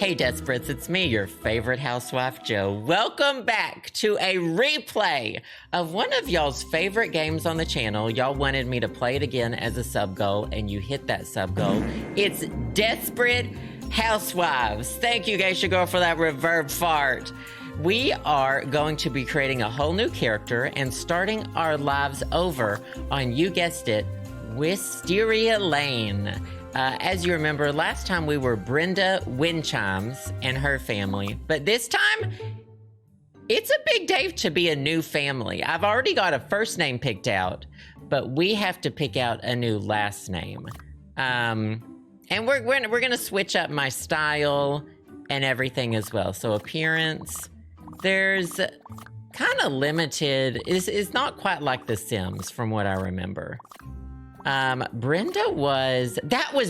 Hey Desperates, it's me, your favorite housewife, Joe. Welcome back to a replay of one of y'all's favorite games on the channel. Y'all wanted me to play it again as a sub goal, and you hit that sub goal. It's Desperate Housewives. Thank you, Geisha Girl, for that reverb fart. We are going to be creating a whole new character and starting our lives over on, you guessed it, Wisteria Lane. As you remember, last time we were Brenda Windchimes and her family, but this time, it's a big day to be a new family. I've already got a first name picked out, but we have to pick out a new last name. And we're gonna switch up my style and everything as well. So appearance, there's kind of limited, it's not quite like The Sims from what I remember. Brenda was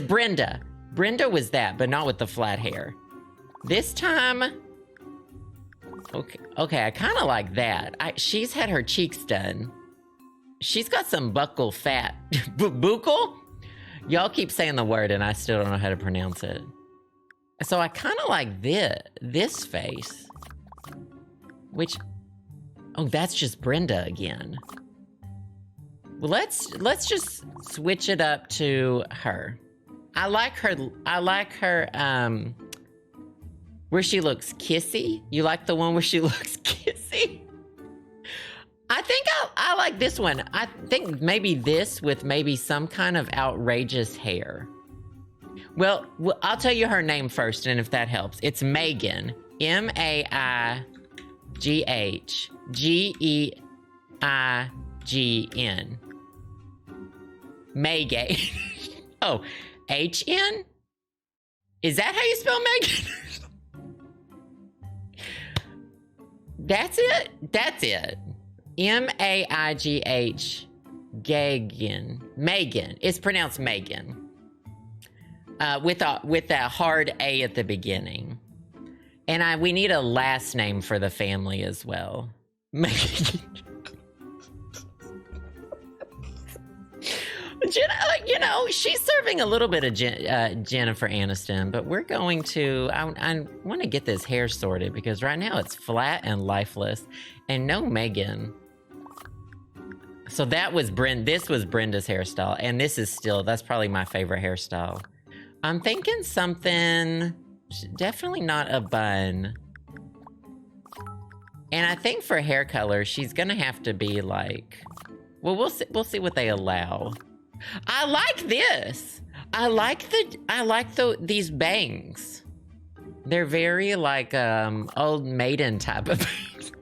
Brenda. Brenda was that, but not with the flat hair. This time, okay, I kind of like that. She's had her cheeks done. She's got some buckle fat. Buckle? Y'all keep saying the word and I still don't know how to pronounce it. So I kind of like this face. Which, oh, that's just Brenda again. Well, let's just switch it up to her. I like her, where she looks kissy. You like the one where she looks kissy? I think I like this one. I think maybe this with maybe some kind of outrageous hair. Well, I'll tell you her name first, and if that helps. It's Maighgeighn, Maighgeighn. Maighgeighn. Oh, H-N? Is that how you spell Maighgeighn? That's it? That's it. M-A-I-G-H. Maighgeighn. It's pronounced Maighgeighn. With that hard A at the beginning. And we need a last name for the family as well. You know, she's serving a little bit of Jennifer Aniston, but we're going to, I want to get this hair sorted because right now it's flat and lifeless and no Maighgeighn. So that was this was Brenda's hairstyle, and this is still, that's probably my favorite hairstyle. I'm thinking something, definitely not a bun. And I think for hair color, she's gonna have to be like, well, we'll see what they allow. I like this. I like these bangs. They're very like old maiden type of bangs.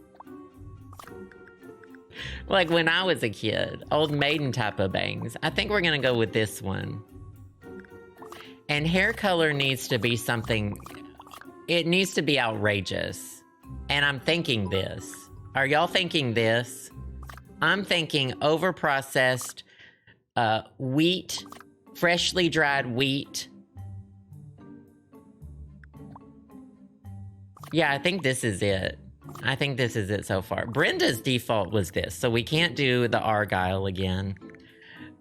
Like when I was a kid, old maiden type of bangs. I think we're gonna go with this one. And hair color needs to be something, it needs to be outrageous. And I'm thinking this. Are y'all thinking this? I'm thinking overprocessed wheat, freshly dried wheat. Yeah, I think this is it. I think this is it so far. Brenda's default was this, so we can't do the Argyle again.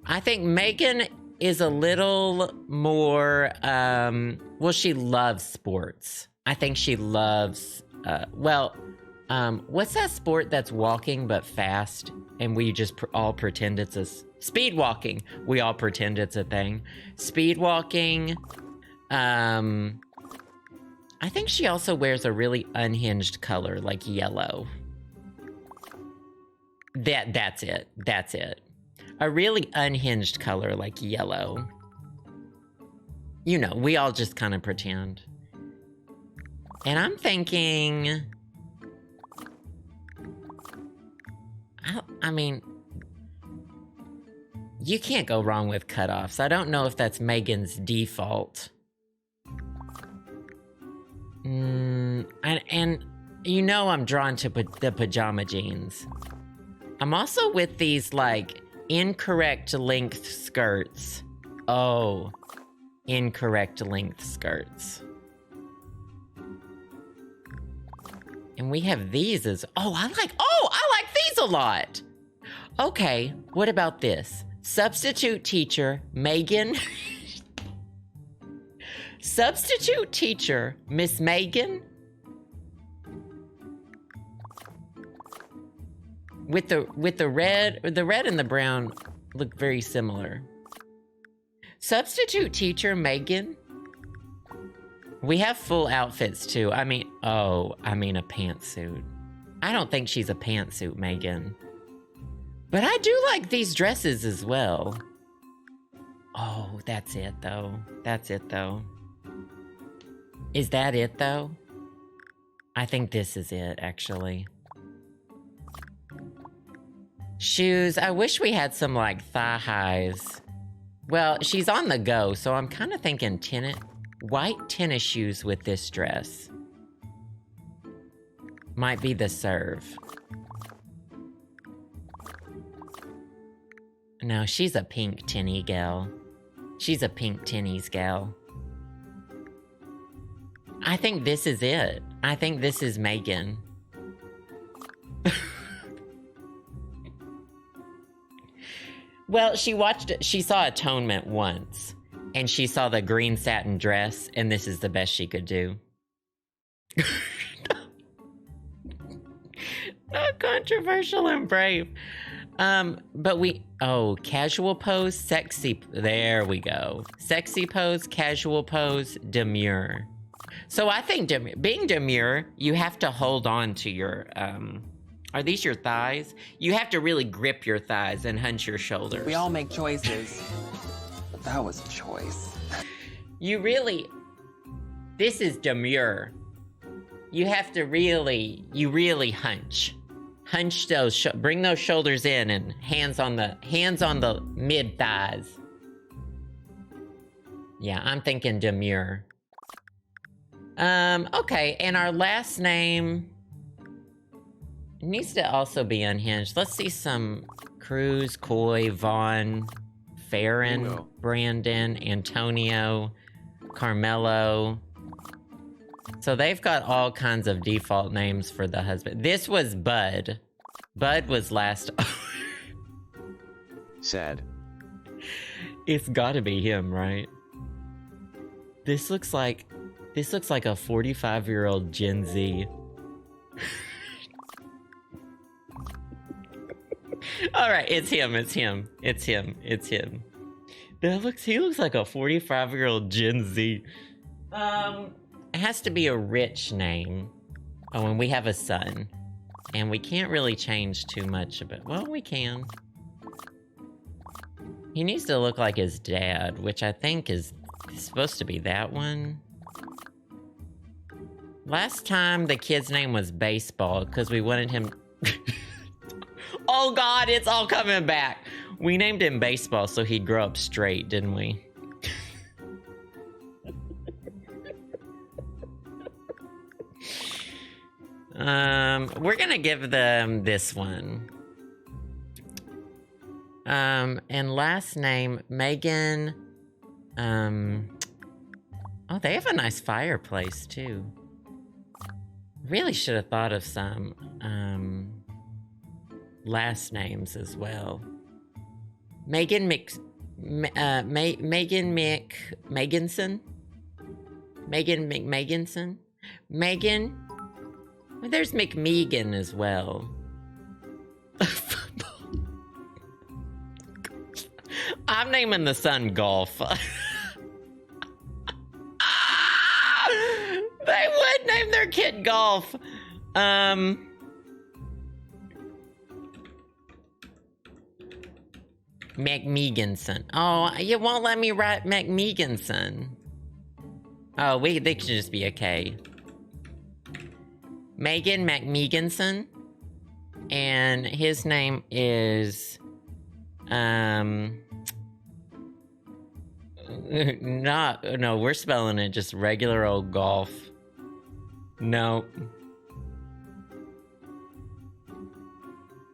I think Maighgeighn is a little more, well, she loves sports. I think she loves, what's that sport that's walking but fast? And we just all pretend it's a speed walking. We all pretend it's a thing. Speed walking. I think she also wears a really unhinged color, like yellow. That's it. That's it. A really unhinged color, like yellow. You know, we all just kind of pretend. And I'm thinking, I mean, you can't go wrong with cutoffs. I don't know if that's Maigheign's default. And you know I'm drawn to the pajama jeans. I'm also with these, like, incorrect length skirts. Oh, incorrect length skirts. And we have these as, I like these a lot. Okay, what about this? Substitute teacher, Maighgeighn. Substitute teacher, Miss Maighgeighn. With the red and the brown look very similar. Substitute teacher, Maighgeighn. We have full outfits too. I mean a pantsuit. I don't think she's a pantsuit, Maighgeighn. But I do like these dresses as well. Oh, that's it though. That's it though. Is that it though? I think this is it, actually. Shoes. I wish we had some like thigh highs. Well, she's on the go, so I'm kind of thinking white tennis shoes with this dress. Might be the serve. No, she's a pink tinny gal. She's a pink tinnies gal. I think this is it. I think this is Maighgeighn. Well, she saw Atonement once, and she saw the green satin dress, and this is the best she could do. Not controversial and brave. Casual pose, sexy, there we go. Sexy pose, casual pose, demure. So I think being demure, you have to hold on to your, are these your thighs? You have to really grip your thighs and hunch your shoulders. We all make choices, but that was a choice. This is demure. You have to really hunch. Hunch those, bring those shoulders in and hands on the mid thighs. Yeah, I'm thinking demure. Okay, and our last name needs to also be unhinged. Let's see some Cruz, Coy, Vaughn, Farron, Brandon, Antonio, Carmelo. So they've got all kinds of default names for the husband. This was Bud. Bud was last. Sad. It's gotta be him, right? This looks like a 45-year-old Gen Z. All right, it's him. He looks like a 45-year-old Gen Z. It has to be a rich name. Oh, and we have a son. And we can't really change too much of it. Well, we can. He needs to look like his dad, which I think is supposed to be that one. Last time the kid's name was Baseball because we wanted him... Oh God, it's all coming back. We named him Baseball so he'd grow up straight, didn't we? We're gonna give them this one. And last name, Maighgeighn. Oh, they have a nice fireplace too. Really should have thought of some, last names as well. Maighgeighn MakMeeganson. Maighgeighn MakMeeganson. Maighgeighn. Well, there's MakMeeganson as well. I'm naming the son Golf. They would name their kid Golf. MakMeeganson. Oh, you won't let me write MakMeeganson. Oh, they could just be a K. Maighgeighn MakMeeganson. And his name is... No, we're spelling it just regular old Golf. No.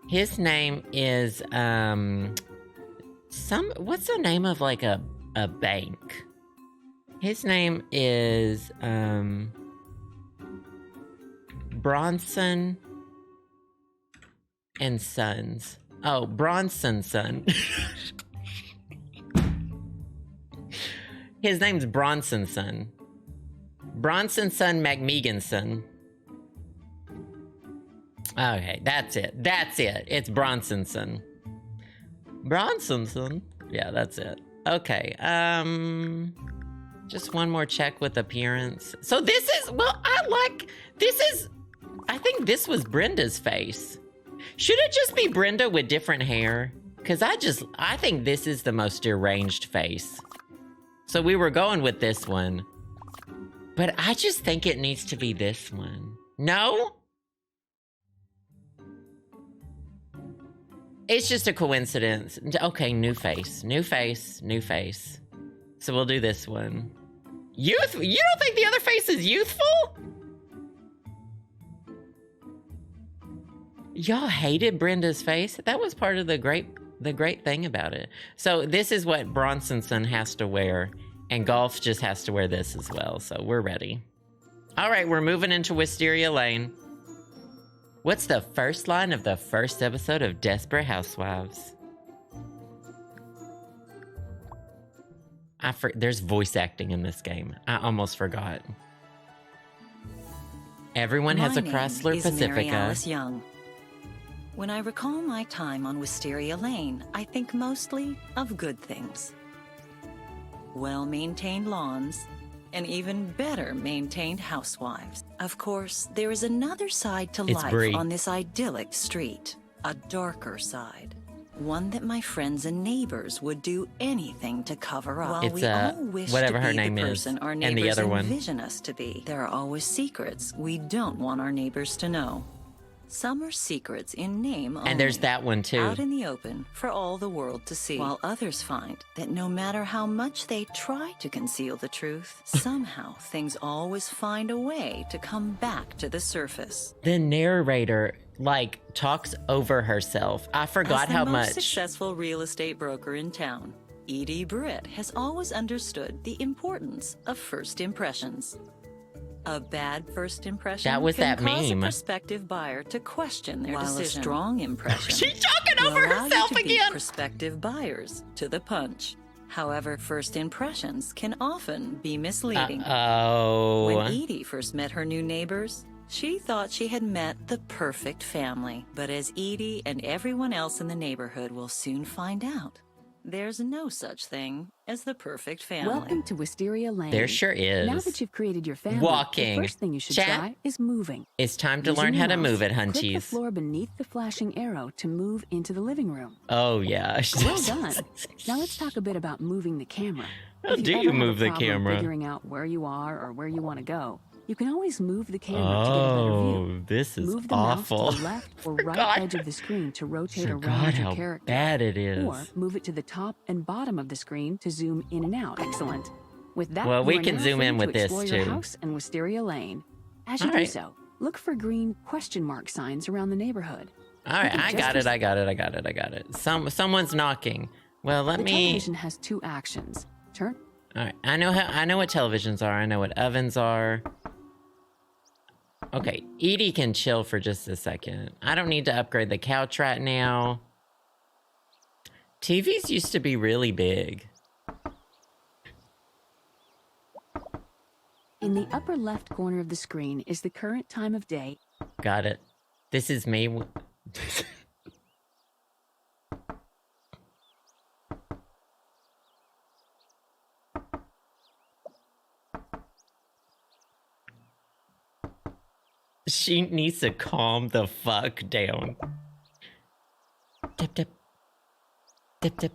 His name is, what's the name of like a bank? His name is, Bronson and Sons. Oh, Bronsonson. His name's Bronsonson Bronsonson and MakMeeganson. Okay, that's it. That's it. It's Bronsonson. Bronsonson? Yeah, that's it. Okay, just one more check with appearance. So this is, well, I think this was Brenda's face. Should it just be Brenda with different hair? Because I think this is the most deranged face. So we were going with this one. But I just think it needs to be this one. No? It's just a coincidence. Okay, new face. New face. New face. So we'll do this one. Youth? You don't think the other face is youthful? Y'all hated Brenda's face? That was part of the great thing about it. So this is what Bronsonson has to wear. And Golf just has to wear this as well, so we're ready. All right, we're moving into Wisteria Lane. What's the first line of the first episode of Desperate Housewives? There's voice acting in this game. I almost forgot. Everyone has a Chrysler Pacifica. Young. When I recall my time on Wisteria Lane, I think mostly of good things. Well-maintained lawns, and even better maintained housewives. Of course, there is another side to life on this idyllic street, a darker side. One that my friends and neighbors would do anything to cover up. While we all wish whatever to her be name the is, person our and neighbors the other one. envision us to be, there are always secrets we don't want our neighbors to know. Some are secrets in name only. And there's that one too. Out in the open for all the world to see. While others find that no matter how much they try to conceal the truth, somehow things always find a way to come back to the surface. The narrator, like, talks over herself. I forgot how much. As the most successful real estate broker in town, Edie Britt has always understood the importance of first impressions. A bad first impression that was can that cause meme. a prospective buyer to question their decision. A strong impression She's talking over herself you to again. Beat prospective buyers to the punch. However, first impressions can often be misleading. When Edie first met her new neighbors, she thought she had met the perfect family. But as Edie and everyone else in the neighborhood will soon find out, there's no such thing as the perfect family. Welcome to Wisteria Lane. There sure is. Now that you've created your family, Walking. the first thing you should try is moving. It's time to learn Using how your to mouse, move it, Click the hunchies. floor beneath the flashing arrow to move into the living room. Oh, yeah. Well done. Now let's talk a bit about moving the camera. How do you move the camera? Figuring out where you are or where you want to go, you can always move the camera to get a better view. This is move the awful. mouse to the left or right edge of the screen to rotate around your character. Bad it is. Or move it to the top and bottom of the screen to zoom in and out. Excellent. With that, Well, we you are can now zoom free in to with this, explore your too. house and Wisteria Lane. As you do so, look for green question mark signs around the neighborhood. All right, I got it. Someone's knocking. Well, let the me. television has two actions. Turn. All right, I know what televisions are. I know what ovens are. Okay, Edie can chill for just a second. I don't need to upgrade the couch right now. TVs used to be really big. In the upper left corner of the screen is the current time of day. Got it. This is me. She needs to calm the fuck down. Tip, tip. Tip, tip.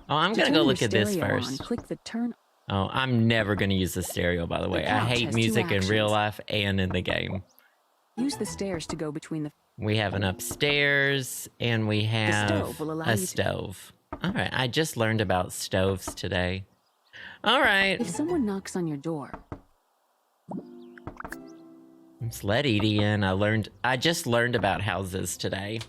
Oh, I'm gonna go look at this first. Click the turn. Oh, I'm never gonna use the stereo, by the way. I couch hate has music two in real actions. life and in the game. Use the stairs to go between the. We have an upstairs, and we have stove will allow a you to- stove. All right, I just learned about stoves today. All right, If someone knocks on your door, let's let Edie in. I just learned about houses today.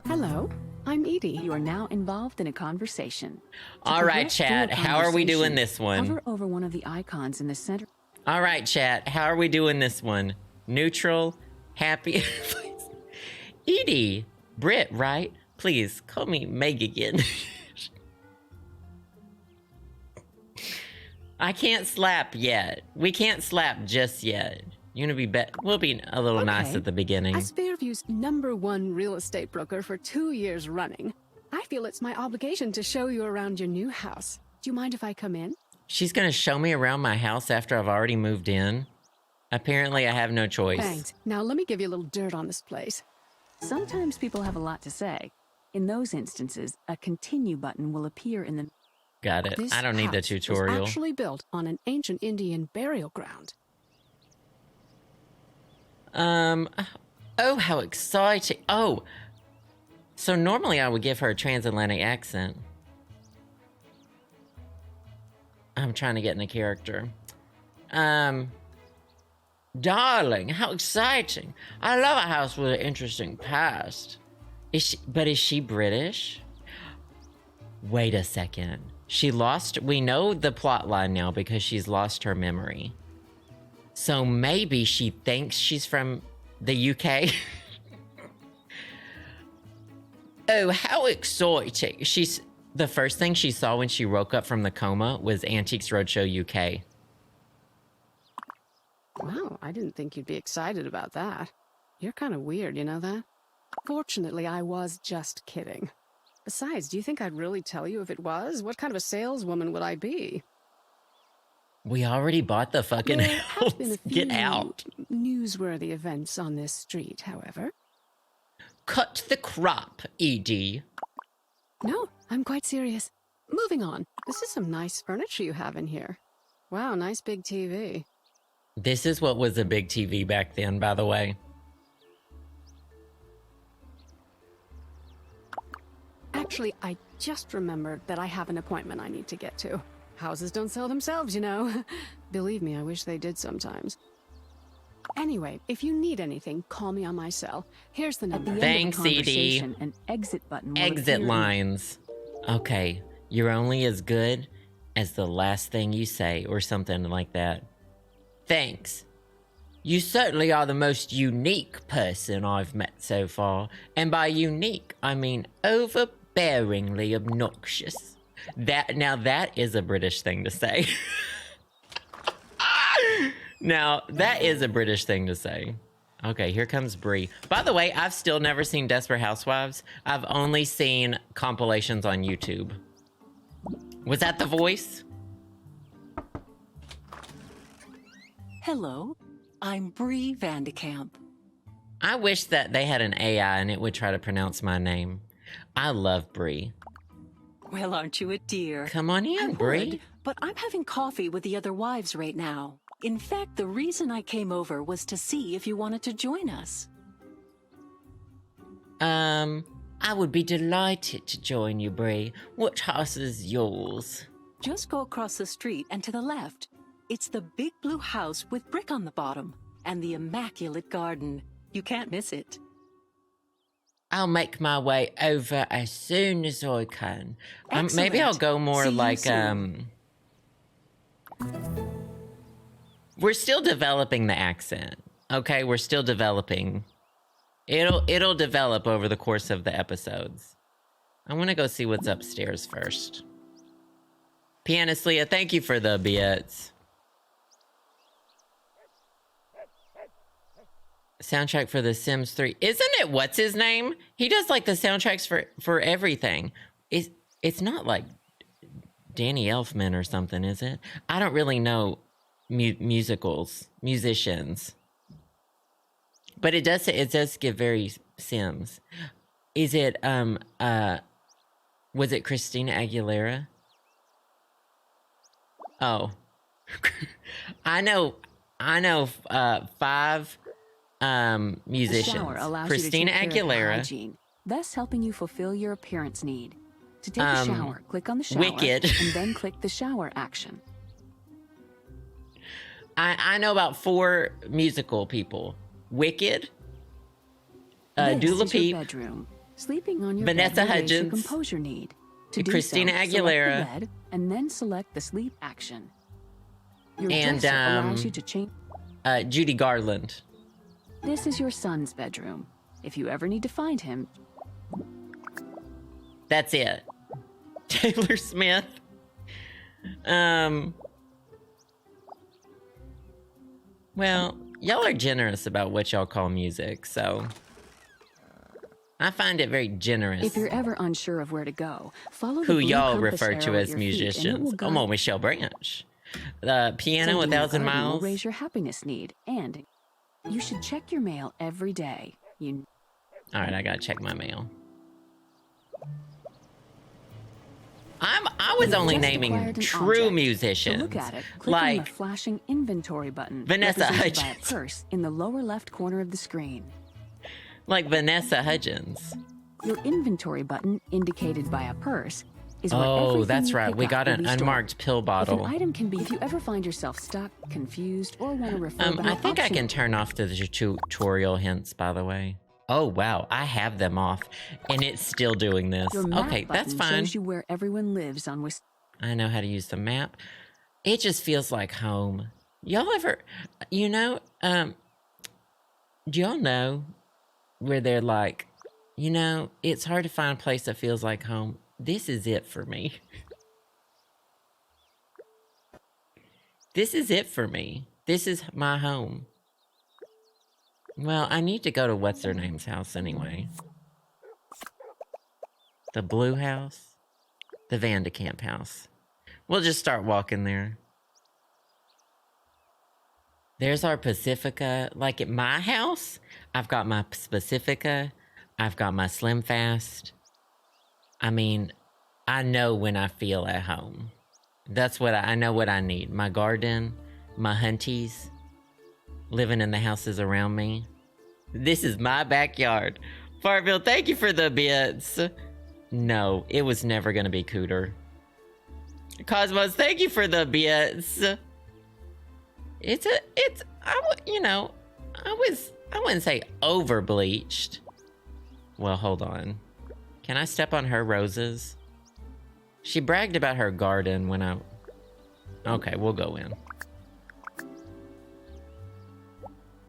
hello, I'm Edie. You are now involved in a conversation. To All right, progress through chat, a how are we doing conversation, this one? Hover over one of the icons in the center. All right, chat, how are we doing this one? Neutral, happy. Edie, Britt, right? Please call me Meg again. I can't slap yet. We can't slap just yet. You're gonna be we'll be a little nice at the beginning. As Fairview's #1 real estate broker for 2 years running, I feel it's my obligation to show you around your new house. Do you mind if I come in? She's gonna show me around my house after I've already moved in? Apparently I have no choice. Thanks. Now let me give you a little dirt on this place. Sometimes people have a lot to say. In those instances, a continue button will appear in the... Got it. This I don't need the house tutorial. was actually built on an ancient Indian burial ground. Oh, how exciting. Oh, so normally I would give her a transatlantic accent. I'm trying to get in a character. Darling, how exciting. I love a house with an interesting past. Is she British? Wait a second. We know the plot line now because she's lost her memory. So maybe she thinks she's from the UK. Oh, how exciting. The first thing she saw when she woke up from the coma was Antiques Roadshow UK. Wow, I didn't think you'd be excited about that. You're kind of weird, you know that? Fortunately, I was just kidding. Besides, do you think I'd really tell you if it was? What kind of a saleswoman would I be? We already bought the fucking There house. have been a few Get out. newsworthy events on this street, however. Cut the crap, Edie. No, I'm quite serious. Moving on. This is some nice furniture you have in here. Wow, nice big TV. This is what was a big TV back then, by the way. Actually, I just remembered that I have an appointment I need to get to. Houses don't sell themselves, you know. Believe me, I wish they did sometimes. Anyway, if you need anything, call me on my cell. Here's the number. Thanks, Edie. An exit button will Exit appear. lines. Okay, you're only as good as the last thing you say, or something like that. Thanks. You certainly are the most unique person I've met so far. And by unique, I mean overbearingly obnoxious. That is a British thing to say. Now, that is a British thing to say. Okay, here comes Bree. By the way, I've still never seen Desperate Housewives. I've only seen compilations on YouTube. Was that the voice? Hello, I'm Bree Vandekamp. I wish that they had an AI and it would try to pronounce my name. I love Bree. Well, aren't you a dear? Come on in, Bree. Would, but I'm having coffee with the other wives right now. In fact, the reason I came over was to see if you wanted to join us. I would be delighted to join you, Bree. What house is yours? Just go across the street and to the left. It's the big blue house with brick on the bottom and the immaculate garden. You can't miss it. I'll make my way over as soon as I can. Maybe Excellent. I'll go more See you like, soon. We're still developing the accent. Okay, we're still developing. It'll develop over the course of the episodes. I want to go see what's upstairs first. Pianist Leah, thank you for the bits. Soundtrack for The Sims 3. Isn't it what's his name? He does like the soundtracks for everything. It's not like Danny Elfman or something, is it? I don't really know musicians. But it does give very Sims. Is it was it Christina Aguilera? Oh. I know 5 musicians. The shower allows Christina you to take care of your Aguilera, hygiene, thus helping you fulfill your appearance need. To take a shower, click on the shower Wicked. and then click the shower action. I know about 4 musical people. Wicked, This Dula is your Peep, bedroom. Sleeping on your Vanessa bed will raise your Hudgens, composure need. To do Christina so, Aguilera, select the bed and then select the sleep action. Your and dresser allows you to change. Judy Garland. This is your son's bedroom. If you ever need to find him, That's it. Taylor Smith. Well, y'all are generous about what y'all call music, so I find it very generous. If you're ever unsure of where to go, follow the Who blue y'all compass refer to arrow at as your feet, and it musicians. will I'm guide on Michelle Branch. The piano, Sending a 1,000 garden will miles. raise your happiness need, and you should check your mail every day. All right, I gotta check my mail. I was You've only just naming acquired an true object. To musicians. look at it, click on the Like flashing inventory button Vanessa represented by a Hudgens. purse in the lower left corner of the screen. Like Vanessa Hudgens. Your inventory button, indicated by a purse, is where Oh, everything that's you right. pick We up got will an be stored. unmarked pill If bottle. an item can be, if you ever find yourself stuck, confused, or want to refer back, I think I option- can turn off the tutorial hints, by the way. Oh, wow. I have them off, and it's still doing this. Your map Okay, that's button fine. shows you where everyone lives on I know how to use the map. It just feels like home. Y'all ever, you know, do y'all know where they're like, you know, it's hard to find a place that feels like home. This is it for me. This is it for me. This is my home. Well, I need to go to what's-her-name's house anyway. The blue house? The Vandekamp house. We'll just start walking there. There's our Pacifica. Like at my house, I've got my Pacifica. I've got my Slim Fast. I mean, I know when I feel at home. That's what I know what I need. My garden, my hunties, living in the houses around me. This is my backyard. Farville, thank you for the bits. No, it was never going to be Cooter. Cosmos, thank you for the bits. I wouldn't say over bleached. Well, hold on. Can I step on her roses? She bragged about her garden when I... Okay, we'll go in.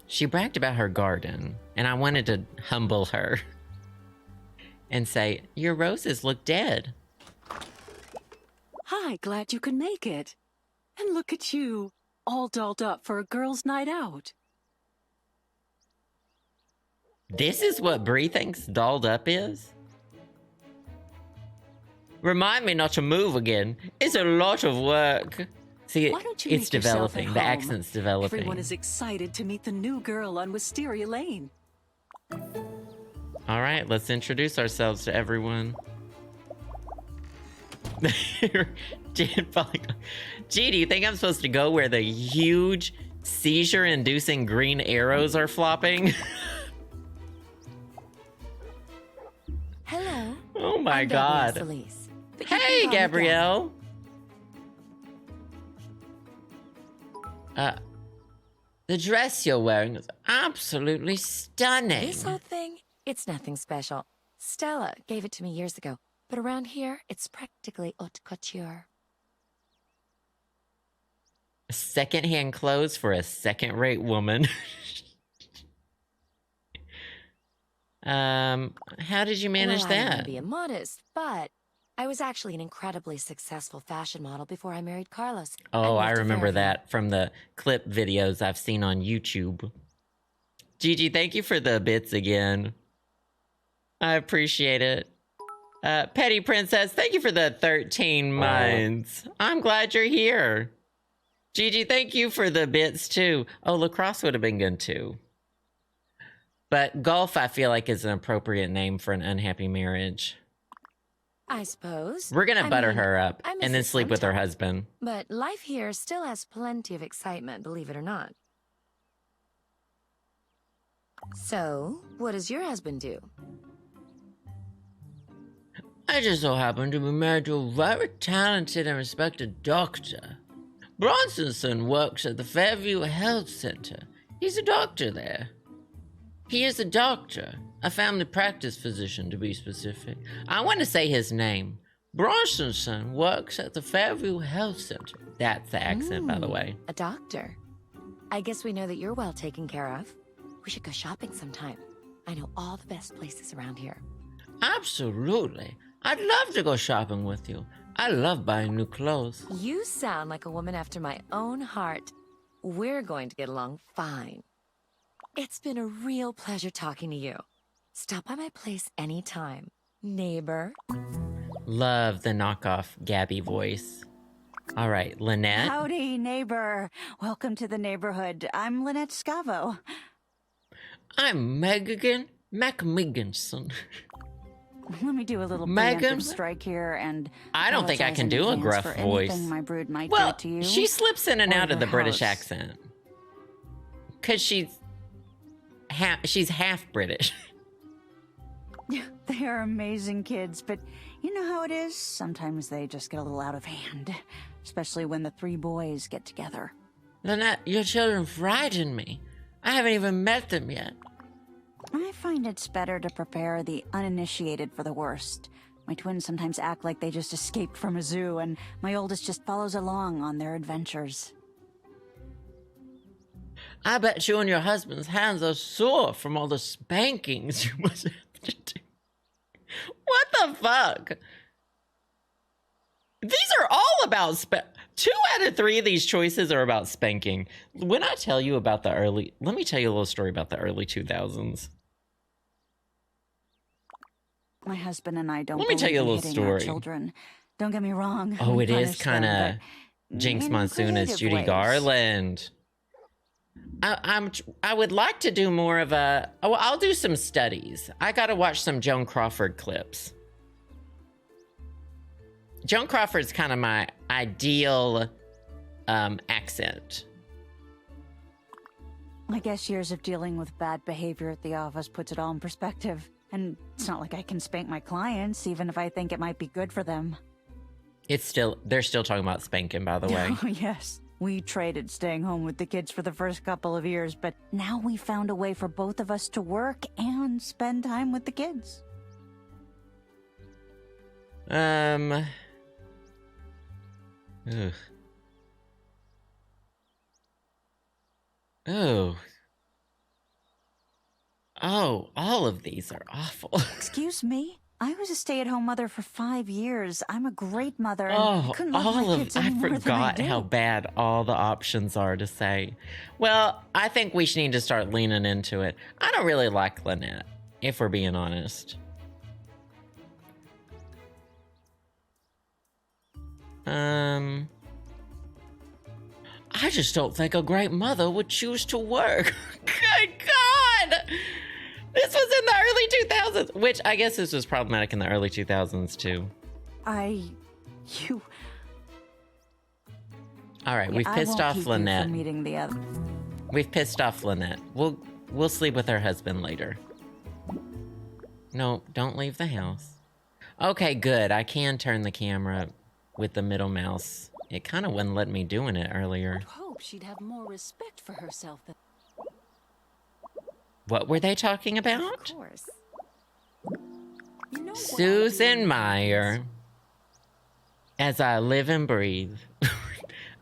She bragged about her garden, and I wanted to humble her and say, your roses look dead. Hi, glad you could make it. And look at you, all dolled up for a girls' night out. This is what Bree thinks dolled up is? Remind me not to move again. It's a lot of work. See, Why don't you it's make yourself developing. at The home? accent's developing. Everyone is excited to meet the new girl on Wisteria Lane. All right, let's introduce ourselves to everyone. Gee, do you think I'm supposed to go where the huge seizure-inducing green arrows are flopping? Hello. Oh my I'm god. Gabrielle Solis, but you Hey, can call me Gabrielle. The dress you're wearing is absolutely stunning. This whole thing, it's nothing special. Stella gave it to me years ago, but around here, it's practically haute couture. Secondhand clothes for a second-rate woman. How did you manage well, I don't want that? to be immodest, but I was actually an incredibly successful fashion model before I married Carlos. Oh, I moved to remember Fairview. that from the clip videos I've seen on YouTube. Gigi, thank you for the bits again. I appreciate it. Petty Princess, thank you for the 13 months. I'm glad you're here. Gigi, thank you for the bits too. Oh, lacrosse would have been good too. But golf, I feel like, is an appropriate name for an unhappy marriage. I suppose. We're gonna I butter mean, her up I miss and then it sleep with her sometimes. husband. But life here still has plenty of excitement, believe it or not. So, what does your husband do? I just so happen to be married to a very talented and respected doctor. Bronsonson works at the Fairview Health Center. He's a doctor there. He is a doctor, a family practice physician to be specific. I want to say his name. Bronsonson works at the Fairview Health Center. That's the accent, by the way. A doctor. I guess we know that you're well taken care of. We should go shopping sometime. I know all the best places around here. Absolutely. I'd love to go shopping with you. I love buying new clothes. You sound like a woman after my own heart. we're going to get along fine. It's been a real pleasure talking to you. Stop by my place anytime, neighbor. Love the knockoff Gabby voice. All right, Lynette. Howdy, neighbor. Welcome to the neighborhood. I'm Lynette Scavo. I'm Maighgeighn MakMeeganson. Let me do a little Megan? preemptive strike here and I don't think I can do a gruff voice. My brood might Well, do to you, she slips in and or out of the your British house. accent. Because she's half British. They are amazing kids, but you know how it is? Sometimes they just get a little out of hand, especially when the three boys get together. Lynette, your children frighten me. I haven't even met them yet. I find it's better to prepare the uninitiated for the worst. My twins sometimes act like they just escaped from a zoo, and my oldest just follows along on their adventures. I bet you and your husband's hands are sore from all the spankings you must have to do. What the fuck? These are all about 2 out of 3 of these choices are about spanking. When I tell you about let me tell you a little story about the early 2000s. My husband and I don't Let me tell you a believe in little hitting our story. children. Don't get me wrong. Oh, we it is punish kind them, of but Jinx in Monsoon as creative Judy ways. Garland. I would like to do more of I'll do some studies. I got to watch some Joan Crawford clips. Joan Crawford's kind of my ideal accent. I guess years of dealing with bad behavior at the office puts it all in perspective. And it's not like I can spank my clients, even if I think it might be good for them. They're still talking about spanking, by the way. Oh, yes. We traded staying home with the kids for the first couple of years, but now we found a way for both of us to work and spend time with the kids. Ugh. Oh. Oh, all of these are awful. Excuse me? I was a stay-at-home mother for 5 years. I'm a great mother. And I Oh, couldn't love my kids I any more than I forgot do. how bad all the options are to say. Well, I think we should need to start leaning into it. I don't really like Lynette, if we're being honest. I just don't think a great mother would choose to work. Good God! This was in the early 2000s, which I guess this was problematic in the early 2000s too. All right, we've pissed off Lynette. Meeting the other. We've pissed off Lynette. We'll sleep with her husband later. No, don't leave the house. Okay, good. I can turn the camera with the middle mouse. It kind of wouldn't let me doing it earlier. I'd hope she'd have more respect for herself than... What were they talking about? Of course. You know what Susan Meyer. As I live and breathe.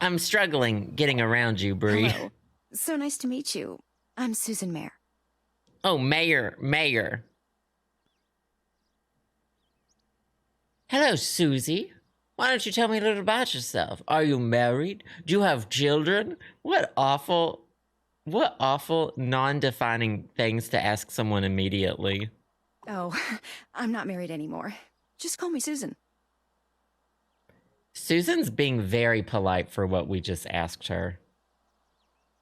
I'm struggling getting around you, Bree. Hello. So nice to meet you. I'm Susan Mayer. Oh, Mayor. Hello, Susie. Why don't you tell me a little about yourself? Are you married? Do you have children? What awful, non-defining things to ask someone immediately. Oh, I'm not married anymore. Just call me Susan. Susan's being very polite for what we just asked her.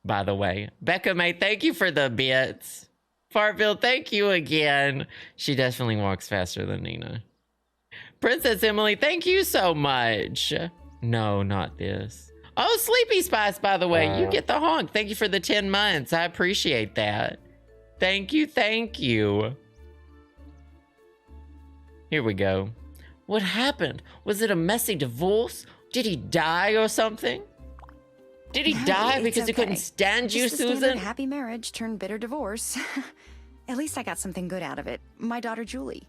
By the way, Becca May, thank you for the bits. Fartville, thank you again. She definitely walks faster than Nina. Princess Emily, thank you so much. No, not this. Oh, Sleepy Spice, by the way, you get the honk. Thank you for the 10 months. I appreciate that. Thank you. Here we go. What happened? Was it a messy divorce? Did he die or something? Did he die it's because he couldn't okay. stand you, Just the standard Susan? happy marriage turned bitter divorce. At least I got something good out of it. My daughter, Julie.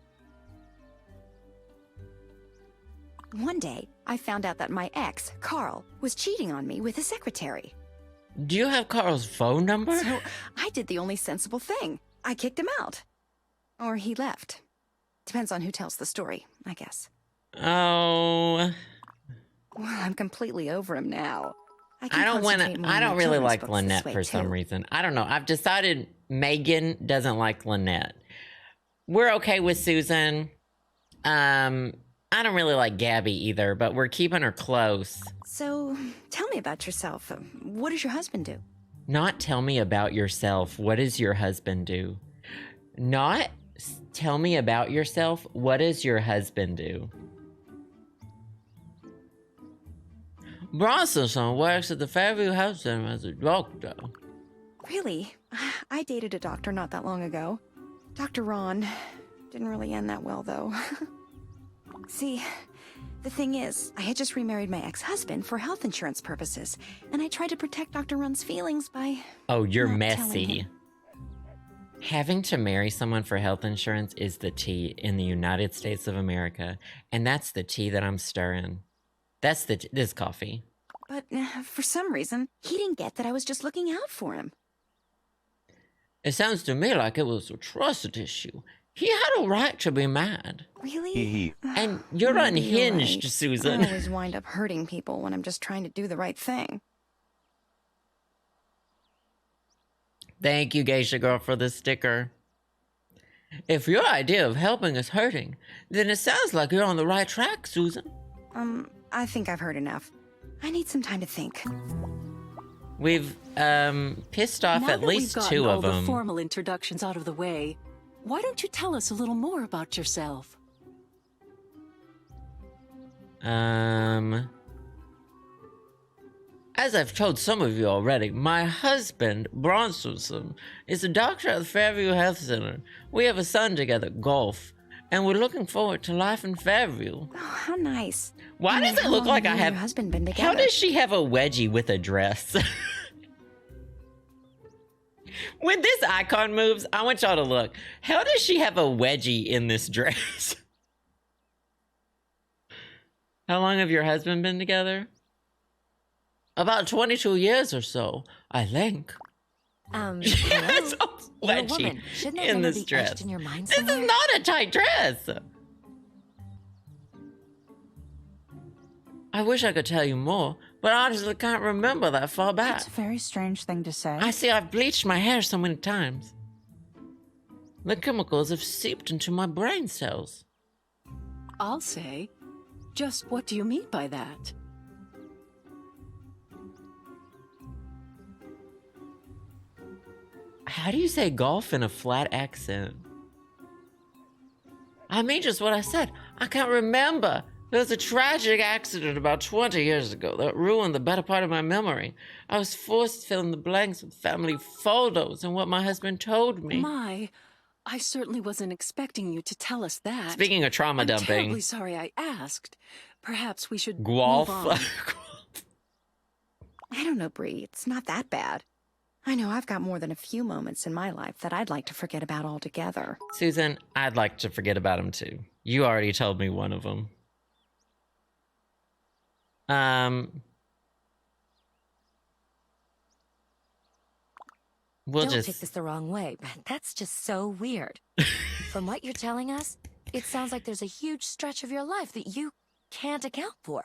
One day, I found out that my ex, Carl, was cheating on me with his secretary. Do you have Carl's phone number? So I did the only sensible thing. I kicked him out. Or he left. Depends on who tells the story, I guess. Oh. Well, I'm completely over him now. I don't really like Lynette for some reason. I don't know. I've decided Maighgeighn doesn't like Lynette. We're okay with Susan. I don't really like Gabby either, but we're keeping her close. So, tell me about yourself. What does your husband do? Not tell me about yourself. What does your husband do? Not tell me about yourself. What does your husband do? Bronsonson works at the Fairview Health Center as a doctor. Really? I dated a doctor not that long ago. Dr. Ron. Didn't really end that well, though. See, the thing is, I had just remarried my ex-husband for health insurance purposes, and I tried to protect Dr. Ron's feelings by... Oh, you're messy. Having to marry someone for health insurance is the tea in the United States of America, and that's the tea that I'm stirring. That's this coffee. But for some reason, he didn't get that I was just looking out for him. It sounds to me like it was a trust issue. He had a right to be mad. Really? And you're unhinged, right. Susan. I always wind up hurting people when I'm just trying to do the right thing. Thank you, Geisha Girl, for the sticker. If your idea of helping is hurting, then it sounds like you're on the right track, Susan. I think I've heard enough. I need some time to think. We've, pissed off at least two of them. Now that we've gotten all the formal introductions out of the way, why don't you tell us a little more about yourself? As I've told some of you already, my husband, Bronsonson, is a doctor at the Fairview Health Center. We have a son together, Golf, and we're looking forward to life in Fairview. Oh, how nice. Why does it look like I have... Your husband been together? How does she have a wedgie with a dress? When this icon moves, I want y'all to look. How does she have a wedgie in this dress? How long have your husband been together? About 22 years or so, I think. Yes, a wedgie in this dress. In your mind this is not a tight dress. I wish I could tell you more, but I honestly can't remember that far back. That's a very strange thing to say. I see I've bleached my hair so many times. The chemicals have seeped into my brain cells. I'll say. Just what do you mean by that? How do you say golf in a flat accent? I mean just what I said. I can't remember. There was a tragic accident about 20 years ago that ruined the better part of my memory. I was forced to fill in the blanks with family photos and what my husband told me. I certainly wasn't expecting you to tell us that. Speaking of trauma dumping. I'm terribly sorry I asked. Perhaps we should Golf. move on. I don't know, Bree. It's not that bad. I know I've got more than a few moments in my life that I'd like to forget about altogether. Susan, I'd like to forget about them too. You already told me one of them. Don't take this the wrong way, but that's just so weird. From what you're telling us, it sounds like there's a huge stretch of your life that you can't account for.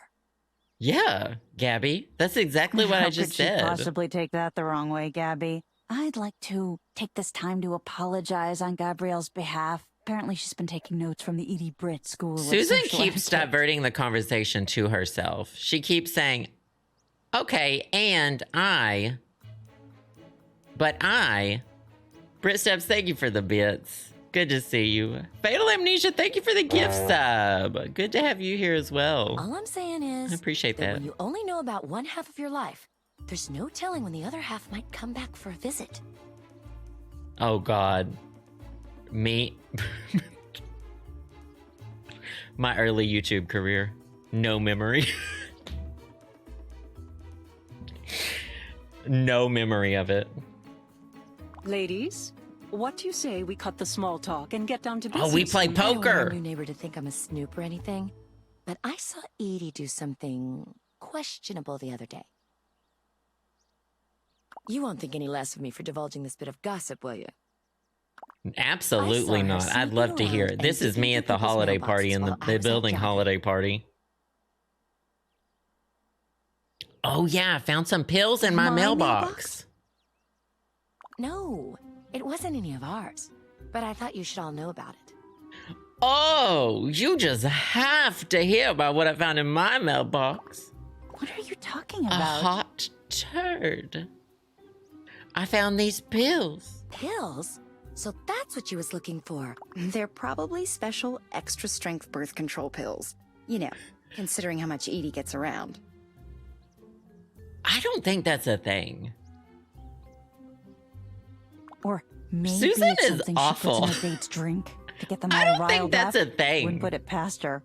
Yeah, Gabby. That's exactly what I just said. How could you possibly take that the wrong way, Gabby? I'd like to take this time to apologize on Gabrielle's behalf. Apparently she's been taking notes from the Edie Britt School of Susan Social keeps Etiquette. diverting the conversation to herself. She keeps saying, okay, and I... But I... Britt Steps, thank you for the bits. Good to see you. Fatal Amnesia, thank you for the gift sub. Good to have you here as well. All I'm saying is... I appreciate that. When you only know about one half of your life, there's no telling when the other half might come back for a visit. Oh, God. Me... My early YouTube career. No memory. No memory of it. Ladies, what do you say we cut the small talk and get down to business? Oh, we play I don't want poker. our new neighbor to think I'm a snoop or anything, but I saw Edie do something questionable the other day. You won't think any less of me for divulging this bit of gossip, will you? Absolutely not. I'd love to hear it. This is me at the holiday party in the building holiday party. Oh, yeah, I found some pills in my mailbox. No, it wasn't any of ours. But I thought you should all know about it. Oh, you just have to hear about what I found in my mailbox. What are you talking about? A hot turd. I found these pills. Pills? So that's what you was looking for. They're probably special extra strength birth control pills. You know, considering how much Edie gets around. I don't think that's a thing. Or maybe Susan it's is something awful. she puts in her date's drink to get them all I don't riled think that's up. a thing. Wouldn't put it past her.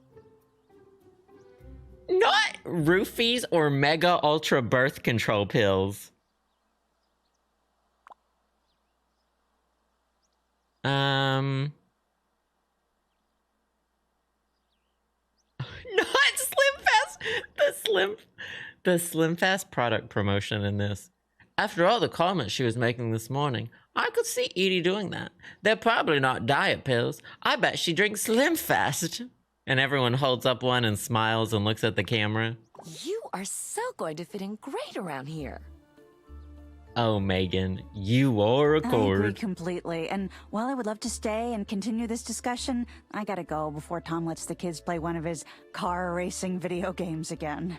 Not roofies or mega ultra birth control pills. Not Slim Fast. The Slim Fast product promotion in this. After all the comments she was making this morning, I could see Edie doing that. They're probably not diet pills. I bet she drinks Slim Fast. And everyone holds up one and smiles and looks at the camera. You are so going to fit in great around here. Oh, Maighgeighn, you are a I agree cord. completely. And while I would love to stay and continue this discussion, I gotta go before Tom lets the kids play one of his car racing video games again.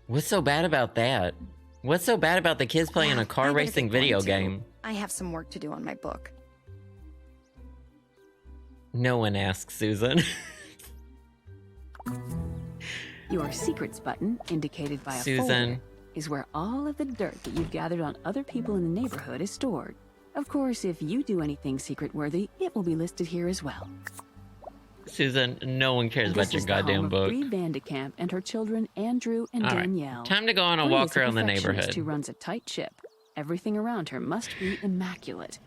What's so bad about that? What's so bad about the kids playing a car I better racing get going, video too. game? I have some work to do on my book. No one asks, Susan. Your secrets button, indicated by a Susan. folder, is where all of the dirt that you've gathered on other people in the neighborhood is stored. Of course, if you do anything secret-worthy, it will be listed here as well. Susan, no one cares about This your is the home goddamn of book. Bree Vandekamp and her children, Andrew and All right, Danielle. time to go on a Bree walk is a around the perfectionist neighborhood. who runs a tight ship. Everything around her must be immaculate.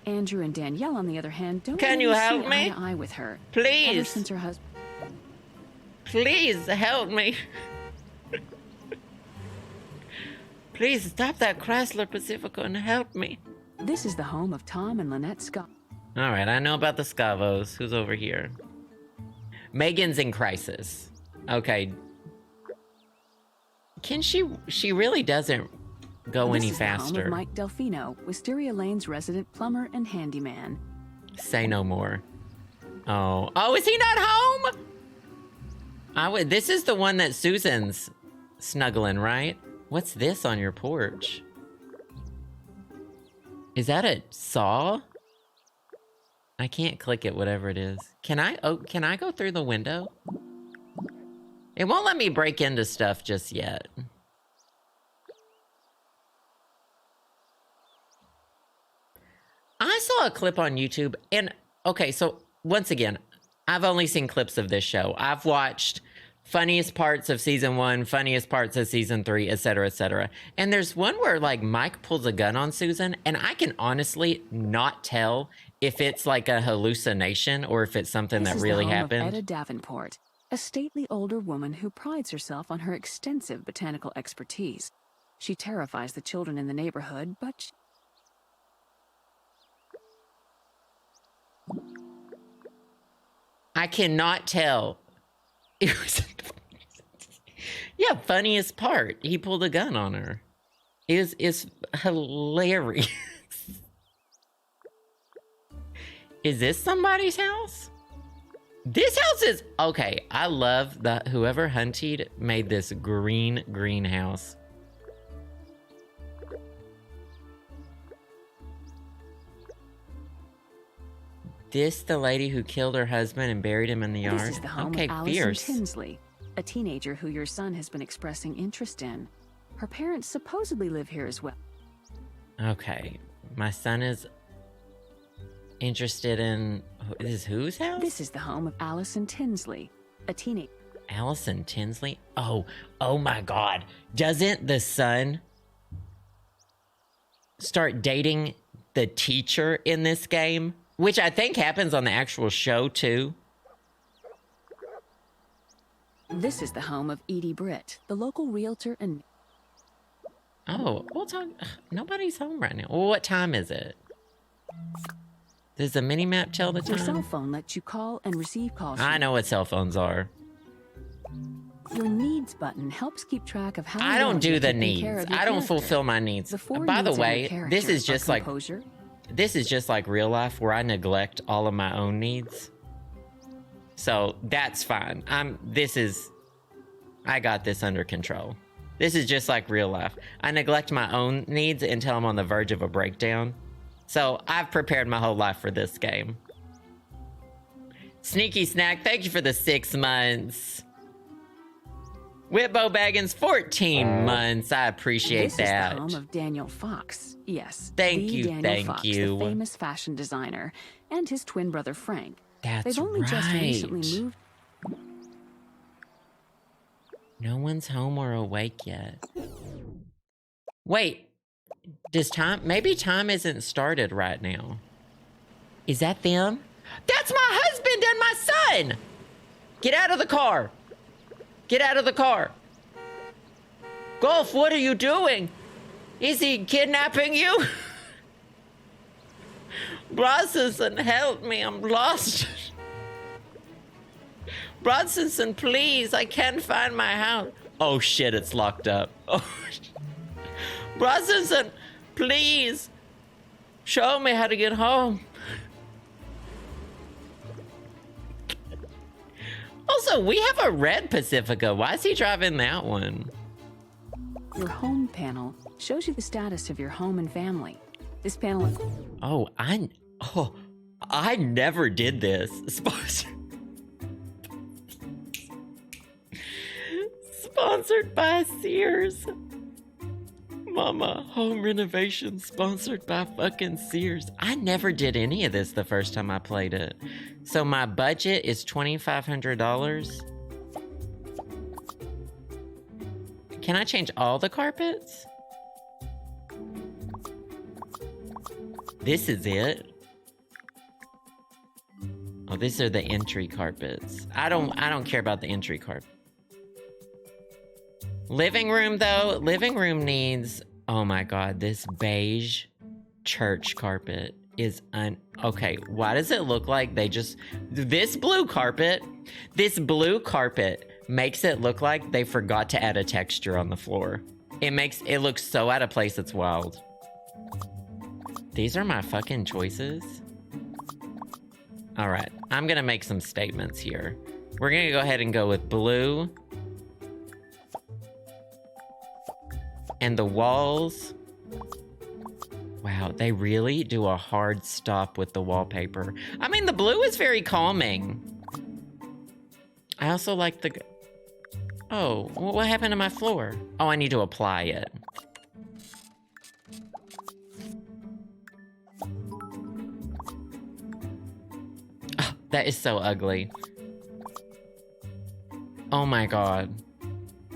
Andrew and Danielle, on the other hand, don't Can really you see help me? eye to eye with her. Please. Ever since her husband. Please help me. Please stop that Chrysler Pacifica and help me. This is the home of Tom and Lynette Scott. All right, I know about the Scavos. Who's over here? Maighgeign's in crisis. Okay. Can she really doesn't go any This is the home faster. of Mike Delfino, Wisteria Lane's resident plumber and handyman. Say no more. Oh, is he not home? This is the one that Susan's snuggling, right? What's this on your porch? Is that a saw? I can't click it, whatever it is. Can I go through the window? It won't let me break into stuff just yet. I saw a clip on YouTube, and okay, so once again, I've only seen clips of this show. I've watched funniest parts of season 1, funniest parts of season 3, etc., etc. And there's one where like Mike pulls a gun on Susan, and I can honestly not tell if it's like a hallucination or if it's something that really happened. This is the home of Etta Davenport, a stately older woman who prides herself on her extensive botanical expertise. She terrifies the children in the neighborhood, but I cannot tell. It was yeah, funniest part. He pulled a gun on her. Is hilarious. Is this somebody's house? This house is okay. I love that whoever hunted made this greenhouse. This the lady who killed her husband and buried him in the yard? this is the home Okay, of Allison fierce. Tinsley, a teenager who your son has been expressing interest in. Her parents supposedly live here as well. Okay, my son is interested in... This is whose house? This is the home of Allison Tinsley, a teenager. Allison Tinsley? Oh my God. Doesn't the son start dating the teacher in this game? Which I think happens on the actual show, too. This is the home of Edie Britt, the local realtor and... Oh, nobody's home right now. Well, what time is it? Does the mini-map tell the Your cell time? phone lets you call and receive calls. I know what cell phones are. Your needs button helps keep track of how I don't do the needs. I don't character. fulfill my needs. The four By the needs of your way, this character is just are like composure, this is just like real life where I neglect all of my own needs. So that's fine. I got this under control. This is just like real life. I neglect my own needs until I'm on the verge of a breakdown. So I've prepared my whole life for this game. Sneaky Snack, thank you for the 6 months. Whitbo Baggins, 14 months. I appreciate that. This is the home of Daniel Fox. Yes. Thank the you, Daniel thank Fox, you. The famous fashion designer, and his twin brother Frank. That's They've only just recently moved. No one's home or awake yet. Wait, maybe time isn't started right now. Is that them? That's my husband and my son! Get out of the car! Get out of the car! Golf, what are you doing? Is he kidnapping you? Bronsonson, help me, I'm lost. Bronsonson, please, I can't find my house. Oh shit, it's locked up. Oh, Bronsonson, please, show me how to get home. Also, we have a red Pacifica. Why is he driving that one? Your home panel shows you the status of your home and family. This panel. I never did this. Sponsored by Sears. Mama, home renovation sponsored by fucking Sears. I never did any of this the first time I played it. So my budget is $2,500. Can I change all the carpets? This is it. Oh, these are the entry carpets. I don't care about the entry carpet. Living room though, living room needs, oh my God, this beige church carpet is okay, why does it look like this blue carpet makes it look like they forgot to add a texture on the floor. It looks so out of place, it's wild. These are my fucking choices. All right, I'm gonna make some statements here. We're gonna go ahead and go with blue. And the walls, wow, they really do a hard stop with the wallpaper. I mean, the blue is very calming. I also like oh, what happened to my floor? Oh, I need to apply it. Oh, that is so ugly. Oh my God.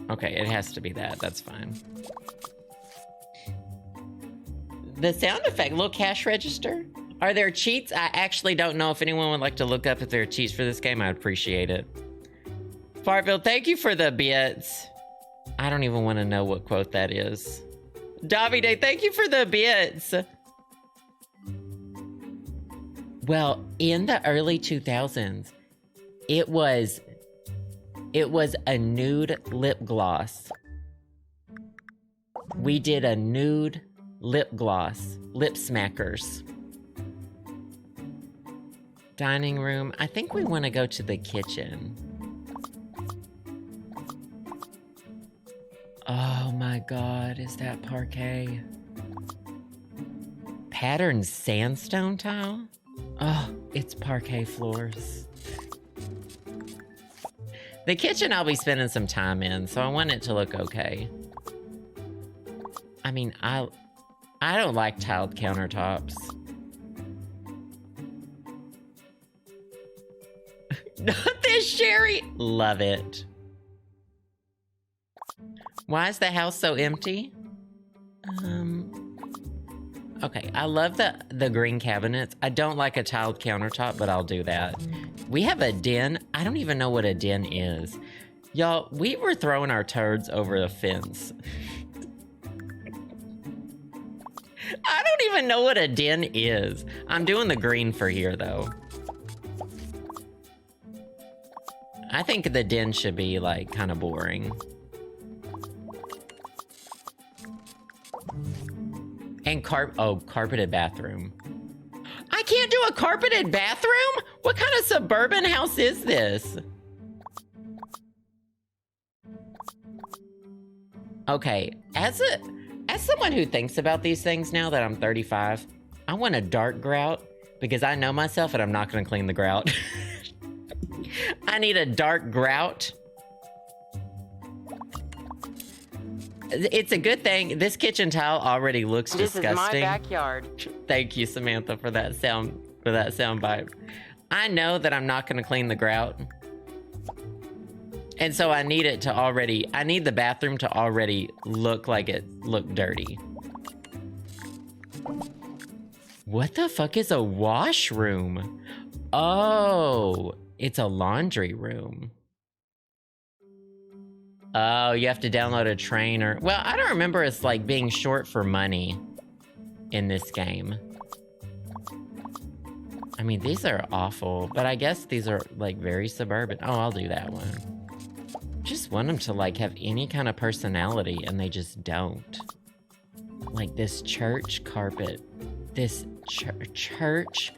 Okay, it has to be that, that's fine. The sound effect, little cash register. Are there cheats? I actually don't know if anyone would like to look up if there are cheats for this game. I'd appreciate it. Farfield, thank you for the bits. I don't even want to know what quote that is. Davide, thank you for the bits. Well, in the early 2000s, it was a nude lip gloss. We did a nude lip gloss, lip smackers. Dining room. I think we want to go to the kitchen. Oh my God, is that parquet? Patterned sandstone tile? Oh, it's parquet floors. The kitchen I'll be spending some time in, so I want it to look okay. I mean, I don't like tiled countertops. Not this, Sherry! Love it. Why is the house so empty? Okay, I love the green cabinets. I don't like a tiled countertop, but I'll do that. We have a den. I don't even know what a den is. Y'all, we were throwing our turds over the fence. I don't even know what a den is. I'm doing the green for here, though. I think the den should be, like, kind of boring. And carpeted bathroom. I can't do a carpeted bathroom? What kind of suburban house is this? Okay, as someone who thinks about these things now that I'm 35, I want a dark grout because I know myself and I'm not gonna clean the grout. I need a dark grout. It's a good thing. This kitchen tile already looks disgusting. This is my backyard. Thank you, Samantha, for that sound bite. I know that I'm not going to clean the grout. And so I need the bathroom to already look like it looked dirty. What the fuck is a washroom? Oh, it's a laundry room. Oh, you have to download a trainer. Well, I don't remember us, like, being short for money in this game. I mean, these are awful, but I guess these are, like, very suburban. Oh, I'll do that one. Just want them to, like, have any kind of personality, and they just don't. Like, this church carpet. This church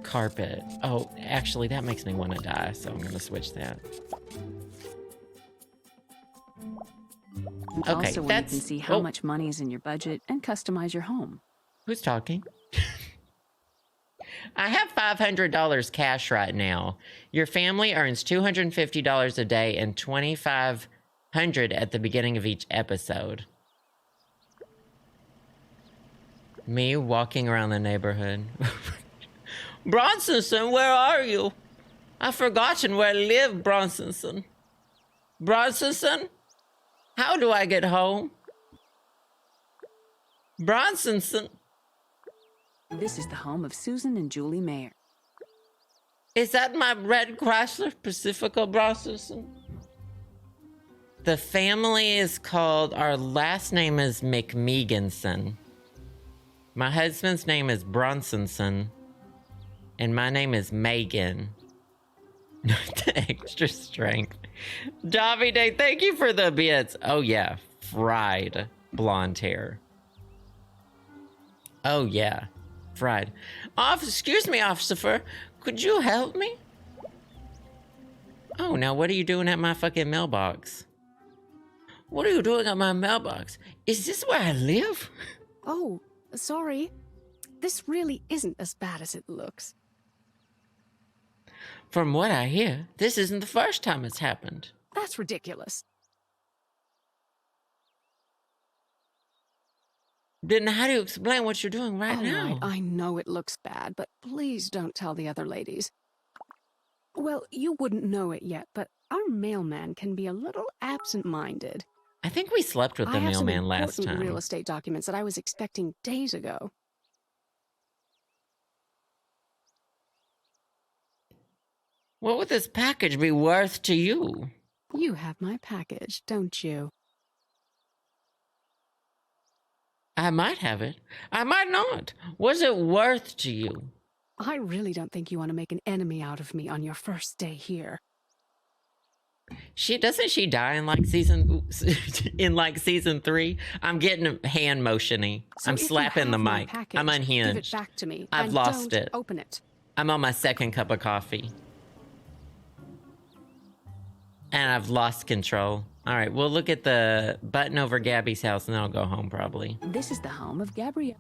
carpet. Oh, actually, that makes me want to die, so I'm gonna switch that. Okay, also, where you can see how much money is in your budget and customize your home. Who's talking? I have $500 cash right now. Your family earns $250 a day and $2,500 at the beginning of each episode. Me walking around the neighborhood. Bronsonson, where are you? I've forgotten where I live, Bronsonson. Bronsonson? How do I get home? Bronsonson. This is the home of Susan and Julie Mayer. Is that my red Chrysler Pacifica, Bronsonson? The family is called, our last name is MakMeeganson. My husband's name is Bronsonson. And my name is Maighgeighn. The extra strength. Davide, thank you for the bits. Oh yeah, fried blonde hair. Oh yeah, fried. Excuse me, officer. Could you help me? Oh, now what are you doing at my fucking mailbox? What are you doing at my mailbox? Is this where I live? Oh, sorry. This really isn't as bad as it looks. From what I hear, this isn't the first time it's happened. That's ridiculous. Then how do you explain what you're doing right now? Right, I know it looks bad, but please don't tell the other ladies. Well, you wouldn't know it yet, but our mailman can be a little absent-minded. I think we slept with the mailman last time. I have some important real estate documents that I was expecting days ago. What would this package be worth to you? You have my package, don't you? I might have it. I might not. What's it worth to you? I really don't think you want to make an enemy out of me on your first day here. Doesn't she die in like season 3? I'm getting hand motiony. So I'm slapping the mic. Package, I'm unhinged. give it back to me. I've lost don't it. Open it. I'm on my second cup of coffee. And I've lost control. All right, we'll look at the button over Gabby's house and then I'll go home probably. This is the home of Gabrielle.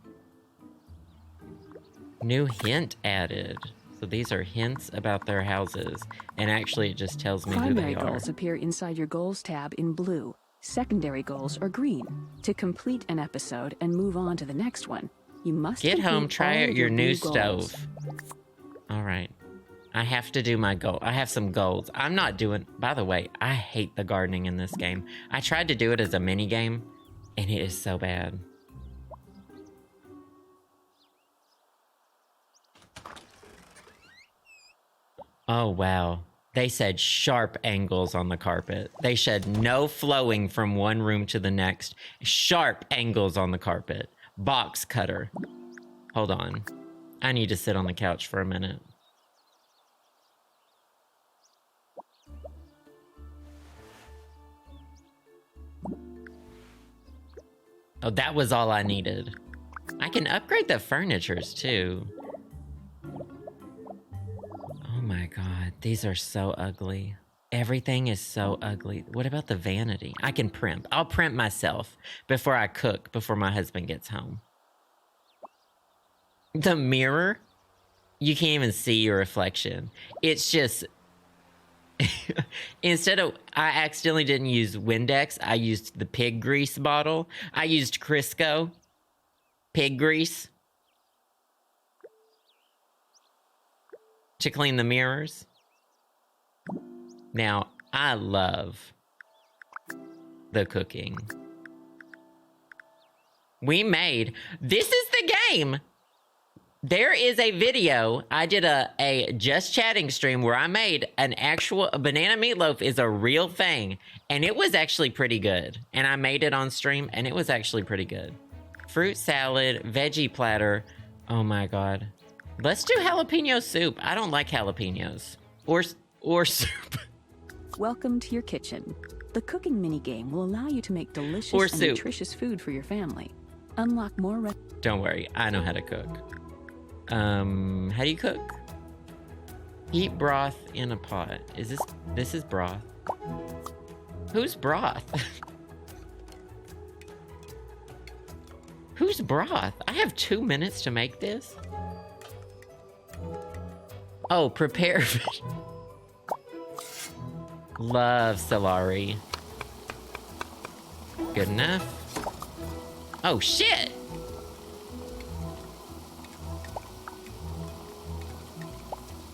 New hint added. So these are hints about their houses. And actually it just tells me who they Primary are. goals appear inside your goals tab in blue. Secondary goals are green. To complete an episode and move on to the next one, you must get home, complete try all out your new goals. stove. All right. I have to do my goal. I have some goals. I'm not doing, by the way, I hate the gardening in this game. I tried to do it as a mini game and it is so bad. Oh, wow. They said sharp angles on the carpet. They said no flowing from one room to the next. Sharp angles on the carpet. Box cutter. Hold on. I need to sit on the couch for a minute. Oh, that was all I needed. I can upgrade the furnitures too. Oh my god, these are so ugly. Everything is so ugly. What about the vanity? I can primp. I'll primp myself before I cook, before my husband gets home. The mirror? You can't even see your reflection. It's just... Instead of... I accidentally didn't use Windex. I used the pig grease bottle. I used Crisco. Pig grease. To clean the mirrors. Now, I love the cooking. We made... This is the game! There is a video. I did a Just Chatting stream where I made an actual... A banana meatloaf is a real thing. And it was actually pretty good. And I made it on stream, and it was actually pretty good. Fruit salad, veggie platter. Oh my god. Let's do jalapeno soup. I don't like jalapenos. Or soup. Welcome to your kitchen. The cooking minigame will allow you to make delicious and nutritious food for your family. Unlock more... Don't worry, I know how to cook. How do you cook? Heat broth in a pot. This is broth. Who's broth? Who's broth? I have 2 minutes to make this? Oh, prepare. Love celery. Good enough. Oh, shit!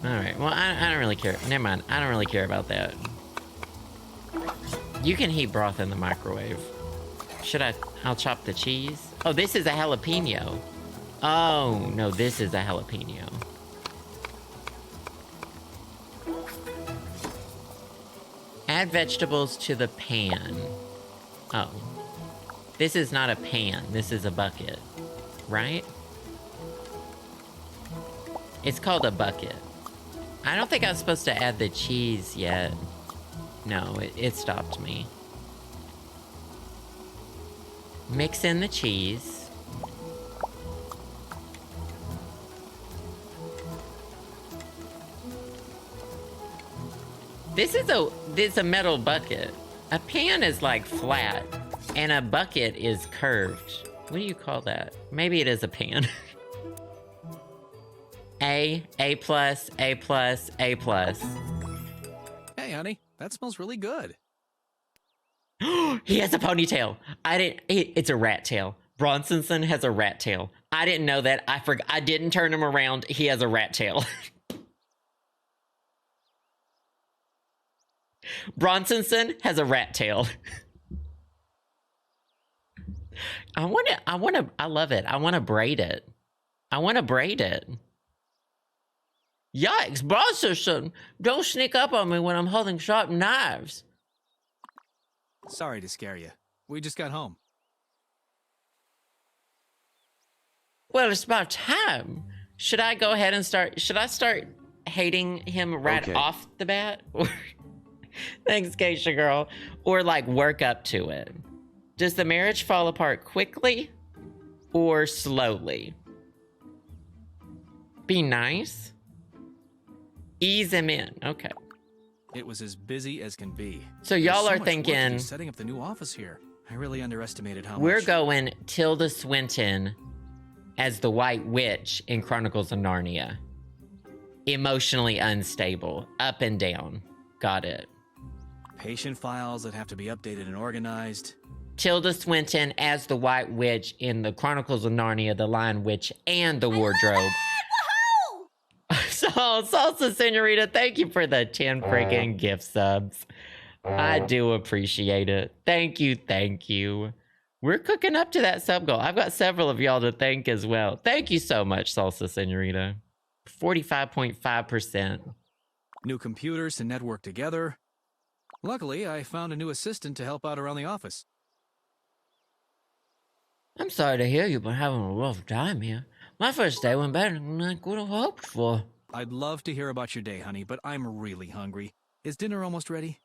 Alright, well, I don't really care. Never mind, I don't really care about that. You can heat broth in the microwave. I'll chop the cheese. Oh, this is a jalapeno. Oh, no, this is a jalapeno. Add vegetables to the pan. Oh. This is not a pan, this is a bucket. Right? It's called a bucket. I don't think I was supposed to add the cheese yet. No, it stopped me. Mix in the cheese. This is a metal bucket. A pan is like flat, and a bucket is curved. What do you call that? Maybe it is a pan. A plus, A plus, A plus. Hey, honey, that smells really good. He has a ponytail. It's a rat tail. Bronsonson has a rat tail. I didn't know that. I didn't turn him around. He has a rat tail. Bronsonson has a rat tail. I love it. I want to braid it. Yikes, Bronsonson, don't sneak up on me when I'm holding sharp knives. Sorry to scare you. We just got home. Well, it's about time. Should I go ahead and start hating him right off the bat? Thanks, Geisha girl. Or like work up to it. Does the marriage fall apart quickly or slowly? Be nice. Ease him in. Okay. It was as busy as can be. So y'all are thinking setting up the new office here. I really underestimated how we're much. going Tilda Swinton as the White Witch in Chronicles of Narnia. Emotionally unstable, up and down. Got it. Patient files that have to be updated and organized. Tilda Swinton as the White Witch in the Chronicles of Narnia, the Lion Witch, and the Wardrobe. So, Salsa Senorita, thank you for the 10 freaking gift subs. I do appreciate it. Thank you. We're cooking up to that sub goal. I've got several of y'all to thank as well. Thank you so much, Salsa Senorita. 45.5%. New computers to network together. Luckily, I found a new assistant to help out around the office. I'm sorry to hear you've been having a rough time here. My first day went better than I could have hoped for. I'd love to hear about your day, honey, but I'm really hungry. Is dinner almost ready?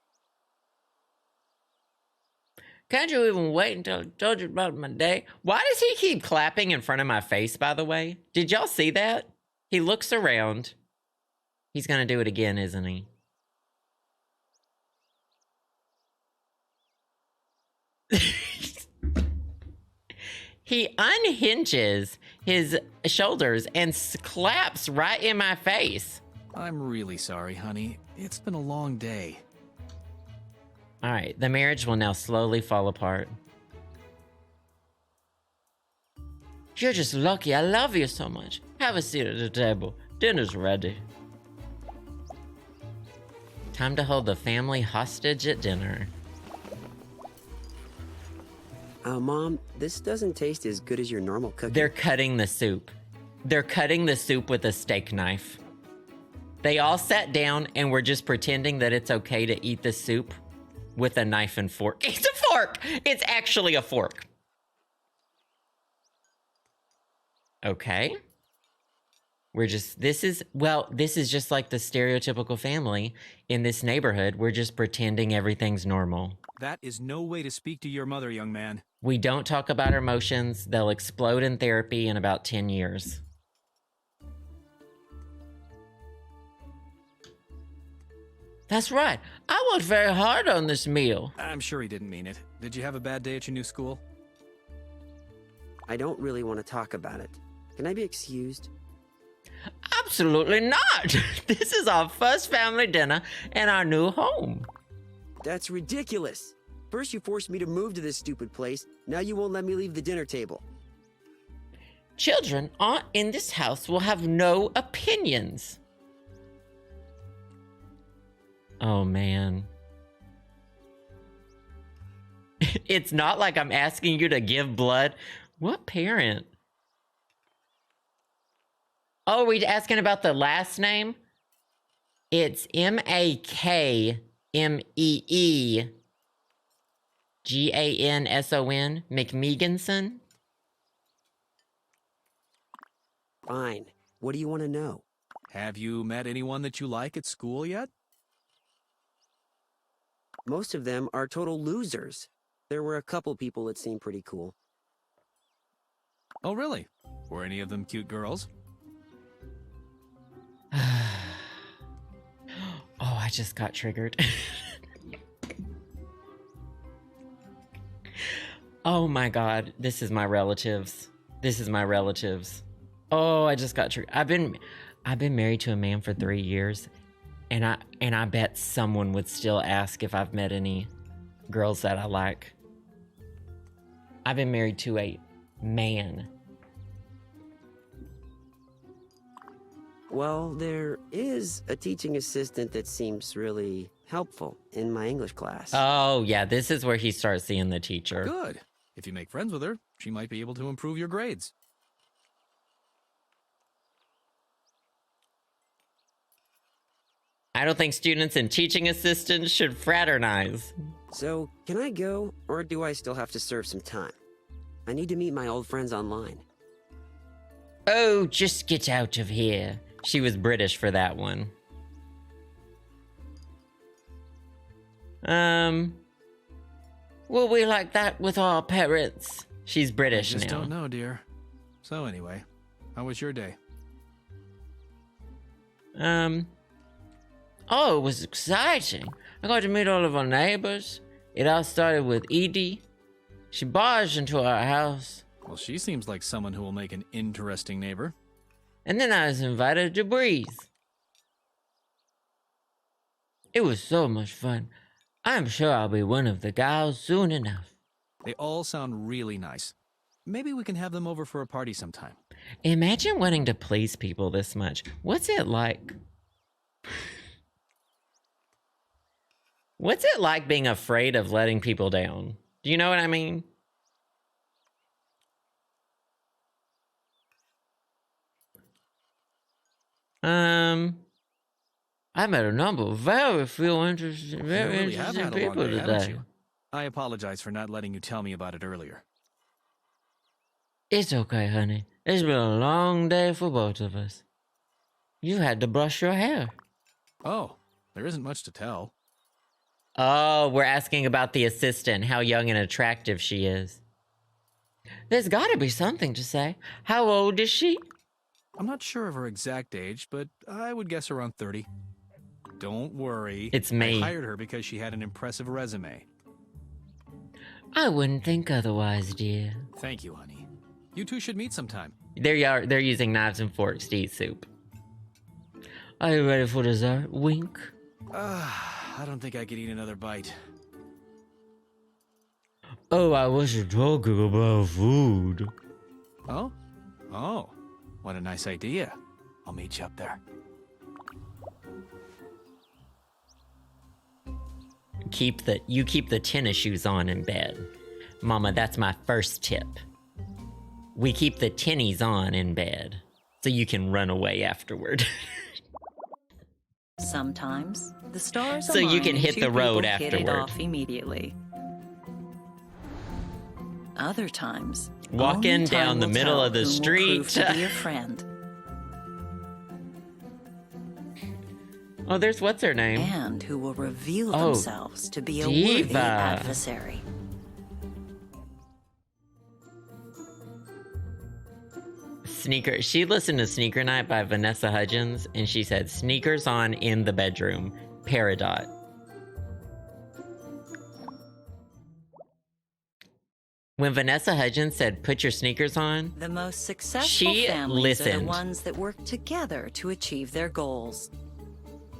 Can't you even wait until I told you about my day? Why does he keep clapping in front of my face, by the way? Did y'all see that? He looks around. He's gonna do it again, isn't he? He unhinges his shoulders and claps right in my face. I'm really sorry, honey. It's been a long day. All right, the marriage will now slowly fall apart. You're just lucky. I love you so much. Have a seat at the table. Dinner's ready. Time to hold the family hostage at dinner. Mom, this doesn't taste as good as your normal cooking. They're cutting the soup. They're cutting the soup with a steak knife. They all sat down and were just pretending that it's okay to eat the soup with a knife and fork. It's a fork! It's actually a fork. Okay. This is just like the stereotypical family in this neighborhood. We're just pretending everything's normal. That is no way to speak to your mother, young man. We don't talk about our emotions. They'll explode in therapy in about 10 years. That's right. I worked very hard on this meal. I'm sure he didn't mean it. Did you have a bad day at your new school? I don't really want to talk about it. Can I be excused? Absolutely not. This is our first family dinner in our new home. That's ridiculous. First you forced me to move to this stupid place. Now you won't let me leave the dinner table. Children in this house will have no opinions. Oh, man. It's not like I'm asking you to give blood. What parent? Oh, are we asking about the last name? It's MakMeeganson. MakMeeganson? Fine. What do you want to know? Have you met anyone that you like at school yet? Most of them are total losers. There were a couple people that seemed pretty cool. Oh, really? Were any of them cute girls? Oh, I just got triggered. Oh my God, this is my relatives. This is my relatives. Oh, I just got triggered. I've been married to a man for 3 years, and I bet someone would still ask if I've met any girls that I like. I've been married to a man. Well, there is a teaching assistant that seems really helpful in my English class. Oh, yeah, this is where he starts seeing the teacher. Good. If you make friends with her, she might be able to improve your grades. I don't think students and teaching assistants should fraternize. So, can I go, or do I still have to serve some time? I need to meet my old friends online. Oh, just get out of here. She was British for that one. Will we like that with our parents? She's British now. I just don't know, dear. So anyway, how was your day? Oh, it was exciting. I got to meet all of our neighbors. It all started with Edie. She barged into our house. Well, she seems like someone who will make an interesting neighbor. And then I was invited to Breeze. It was so much fun. I'm sure I'll be one of the gals soon enough. They all sound really nice. Maybe we can have them over for a party sometime. Imagine wanting to please people this much. What's it like? What's it like being afraid of letting people down? Do you know what I mean? I met a number of very few interesting people today. I apologize for not letting you tell me about it earlier. It's okay, honey. It's been a long day for both of us. You had to brush your hair. Oh, there isn't much to tell. Oh, we're asking about the assistant, how young and attractive she is. There's gotta be something to say. How old is she? I'm not sure of her exact age, but I would guess around 30. Don't worry. It's me. I hired her because she had an impressive resume. I wouldn't think otherwise, dear. Thank you, honey. You two should meet sometime. There you are. They're using knives and forks to eat soup. Are you ready for dessert? Wink. I don't think I could eat another bite. Oh, I wasn't talking about food. Oh? Oh. What a nice idea. I'll meet you up there. You keep the tennis shoes on in bed. Mama, that's my first tip. We keep the tennies on in bed so you can run away afterward. Sometimes the stars so you can hit the road hit afterward. it off immediately. Other times, walking down the middle of the street. To be a friend. Oh, there's what's her name? And who will reveal themselves to be a Diva. worthy adversary. Sneaker. She listened to Sneaker Night by Vanessa Hudgens, and she said, sneakers on in the bedroom. Peridot. When Vanessa Hudgens said, put your sneakers on, the most successful families are listened. the ones that work together to achieve their goals.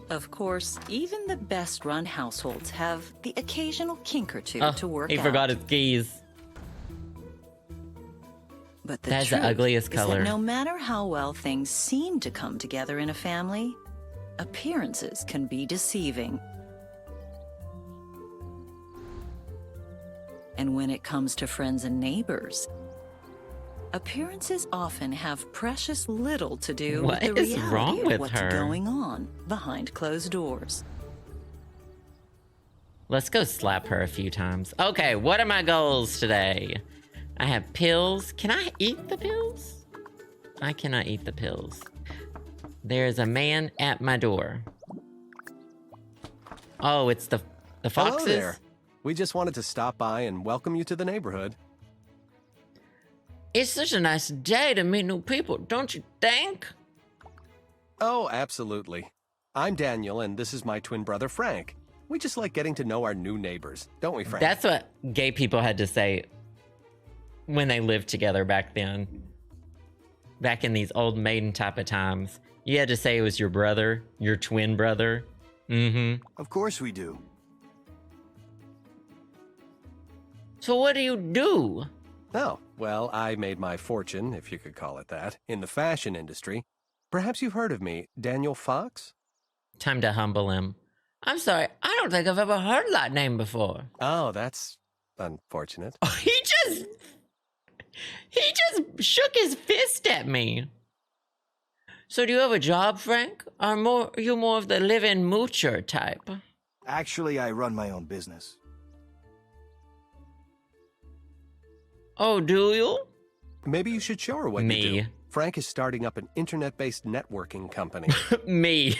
Of course, even the best-run households have the occasional kink or two to work out. He forgot his keys. But the That's truth the ugliest is color. that no matter how well things seem to come together in a family, appearances can be deceiving. And when it comes to friends and neighbors, appearances often have precious little to do with the is reality wrong with of what's her? going on behind closed doors. Let's go slap her a few times. Okay, what are my goals today? I have pills. Can I eat the pills? I cannot eat the pills. There's a man at my door. Oh, it's the foxes? Hello there. We just wanted to stop by and welcome you to the neighborhood. It's such a nice day to meet new people, don't you think? Oh, absolutely. I'm Daniel, and this is my twin brother, Frank. We just like getting to know our new neighbors, don't we, Frank? That's what gay people had to say when they lived together back then. Back in these old maiden type of times. You had to say it was your brother, your twin brother. Mm-hmm. Of course we do. So what do you do? Oh, well, I made my fortune, if you could call it that, in the fashion industry. Perhaps you've heard of me, Daniel Fox? Time to humble him. I'm sorry, I don't think I've ever heard that name before. Oh, that's unfortunate. He just shook his fist at me. So do you have a job, Frank? Are you more of the live-in moocher type? Actually, I run my own business. Oh, do you? Maybe you should show her what you do. Frank is starting up an internet-based networking company. Me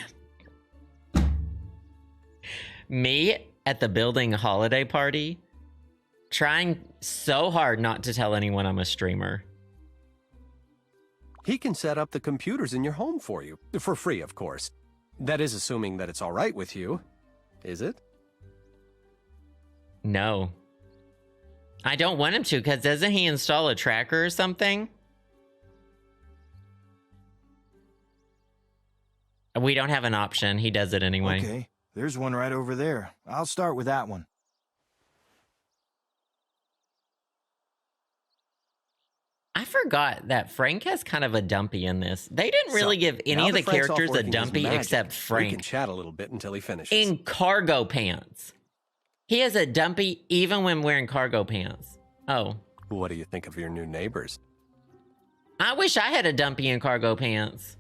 at the building holiday party, trying so hard not to tell anyone I'm a streamer. He can set up the computers in your home for you. For free, of course. That is assuming that it's all right with you. Is it? No. I don't want him to, because doesn't he install a tracker or something? We don't have an option. He does it anyway. Okay, there's one right over there. I'll start with that one. I forgot that Frank has kind of a dumpy in this. They didn't really give any of the characters a dumpy except Frank. We can chat a little bit until he finishes. In cargo pants. He has a dumpy even when wearing cargo pants. Oh. What do you think of your new neighbors? I wish I had a dumpy in cargo pants.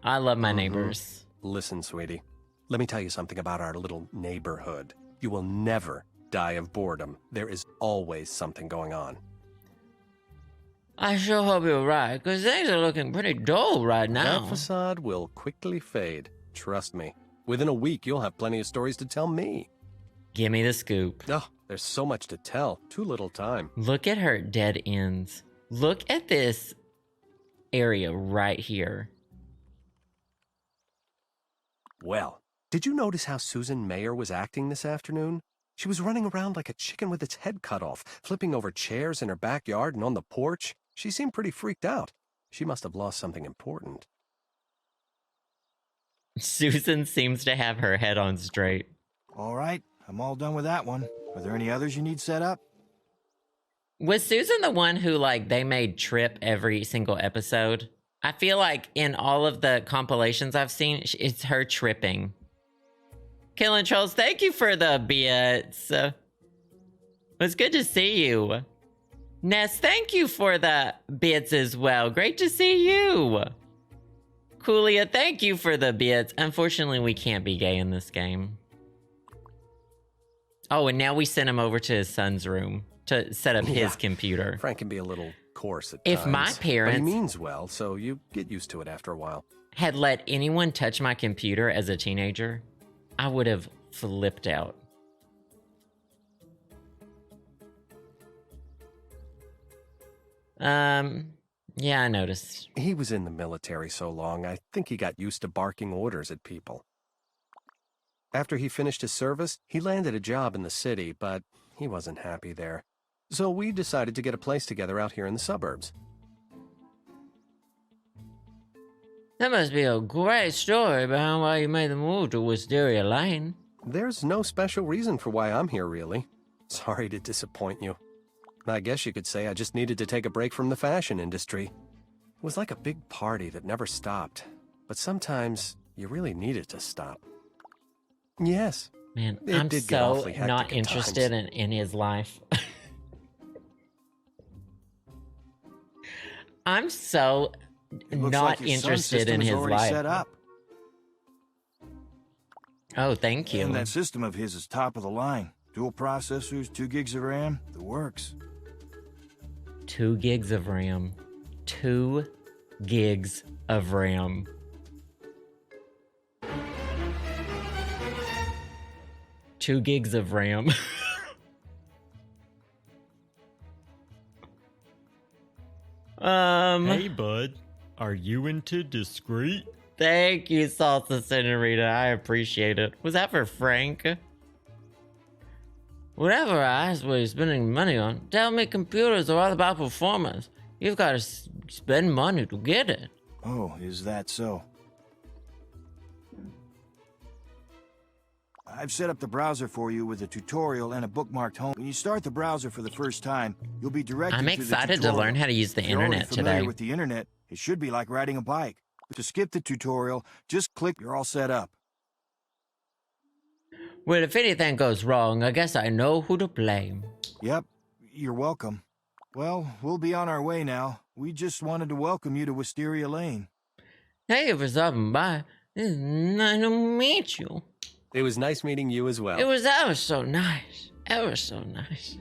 I love my neighbors. Listen, sweetie. Let me tell you something about our little neighborhood. You will never die of boredom. There is always something going on. I sure hope you're right, because things are looking pretty dull right now. That facade will quickly fade. Trust me. Within a week, you'll have plenty of stories to tell me. Give me the scoop. Oh, there's so much to tell. Too little time. Look at her dead ends. Look at this area right here. Well, did you notice how Susan Mayer was acting this afternoon? She was running around like a chicken with its head cut off, flipping over chairs in her backyard and on the porch. She seemed pretty freaked out. She must have lost something important. Susan seems to have her head on straight. All right, I'm all done with that one. Are there any others you need set up? Was Susan the one who, like, they made trip every single episode? I feel like in all of the compilations I've seen, it's her tripping. Killing Trolls, thank you for the bits. It's good to see you. Ness, thank you for the bits as well. Great to see you. Coolia, thank you for the bits. Unfortunately, we can't be gay in this game. Oh, and now we sent him over to his son's room to set up his computer. Frank can be a little coarse at if times. My parents... But he means well, so you get used to it after a while. Had let anyone touch my computer as a teenager, I would have flipped out. Yeah, I noticed. He was in the military so long, I think he got used to barking orders at people. After he finished his service, he landed a job in the city, but he wasn't happy there. So we decided to get a place together out here in the suburbs. That must be a great story behind why you made the move to Wisteria Lane. There's no special reason for why I'm here, really. Sorry to disappoint you. I guess you could say I just needed to take a break from the fashion industry. It was like a big party that never stopped. But sometimes you really need it to stop. Yes. Man, I'm so not interested in his life. I'm so not interested in his life. Set up. Oh, thank you. And that system of his is top of the line. Dual processors, 2 gigs of RAM, the works. 2 gigs of RAM. 2 gigs of RAM. Two gigs of RAM. Hey, bud. Are you into discreet? Thank you, Salsa Senorita. I appreciate it. Was that for Frank? Whatever I ask what you're spending money on, tell me computers are all about performance. You've got to spend money to get it. Oh, is that so? I've set up the browser for you with a tutorial and a bookmarked home. When you start the browser for the first time, you'll be directed to the tutorial. I'm excited to learn how to use the internet today. If you're familiar with the internet, it should be like riding a bike. To skip the tutorial, just click, you're all set up. Well, if anything goes wrong, I guess I know who to blame. Yep, you're welcome. Well, we'll be on our way now. We just wanted to welcome you to Wisteria Lane. Thank you for stopping by. It's nice to meet you. It was nice meeting you as well. It was ever so nice. Ever so nice.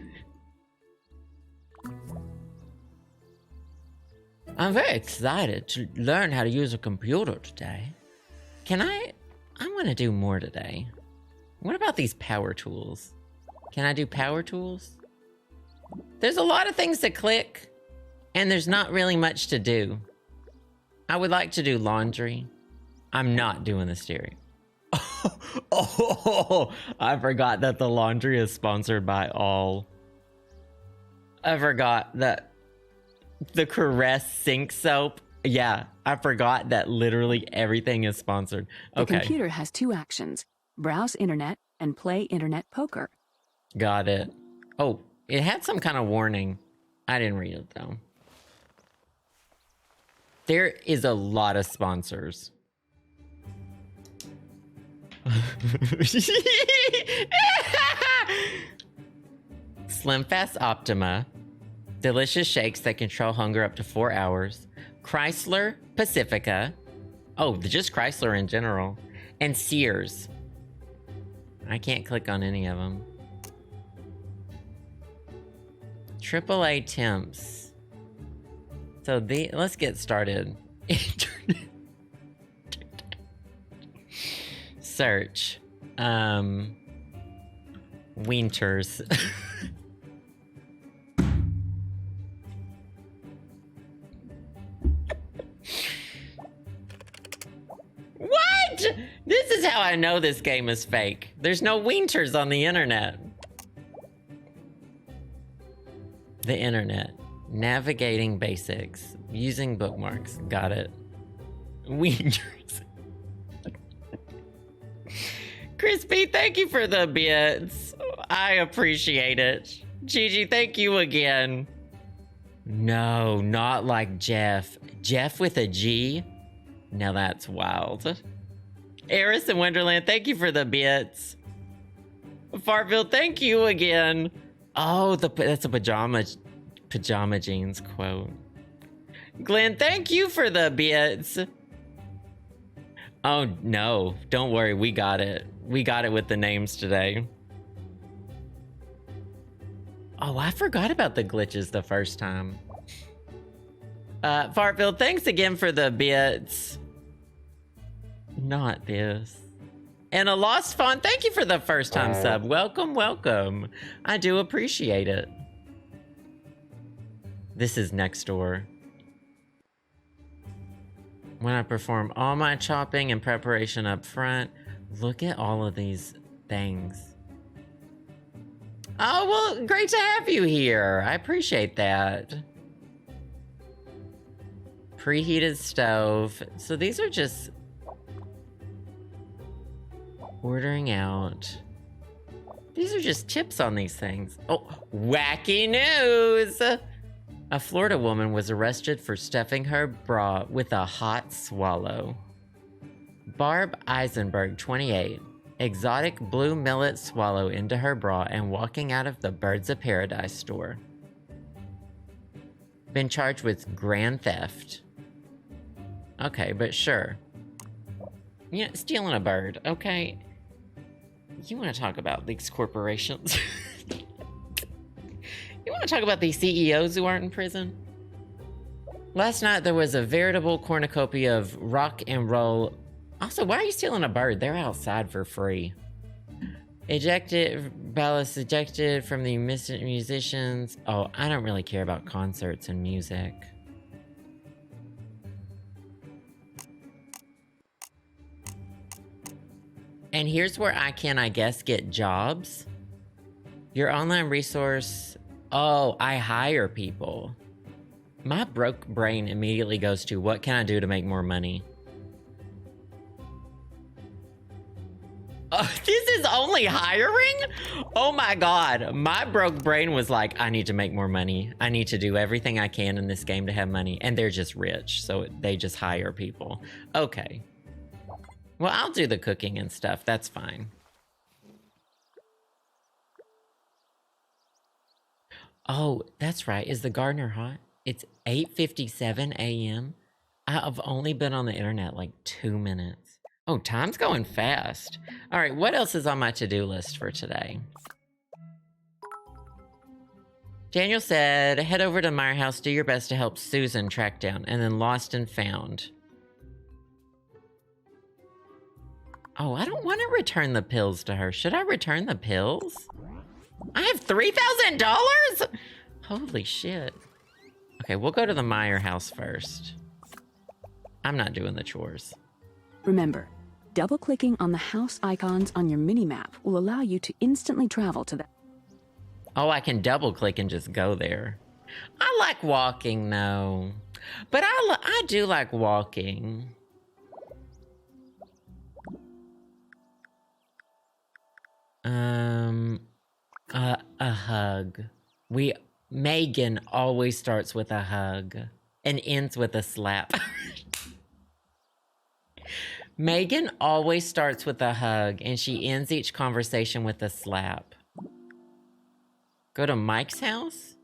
I'm very excited to learn how to use a computer today. I'm gonna do more today. What about these power tools? Can I do power tools? There's a lot of things to click, and there's not really much to do. I would like to do laundry. I'm not doing the stereo. Oh, I forgot that the laundry is sponsored by All. I forgot that the Caress sink soap. Yeah, I forgot that literally everything is sponsored. Okay. The computer has 2 actions: browse internet and play internet poker. Got it. Oh, it had some kind of warning. I didn't read it though. There is a lot of sponsors. Slim Fast Optima, delicious shakes that control hunger up to 4 hours, Chrysler Pacifica, oh, just Chrysler in general, and Sears. I can't click on any of them. AAA temps. So let's get started. Search. Winters. What? This is how I know this game is fake. There's no winters on the internet. The internet. Navigating basics. Using bookmarks. Got it. Winters. Crispy, thank you for the bits. I appreciate it. Gigi, thank you again. No, not like Jeff. Jeff with a G? Now that's wild. Eris in Wonderland, thank you for the bits. Farville, thank you again. Oh, that's a pajama jeans quote. Glenn, thank you for the bits. Oh, no. Don't worry. We got it. We got it with the names today. Oh, I forgot about the glitches the first time. Farfield, thanks again for the bits. Not this. And a Lost Fawn, thank you for the first time sub. Welcome, welcome. I do appreciate it. This is next door. When I perform all my chopping and preparation up front, look at all of these things. Oh, well, great to have you here. I appreciate that. Preheated stove. So these are just ordering out. These are just tips on these things. Oh, wacky news. A Florida woman was arrested for stuffing her bra with a hot swallow. Barb Eisenberg, 28, exotic blue millet swallow into her bra and walking out of the Birds of Paradise store. Been charged with grand theft. Okay, but sure. Yeah, stealing a bird, okay. You want to talk about these corporations? You want to talk about these CEOs who aren't in prison? Last night there was a veritable cornucopia of rock and roll. Also, why are you stealing a bird? They're outside for free. Ballast ejected from the musicians. Oh, I don't really care about concerts and music. And here's where I can, I guess, get jobs. Your online resource. Oh, I hire people. My broke brain immediately goes to, what can I do to make more money? Oh, this is only hiring? Oh my God. My broke brain was like, I need to make more money. I need to do everything I can in this game to have money. And they're just rich, so they just hire people. Okay. Well, I'll do the cooking and stuff. That's fine. Oh, that's right. Is the gardener hot? It's 8:57 a.m. I've only been on the internet like 2 minutes. Oh, time's going fast. All right, what else is on my to-do list for today? Daniel said, head over to Meyer House, do your best to help Susan track down, and then lost and found. Oh, I don't want to return the pills to her. Should I return the pills? I have $3,000? Holy shit. Okay, we'll go to the Meyer house first. I'm not doing the chores. Remember, double-clicking on the house icons on your mini-map will allow you to instantly travel to that. Oh, I can double-click and just go there. I like walking, though. But I do like walking. A hug. Maighgeighn always starts with a hug and ends with a slap. Maighgeighn always starts with a hug and she ends each conversation with a slap. Go to Mike's house?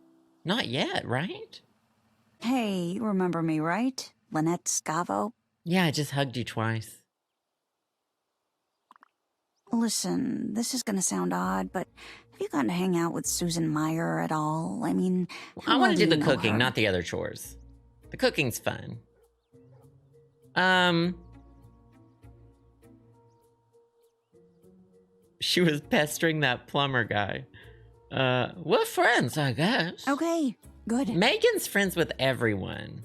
Not yet, right? Hey, you remember me, right? Lynette Scavo? Yeah, I just hugged you twice. Listen, this is gonna sound odd, but have you gotten to hang out with Susan Meyer at all? I mean, I want to do the cooking, not the other chores. The cooking's fun. She was pestering that plumber guy. We're friends, I guess. Okay, good. Megan's friends with everyone.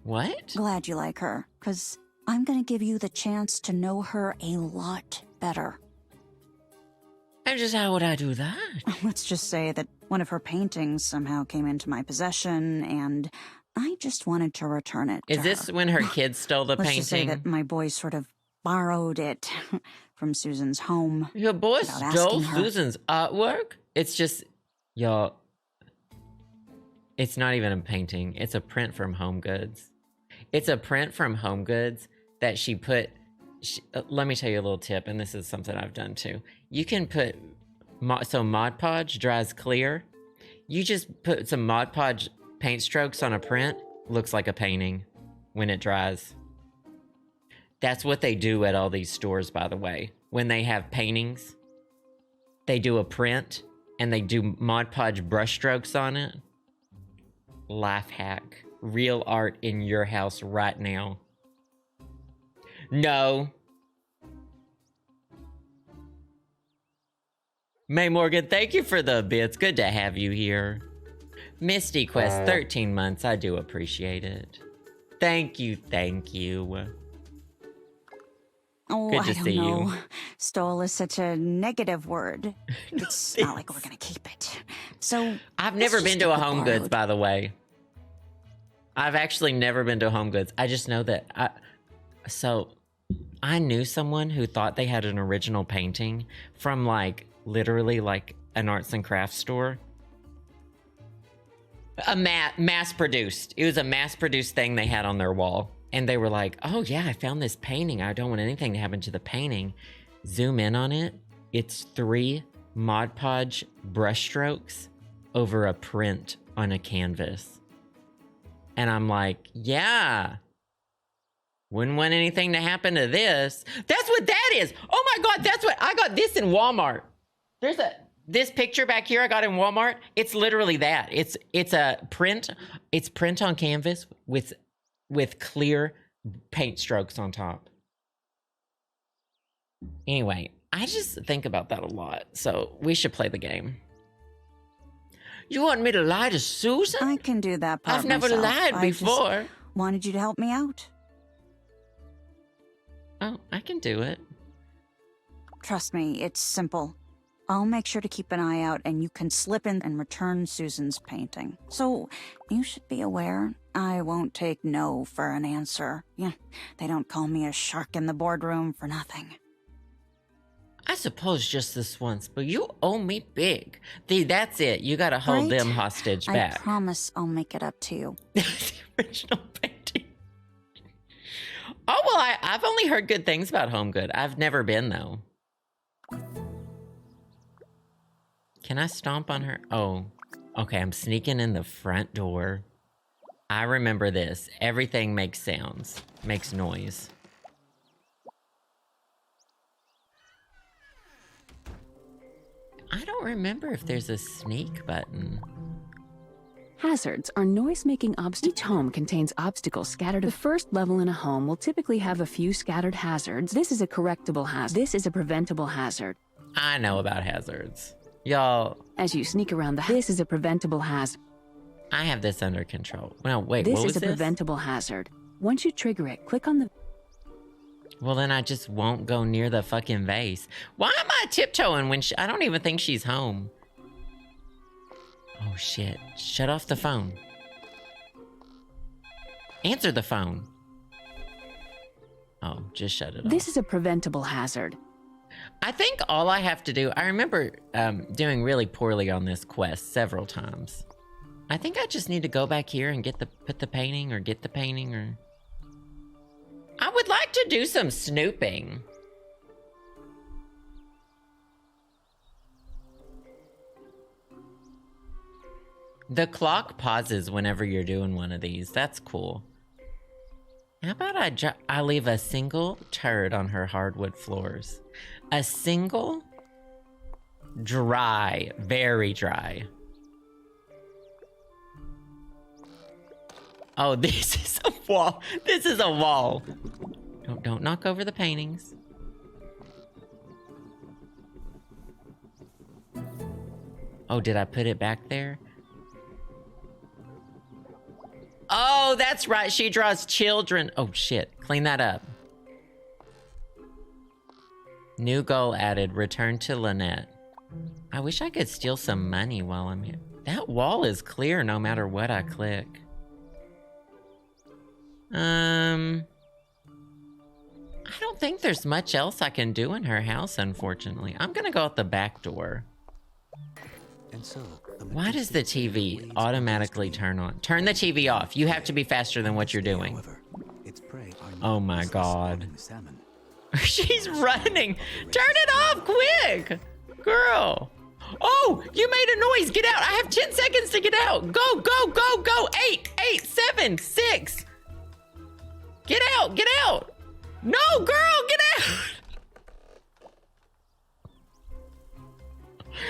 What? Glad you like her, because I'm gonna give you the chance to know her a lot better. And just how would I do that? Let's just say that one of her paintings somehow came into my possession, and I just wanted to return it to Is this her. when her kids stole the Let's painting? just say that my boys sort of borrowed it from Susan's home. Your boy without stole asking her. Susan's artwork? It's just, y'all, it's not even a painting. It's a print from Home Goods. It's a print from Home Goods that she put, let me tell you a little tip, and this is something I've done too. You can put, so Mod Podge dries clear. You just put some Mod Podge paint strokes on a print, looks like a painting when it dries. That's what they do at all these stores, by the way. When they have paintings, they do a print and they do Mod Podge brush strokes on it. Life hack. Real art in your house right now. No. May Morgan, thank you for the bits. Good to have you here. Misty Quest, 13 months. I do appreciate it. Thank you, thank you. Oh, Good to I don't see know. you. Stole is such a negative word. It's not like we're gonna keep it. So I've let's never just been to stick a with Home Goods, borrowed. by the way. I've actually never been to a Home Goods. I just know that so I knew someone who thought they had an original painting from like literally like an arts and crafts store. A mass produced. It was a mass produced thing they had on their wall. And they were like, oh yeah, I found this painting. I don't want anything to happen to the painting. Zoom in on it. It's 3 Mod Podge brush strokes over a print on a canvas. And I'm like, yeah. Wouldn't want anything to happen to this. That's what that is. Oh my God, that's what, I got this in Walmart. This picture back here I got in Walmart. It's literally that. It's a print. It's print on canvas with clear paint strokes on top. Anyway, I just think about that a lot. So we should play the game. You want me to lie to Susan? I can do that part I've never myself. lied I just before. wanted you to help me out. Oh, I can do it. Trust me, it's simple. I'll make sure to keep an eye out, and you can slip in and return Susan's painting. So, you should be aware, I won't take no for an answer. Yeah, they don't call me a shark in the boardroom for nothing. I suppose just this once, but you owe me big. That's it. You gotta hold Right? them hostage I back. promise I'll make it up to you. The original painting. Oh, well, I've only heard good things about Home Good. I've never been, though. Can I stomp on her? Oh, okay, I'm sneaking in the front door. I remember this. Everything makes sounds, makes noise. I don't remember if there's a sneak button. Hazards are noise-making obstacles. Each home contains obstacles scattered. The first level in a home will typically have a few scattered hazards. This is a correctable hazard. This is a preventable hazard. I know about hazards. Y'all. As you sneak around this is a preventable hazard. I have this under control. No, wait, This what was is a this? preventable hazard. Once you trigger it, click on the... Well, then I just won't go near the fucking vase. Why am I tiptoeing when I don't even think she's home? Oh, shit. Shut off the phone. Answer the phone. Oh, just shut it off. This is a preventable hazard. I think all I have to do... I remember doing really poorly on this quest several times. I think I just need to go back here and put the painting or get the painting or... I would like to do some snooping. The clock pauses whenever you're doing one of these. That's cool. How about I leave a single turd on her hardwood floors? A single dry, very dry. Oh, this is a wall. This is a wall. Don't knock over the paintings. Oh, did I put it back there? Oh, that's right. She draws children. Oh, shit. Clean that up. New goal added. Return to Lynette. I wish I could steal some money while I'm here. That wall is clear no matter what I click. I don't think there's much else I can do in her house, unfortunately. I'm gonna go out the back door. And so, why does the TV automatically turn on? Turn the TV off. You have to be faster than what you're doing. Oh my god. She's running. Turn it off quick. Girl. Oh, you made a noise. Get out. I have 10 seconds to get out. Go, go, go, go. 8, 7, 6. Get out. Get out. No, girl, get out.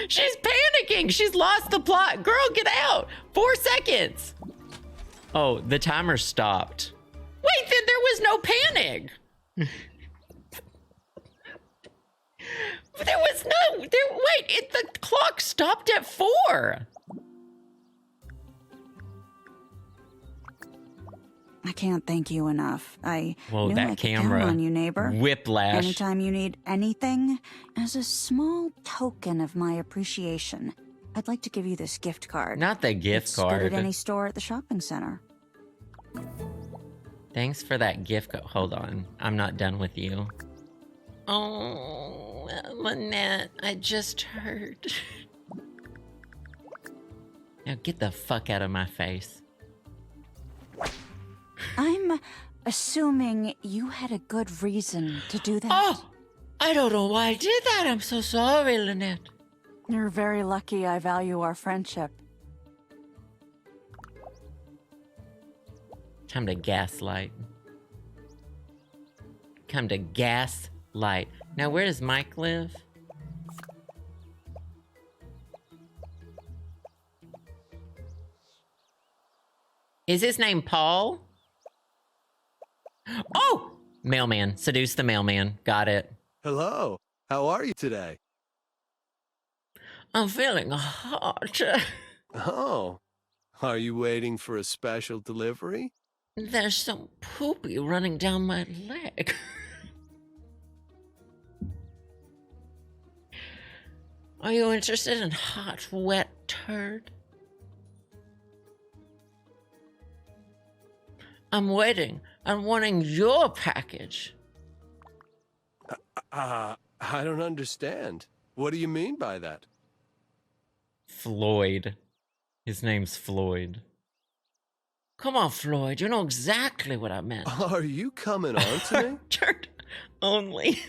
She's panicking. She's lost the plot. Girl, get out. 4 seconds. Oh, the timer stopped. Wait, then there was no panic. There was no, wait, the clock stopped at 4. I can't thank you enough. Whoa, knew that I could camera. count on you, neighbor. Whiplash. Anytime you need anything, as a small token of my appreciation, I'd like to give you this gift card. Not the gift It's card. good at any store at the shopping center. Thanks for that gift card. Hold on. I'm not done with you. Oh, Lynette, I just heard. Now get the fuck out of my face. I'm assuming you had a good reason to do that. Oh, I don't know why I did that. I'm so sorry, Lynette. You're very lucky. I value our friendship. Time to gaslight. Come to gaslight. Now, where does Mike live? Is his name Paul? Oh! Mailman. Seduce the mailman. Got it. Hello. How are you today? I'm feeling hot. Oh. Are you waiting for a special delivery? There's some poopy running down my leg. Are you interested in hot, wet turd? I'm waiting. I'm wanting your package. I don't understand. What do you mean by that? Floyd. His name's Floyd. Come on, Floyd. You know exactly what I meant. Are you coming on to me? Turd only.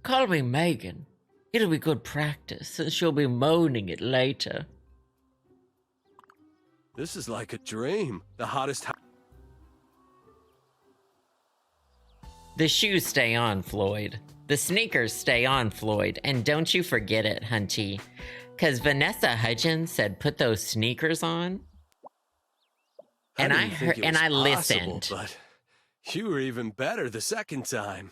Call me Megan. It'll be good practice, since you'll be moaning it later. This is like a dream. The hottest The shoes stay on, Floyd. The sneakers stay on, Floyd. And don't you forget it, Hunty. Because Vanessa Hudgens said put those sneakers on. And I heard, and I listened. But you were even better the second time.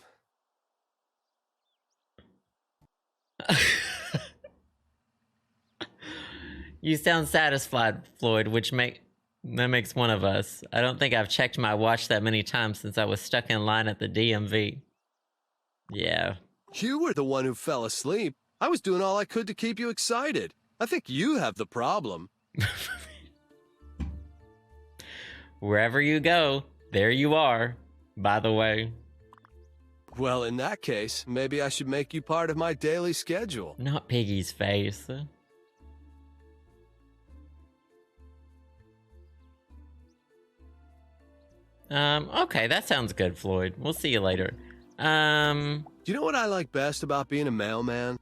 You sound satisfied, Floyd, that makes one of us. I don't think I've checked my watch that many times since I was stuck in line at the DMV. Yeah. You were the one who fell asleep. I was doing all I could to keep you excited. I think you have the problem. Wherever you go, there you are, by the way. Well, in that case, maybe I should make you part of my daily schedule. Not Piggy's face. Okay, that sounds good, Floyd. We'll see you later. Do you know what I like best about being a mailman?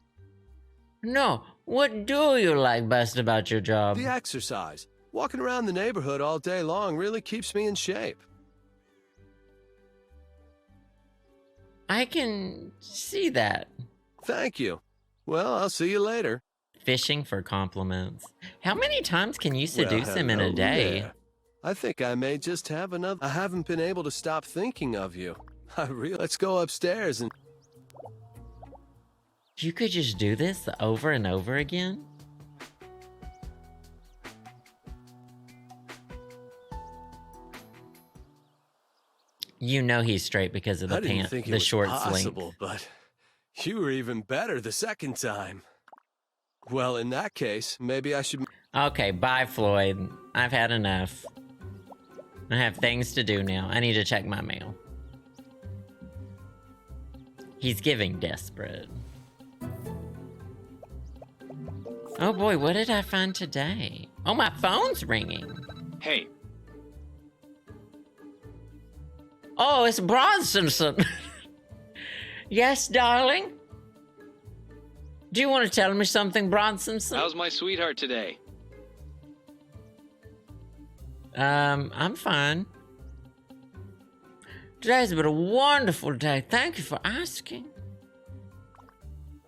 No, what do you like best about your job? The exercise. Walking around the neighborhood all day long really keeps me in shape. I can see that. Thank you. Well, I'll see you later. Fishing for compliments. How many times can you seduce him in a day? There. I think I may just have another. I haven't been able to stop thinking of you. Let's go upstairs and... You could just do this over and over again? You know he's straight because of the pants, the short possible, but you were even better the second time. Well, in that case, maybe I should... Okay, bye, Floyd. I've had enough. I have things to do now. I need to check my mail. He's giving desperate. Oh boy, what did I find today? Oh, my phone's ringing. Hey. Oh, it's Bronsonson. Yes, darling? Do you want to tell me something, Bronsonson? How's my sweetheart today? I'm fine. Today's been a wonderful day. Thank you for asking.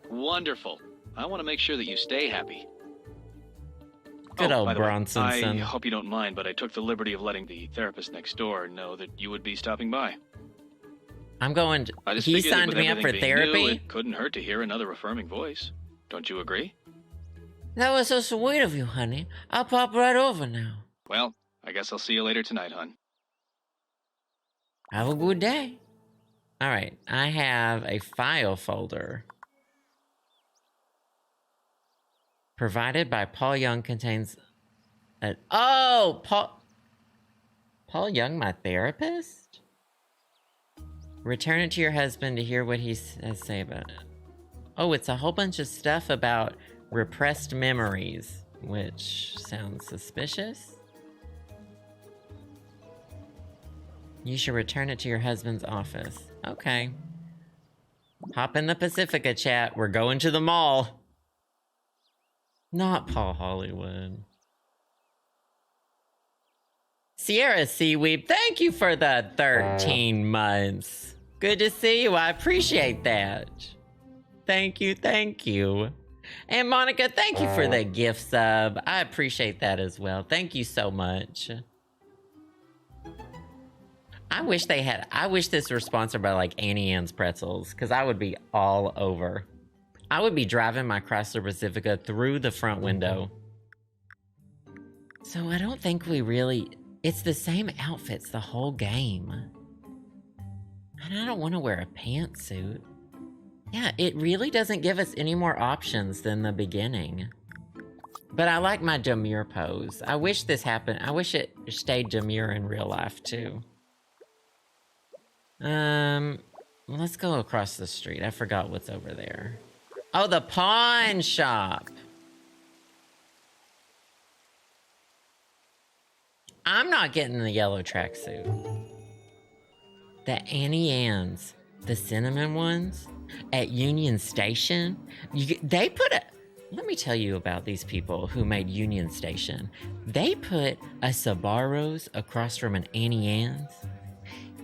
Wonderful. I want to make sure that you stay happy. Good old Bronsonson. I hope you don't mind, but I took the liberty of letting the therapist next door know that you would be stopping by. I'm going to... I just He figured that signed with me up for everything being therapy? new, it couldn't hurt to hear another affirming voice. Don't you agree? That was so sweet of you, honey. I'll pop right over now. Well, I guess I'll see you later tonight, hon. Have a good day. All right, I have a file folder. Provided by Paul Young contains an... Oh, Paul Young, my therapist? Return it to your husband to hear what he has to say about it. Oh, it's a whole bunch of stuff about repressed memories, which sounds suspicious. You should return it to your husband's office. Okay. Hop in the Pacifica chat. We're going to the mall. Not Paul Hollywood. Sierra Seaweed, thank you for the 13 months. Good to see you. I appreciate that. Thank you, thank you. And Monica, thank you for the gift sub. I appreciate that as well. Thank you so much. I wish this were sponsored by like Annie Ann's Pretzels, because I would be all over. I would be driving my Chrysler Pacifica through the front window. So I don't think we really... It's the same outfits the whole game. And I don't want to wear a pantsuit. Yeah, it really doesn't give us any more options than the beginning. But I like my demure pose. I wish this happened. I wish it stayed demure in real life too. Let's go across the street. I forgot what's over there. Oh, the pawn shop. I'm not getting the yellow tracksuit. The Annie Ann's, the cinnamon ones at Union Station. They put a... Let me tell you about these people who made Union Station. They put a Sbarro's across from an Annie Ann's,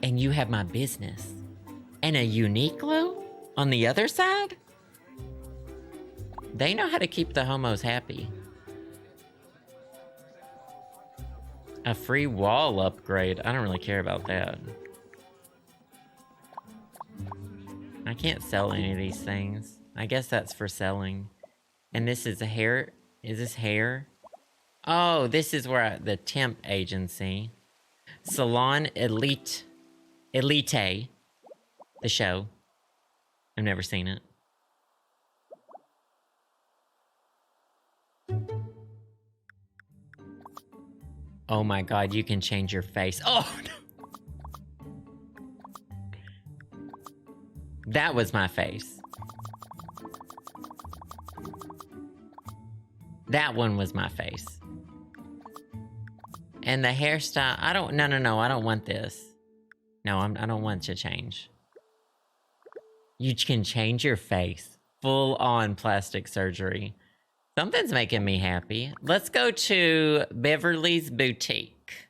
and you have my business. And a Uniqlo on the other side? They know how to keep the homos happy. A free wall upgrade. I don't really care about that. I can't sell any of these things. I guess that's for selling. And this is a hair. Is this hair? Oh, this is where the temp agency. Salon Elite. Elite. The show. I've never seen it. Oh my god, you can change your face. Oh no! That was my face. That one was my face. And the hairstyle, I don't, no, I don't want this. No, I don't want to change. You can change your face. Full on plastic surgery. Something's making me happy. Let's go to Beverly's Boutique.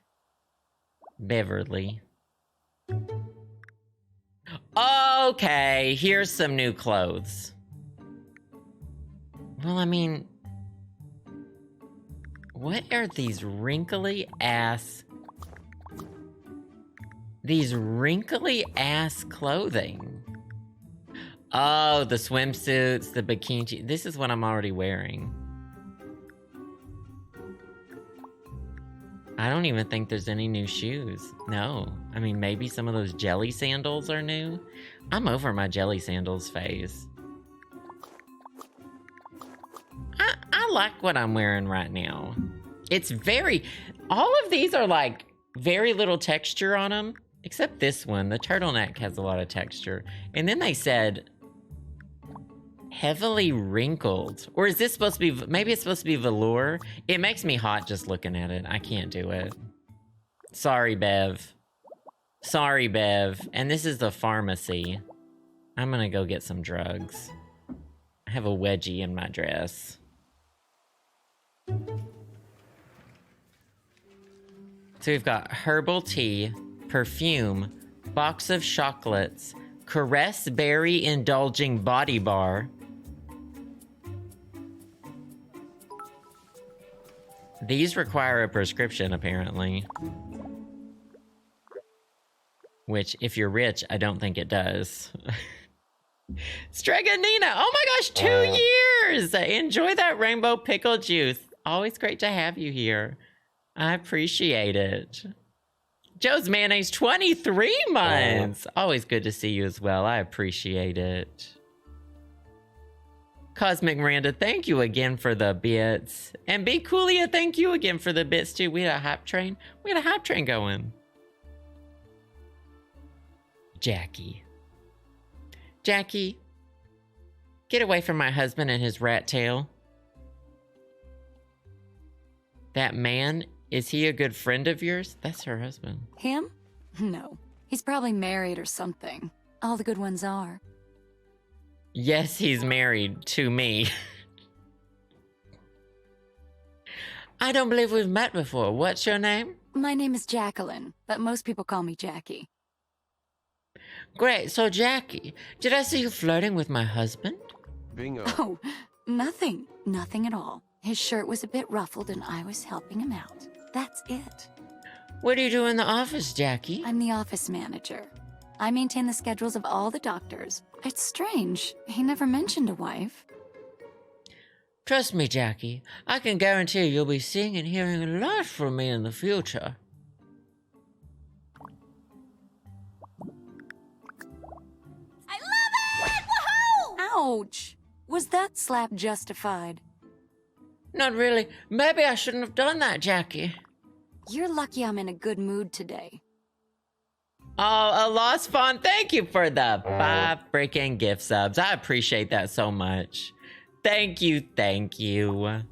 Beverly. Okay, here's some new clothes. Well, I mean... What are these wrinkly ass... These wrinkly ass clothing? Oh, the swimsuits, the bikini. This is what I'm already wearing. I don't even think there's any new shoes. No. I mean, maybe some of those jelly sandals are new. I'm over my jelly sandals phase. I like what I'm wearing right now. It's very... All of these are like very little texture on them. Except this one. The turtleneck has a lot of texture. And then they said... heavily wrinkled. Or is this supposed to be... Maybe it's supposed to be velour. It makes me hot just looking at it. I can't do it. Sorry, Bev. Sorry, Bev. And this is the pharmacy. I'm gonna go get some drugs. I have a wedgie in my dress. So we've got herbal tea, perfume, box of chocolates, caress berry indulging body bar. These require a prescription, apparently. Which, if you're rich, I don't think it does. Streganina! Oh my gosh, 2 years! Enjoy that rainbow pickle juice. Always great to have you here. I appreciate it. Joe's Mayonnaise, 23 months! Always good to see you as well. I appreciate it. Cosmic Miranda, thank you again for the bits. And B. Coolia, thank you again for the bits too. We had a hype train. We had a hype train going. Jackie. Jackie, get away from my husband and his rat tail. That man, is he a good friend of yours? That's her husband. Him? No. He's probably married or something. All the good ones are. Yes, he's married to me. I don't believe we've met before. What's your name? My name is Jacqueline, but most people call me Jackie. Great, so Jackie, did I see you flirting with my husband? Bingo. Oh, nothing. Nothing at all. His shirt was a bit ruffled and I was helping him out. That's it. What do you do in the office, Jackie? I'm the office manager. I maintain the schedules of all the doctors. It's strange. He never mentioned a wife. Trust me, Jackie. I can guarantee you'll be seeing and hearing a lot from me in the future. I love it! Woohoo! Ouch! Was that slap justified? Not really. Maybe I shouldn't have done that, Jackie. You're lucky I'm in a good mood today. Oh, a Lost Fawn, thank you for the 5 freaking gift subs. I appreciate that so much. Thank you, thank you.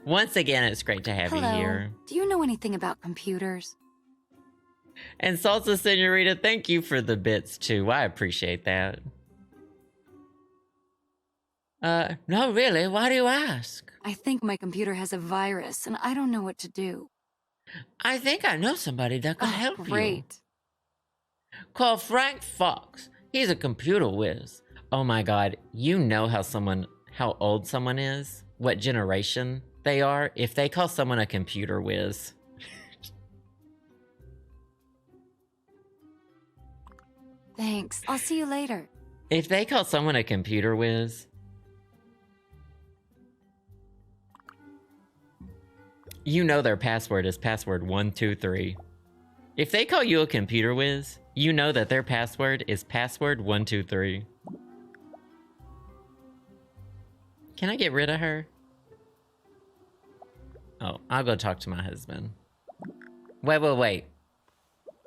Once again, it's great to have you here. Do you know anything about computers? And Salsa Senorita, thank you for the bits too. I appreciate that. No, really, why do you ask? I think my computer has a virus and I don't know what to do. I think I know somebody that could help you. Great. Call Frank Fox. He's a computer whiz. Oh my god, you know how old someone is? What generation they are? If they call someone a computer whiz. Thanks. I'll see you later. If they call someone a computer whiz, you know their password is password 123. If they call you a computer whiz, you know that their password is password 123. Can I get rid of her? Oh, I'll go talk to my husband. Wait.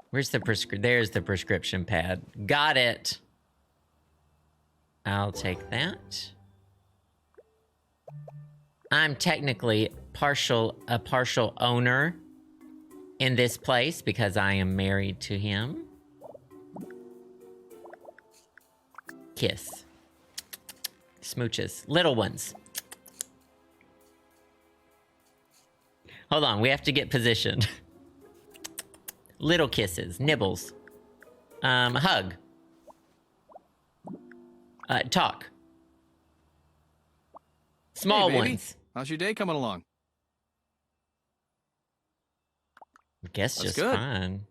Where's the there's the prescription pad. Got it. I'll take that. I'm technically a partial owner in this place because I am married to him. Kiss. Smooches. Little ones. Hold on, we have to get positioned. Little kisses. Nibbles. Hug. Talk. Small hey, baby. ones. How's your day coming along? I guess That's just good. fine.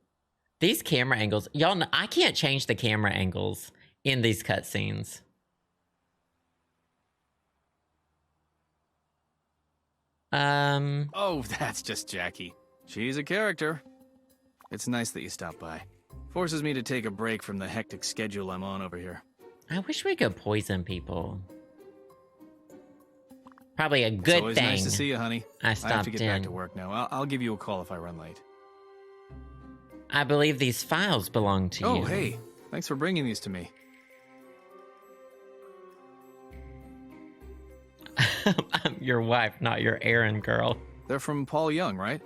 These camera angles, y'all know, I can't change the camera angles in these cutscenes. Oh, that's just Jackie. She's a character. It's nice that you stopped by. Forces me to take a break from the hectic schedule I'm on over here. I wish we could poison people. Probably a good It's always thing. Nice to see you, honey. I have to stopped get in. back to work now. I'll give you a call if I run late. I believe these files belong to you. Oh, hey. Thanks for bringing these to me. I'm your wife, not your errand girl. They're from Paul Young, right?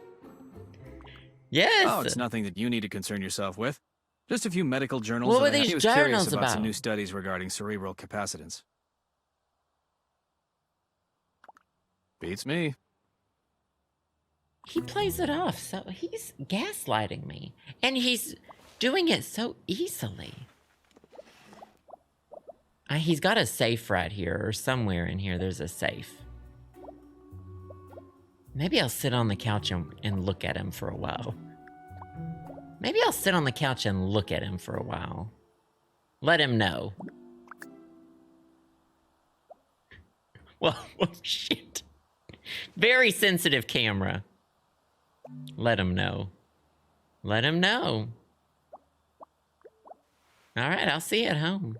Yes. Oh, it's nothing that you need to concern yourself with. Just a few medical journals. What were that I these he was curious journals about? Some about? new studies regarding cerebral capacitance. Beats me. He plays it off, so he's gaslighting me. And he's doing it so easily. He's got a safe right here, or somewhere in here there's a safe. Maybe I'll sit on the couch and look at him for a while. Maybe I'll sit on the couch and look at him for a while. Let him know. Well, shit. Very sensitive camera. Let him know. Let him know. All right, I'll see you at home.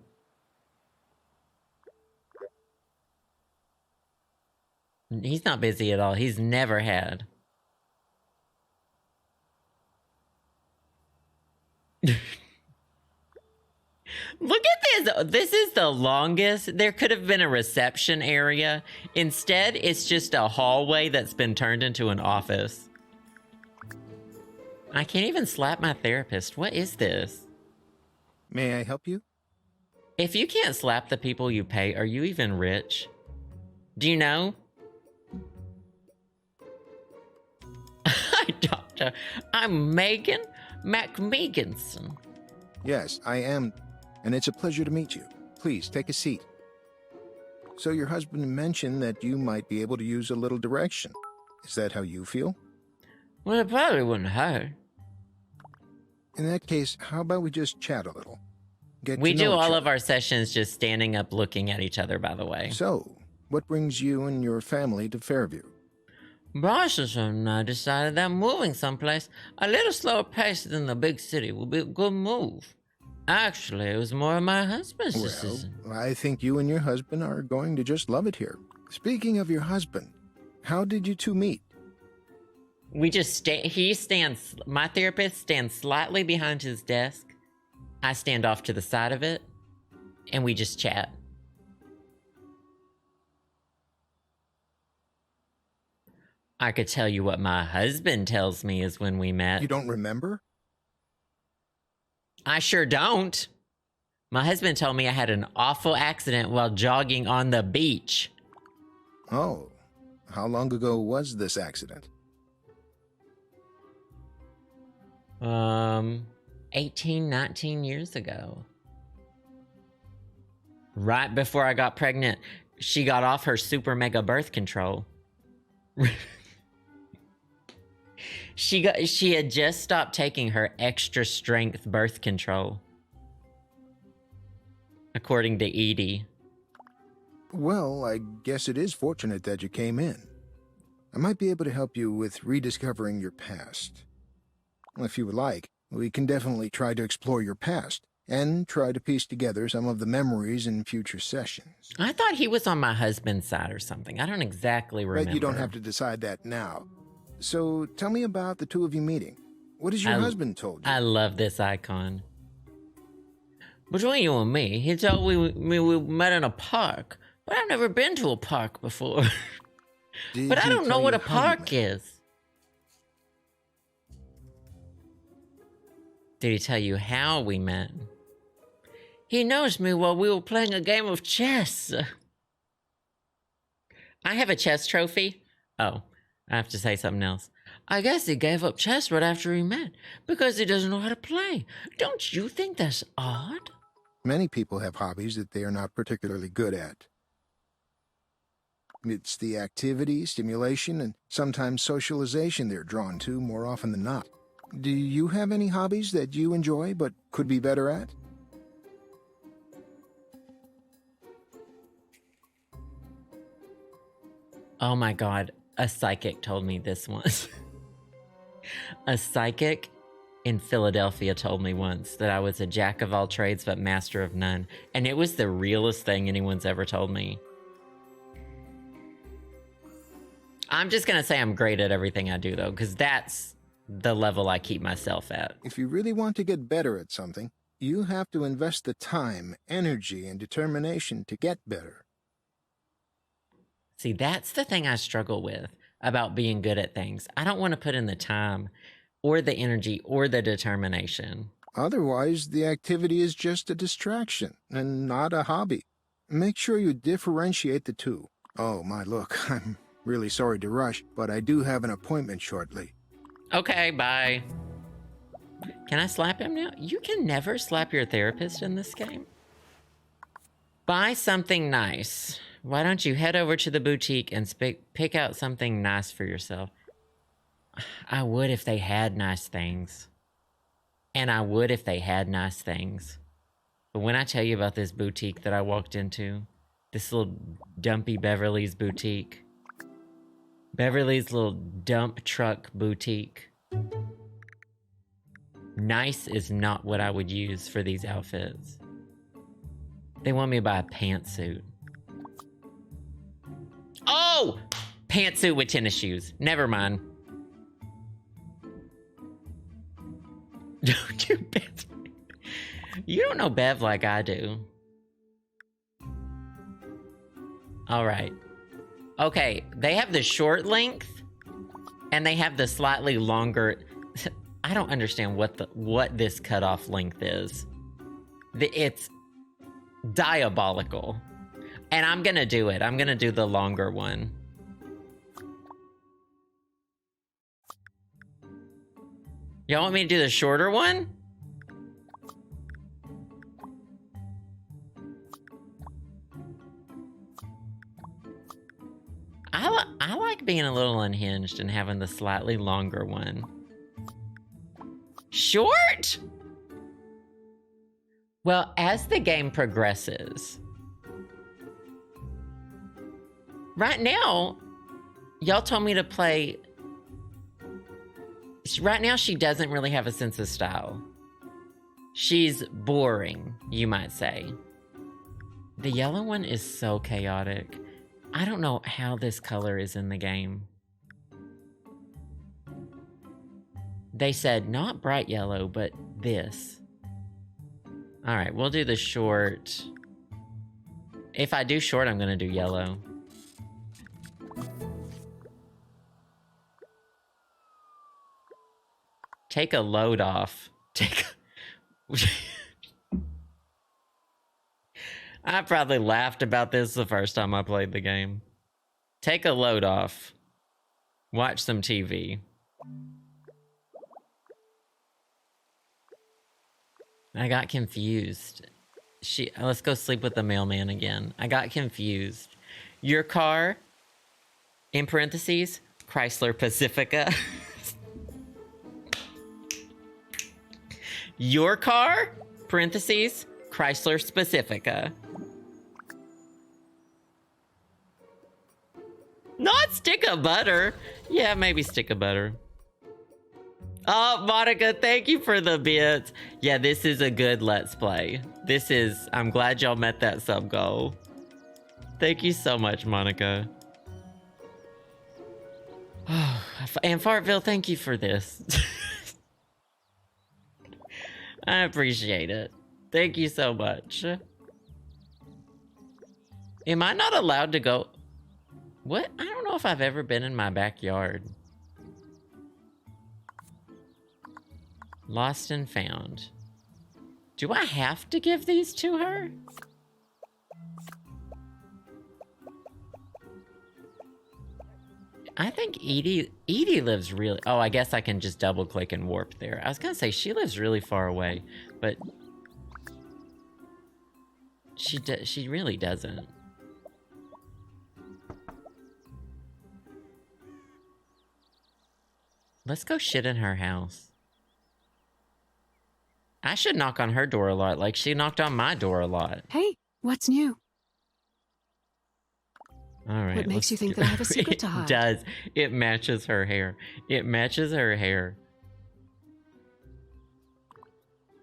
He's not busy at all. He's never had. Look at this. This is the longest. There could have been a reception area. Instead, it's just a hallway that's been turned into an office. I can't even slap my therapist. What is this? May I help you? If you can't slap the people you pay, are you even rich? Do you know? Hi, Doctor. I'm Maighgeighn MakMeeganson. Yes, I am, and it's a pleasure to meet you. Please, take a seat. So your husband mentioned that you might be able to use a little direction. Is that how you feel? Well, it probably wouldn't hurt. In that case, how about we just chat a little? We do all of our sessions just standing up looking at each other, by the way. So, what brings you and your family to Fairview? Bronsonson and I decided that moving someplace a little slower pace than the big city would be a good move. Actually, it was more of my husband's decision. Well, I think you and your husband are going to just love it here. Speaking of your husband, how did you two meet? We just my therapist stands slightly behind his desk. I stand off to the side of it, and we just chat. I could tell you what my husband tells me is when we met. You don't remember? I sure don't. My husband told me I had an awful accident while jogging on the beach. Oh, how long ago was this accident? 18, 19 years ago. Right before I got pregnant, she got off her super mega birth control. She had just stopped taking her extra strength birth control. According to Edie. Well, I guess it is fortunate that you came in. I might be able to help you with rediscovering your past. If you would like, we can definitely try to explore your past and try to piece together some of the memories in future sessions. I thought he was on my husband's side or something. I don't exactly remember. But you don't have to decide that now. So tell me about the two of you meeting. What has your husband told you? I love this icon. Between you and me, he told me we met in a park, but I've never been to a park before. But I don't know what a park is. Did he tell you how we met? He noticed me while we were playing a game of chess. I have a chess trophy. Oh, I have to say something else. I guess he gave up chess right after he met because he doesn't know how to play. Don't you think that's odd? Many people have hobbies that they are not particularly good at. It's the activity, stimulation, and sometimes socialization they're drawn to more often than not. Do you have any hobbies that you enjoy but could be better at? Oh my God. A psychic told me this once. A psychic in Philadelphia told me once that I was a jack of all trades but master of none. And it was the realest thing anyone's ever told me. I'm just going to say I'm great at everything I do, though, because that's the level I keep myself at. If you really want to get better at something, you have to invest the time, energy, and determination to get better. See, that's the thing I struggle with about being good at things. I don't want to put in the time or the energy or the determination. Otherwise, the activity is just a distraction and not a hobby. Make sure you differentiate the two. Oh, my, look, I'm really sorry to rush, but I do have an appointment shortly. Okay, bye. Can I slap him now? You can never slap your therapist in this game. Buy something nice. Why don't you head over to the boutique and pick out something nice for yourself? I would if they had nice things. And I would if they had nice things. But when I tell you about this boutique that I walked into, this little dumpy Beverly's boutique, Beverly's little dump truck boutique, nice is not what I would use for these outfits. They want me to buy a pantsuit. Oh! Pantsuit with tennis shoes. Never mind. Don't you, Bev? You don't know Bev like I do. All right. Okay, they have the short length, and they have the slightly longer. I don't understand what this cutoff length is. It's diabolical. And I'm gonna do it. I'm gonna do the longer one. Y'all want me to do the shorter one? I like being a little unhinged and having the slightly longer one. Short? Well, as the game progresses, right now, y'all told me to play. Right now, she doesn't really have a sense of style. She's boring, you might say. The yellow one is so chaotic. I don't know how this color is in the game. They said not bright yellow, but this. All right, we'll do the short. If I do short, I'm gonna do yellow. Take a load off. I probably laughed about this the first time I played the game. Take a load off. Watch some TV. I got confused. Let's go sleep with the mailman again. I got confused. Your car, in parentheses, Chrysler Pacifica. Your car, parentheses, Chrysler Pacifica. Not stick of butter. Yeah, maybe stick of butter. Oh, Monica, thank you for the bits. Yeah, this is a good Let's Play. I'm glad y'all met that sub goal. Thank you so much, Monica. And Fartville, thank you for this. I appreciate it. Thank you so much. Am I not allowed to go? What? I don't know if I've ever been in my backyard. Lost and found. Do I have to give these to her? I think Edie lives really... Oh, I guess I can just double click and warp there. I was gonna say she lives really far away, but she really doesn't. Let's go shit in her house. I should knock on her door a lot, like she knocked on my door a lot. Hey, what's new? All right. What makes you think that I have a secret to hide? It does. It matches her hair. It matches her hair.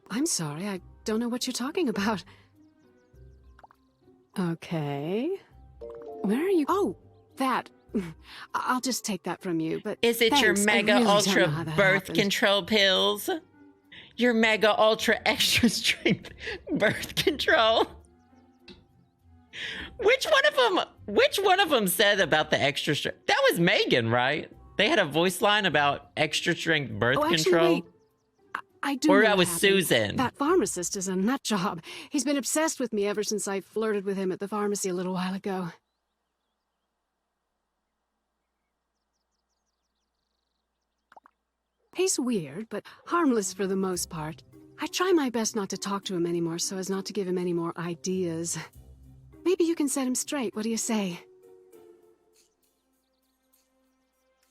I'm sorry, I don't know what you're talking about. Okay. Where are you? Oh, that. I'll just take that from you, but is it thanks. your mega ultra birth happened. control pills? Your mega ultra extra strength birth control? Which one of them said about the extra strength? That was Maighgeighn, right? They had a voice line about extra strength birth control. Wait. I do. Or know that was what happened. Susan. That pharmacist is a nut job. He's been obsessed with me ever since I flirted with him at the pharmacy a little while ago. He's weird, but harmless for the most part. I try my best not to talk to him anymore so as not to give him any more ideas. Maybe you can set him straight. What do you say?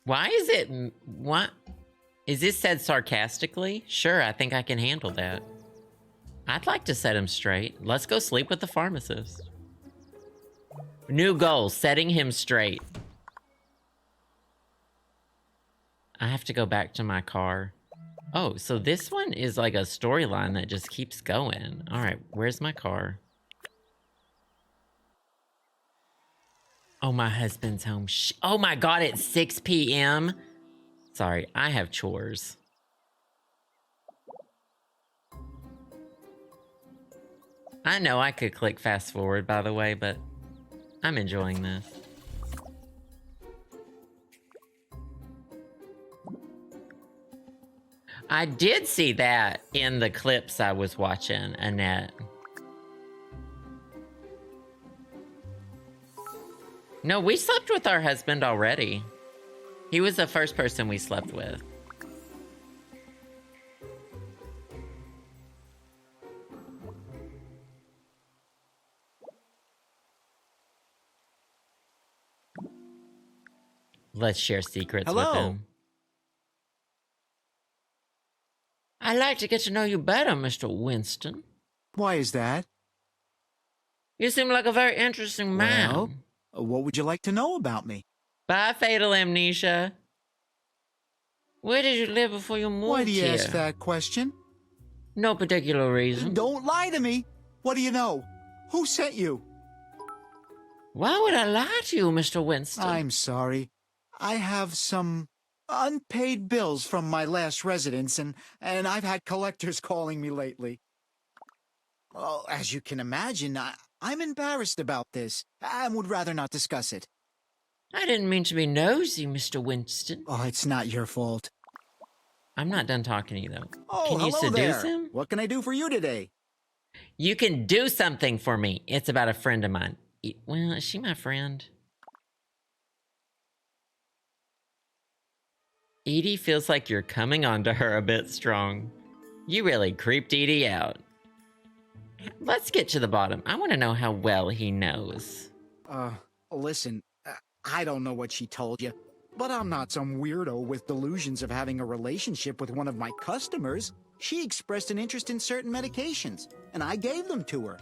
Why is it... What? Is this said sarcastically? Sure, I think I can handle that. I'd like to set him straight. Let's go sleep with the pharmacist. New goal, setting him straight. I have to go back to my car. Oh, so this one is like a storyline that just keeps going. All right, where's my car? Oh, my husband's home. Oh my God, it's 6 p.m. Sorry, I have chores. I know I could click fast forward, by the way, but I'm enjoying this. I did see that in the clips I was watching, Annette. No, we slept with our husband already. He was the first person we slept with. Let's share secrets with him. I'd like to get to know you better, Mr. Winston. Why is that? You seem like a very interesting man. Well, what would you like to know about me? Bye, fatal amnesia. Where did you live before you moved here? Why do you ask that question? No particular reason. Don't lie to me. What do you know? Who sent you? Why would I lie to you, Mr. Winston? I'm sorry. I have some unpaid bills from my last residence, and I've had collectors calling me lately. Well, as you can imagine, I'm embarrassed about this and would rather not discuss it. I didn't mean to be nosy, Mr. Winston. Oh, it's not your fault. I'm not done talking to you, though. Oh, can you hello seduce there. him? What can I do for you today? You can do something for me. It's about a friend of mine. Well, is she my friend? Edie feels like you're coming on to her a bit strong. You really creeped Edie out. Let's get to the bottom. I want to know how well he knows. Listen, I don't know what she told you, but I'm not some weirdo with delusions of having a relationship with one of my customers. She expressed an interest in certain medications, and I gave them to her.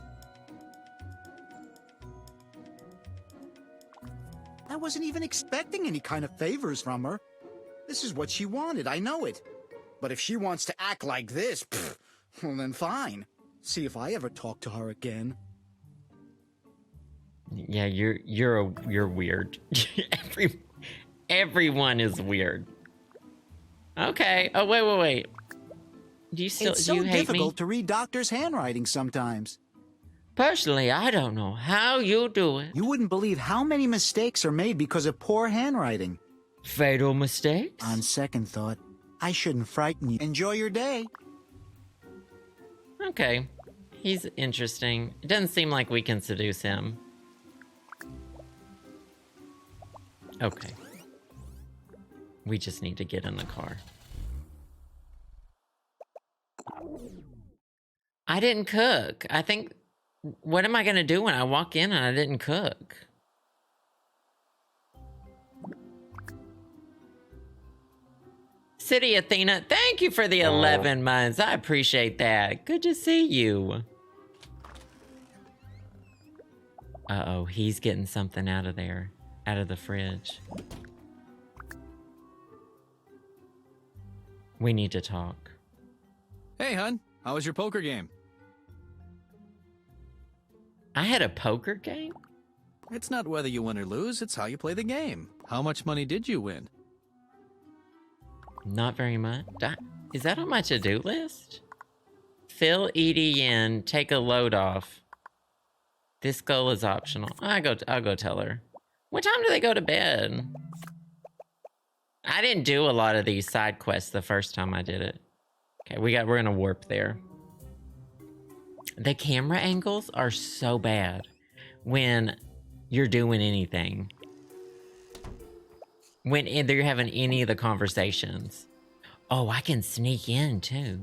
I wasn't even expecting any kind of favors from her. This is what she wanted, I know it. But if she wants to act like this, well then fine. See if I ever talk to her again. Yeah, you're weird. Everyone is weird. Okay. Oh wait. Do you still It's do you so hate difficult me? to read doctors' handwriting sometimes. Personally, I don't know how you do it. You wouldn't believe how many mistakes are made because of poor handwriting. Fatal mistakes? On second thought, I shouldn't frighten you. Enjoy your day. Okay. He's interesting. It doesn't seem like we can seduce him. Okay. We just need to get in the car. I didn't cook. I think... What am I going to do when I walk in and I didn't cook? City Athena, thank you for the 11 months. I appreciate that. Good to see you. Uh-oh, he's getting something out of there. out of the fridge. We need to talk. Hey, hun. How was your poker game? I had a poker game? It's not whether you win or lose, it's how you play the game. How much money did you win? Not very much. Is that on my to-do list? Fill Edie in, take a load off. This goal is optional. I'll go tell her. What time do they go to bed? I didn't do a lot of these side quests the first time I did it. Okay, we're gonna warp there. The camera angles are so bad when you're doing anything. When you're having any of the conversations. Oh, I can sneak in too.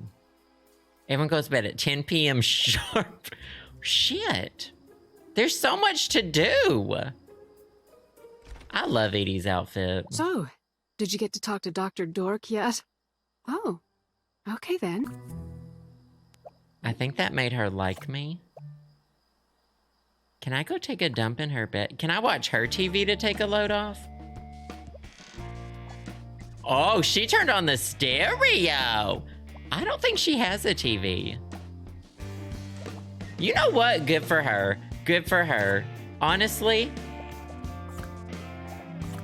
Everyone goes to bed at 10 p.m. sharp. Shit. There's so much to do. I love Edie's outfit. So, did you get to talk to Dr. Dork yet? Oh, okay then. I think that made her like me. Can I go take a dump in her bed? Can I watch her TV to take a load off? Oh, she turned on the stereo. I don't think she has a TV. You know what? Good for her. Good for her. Honestly,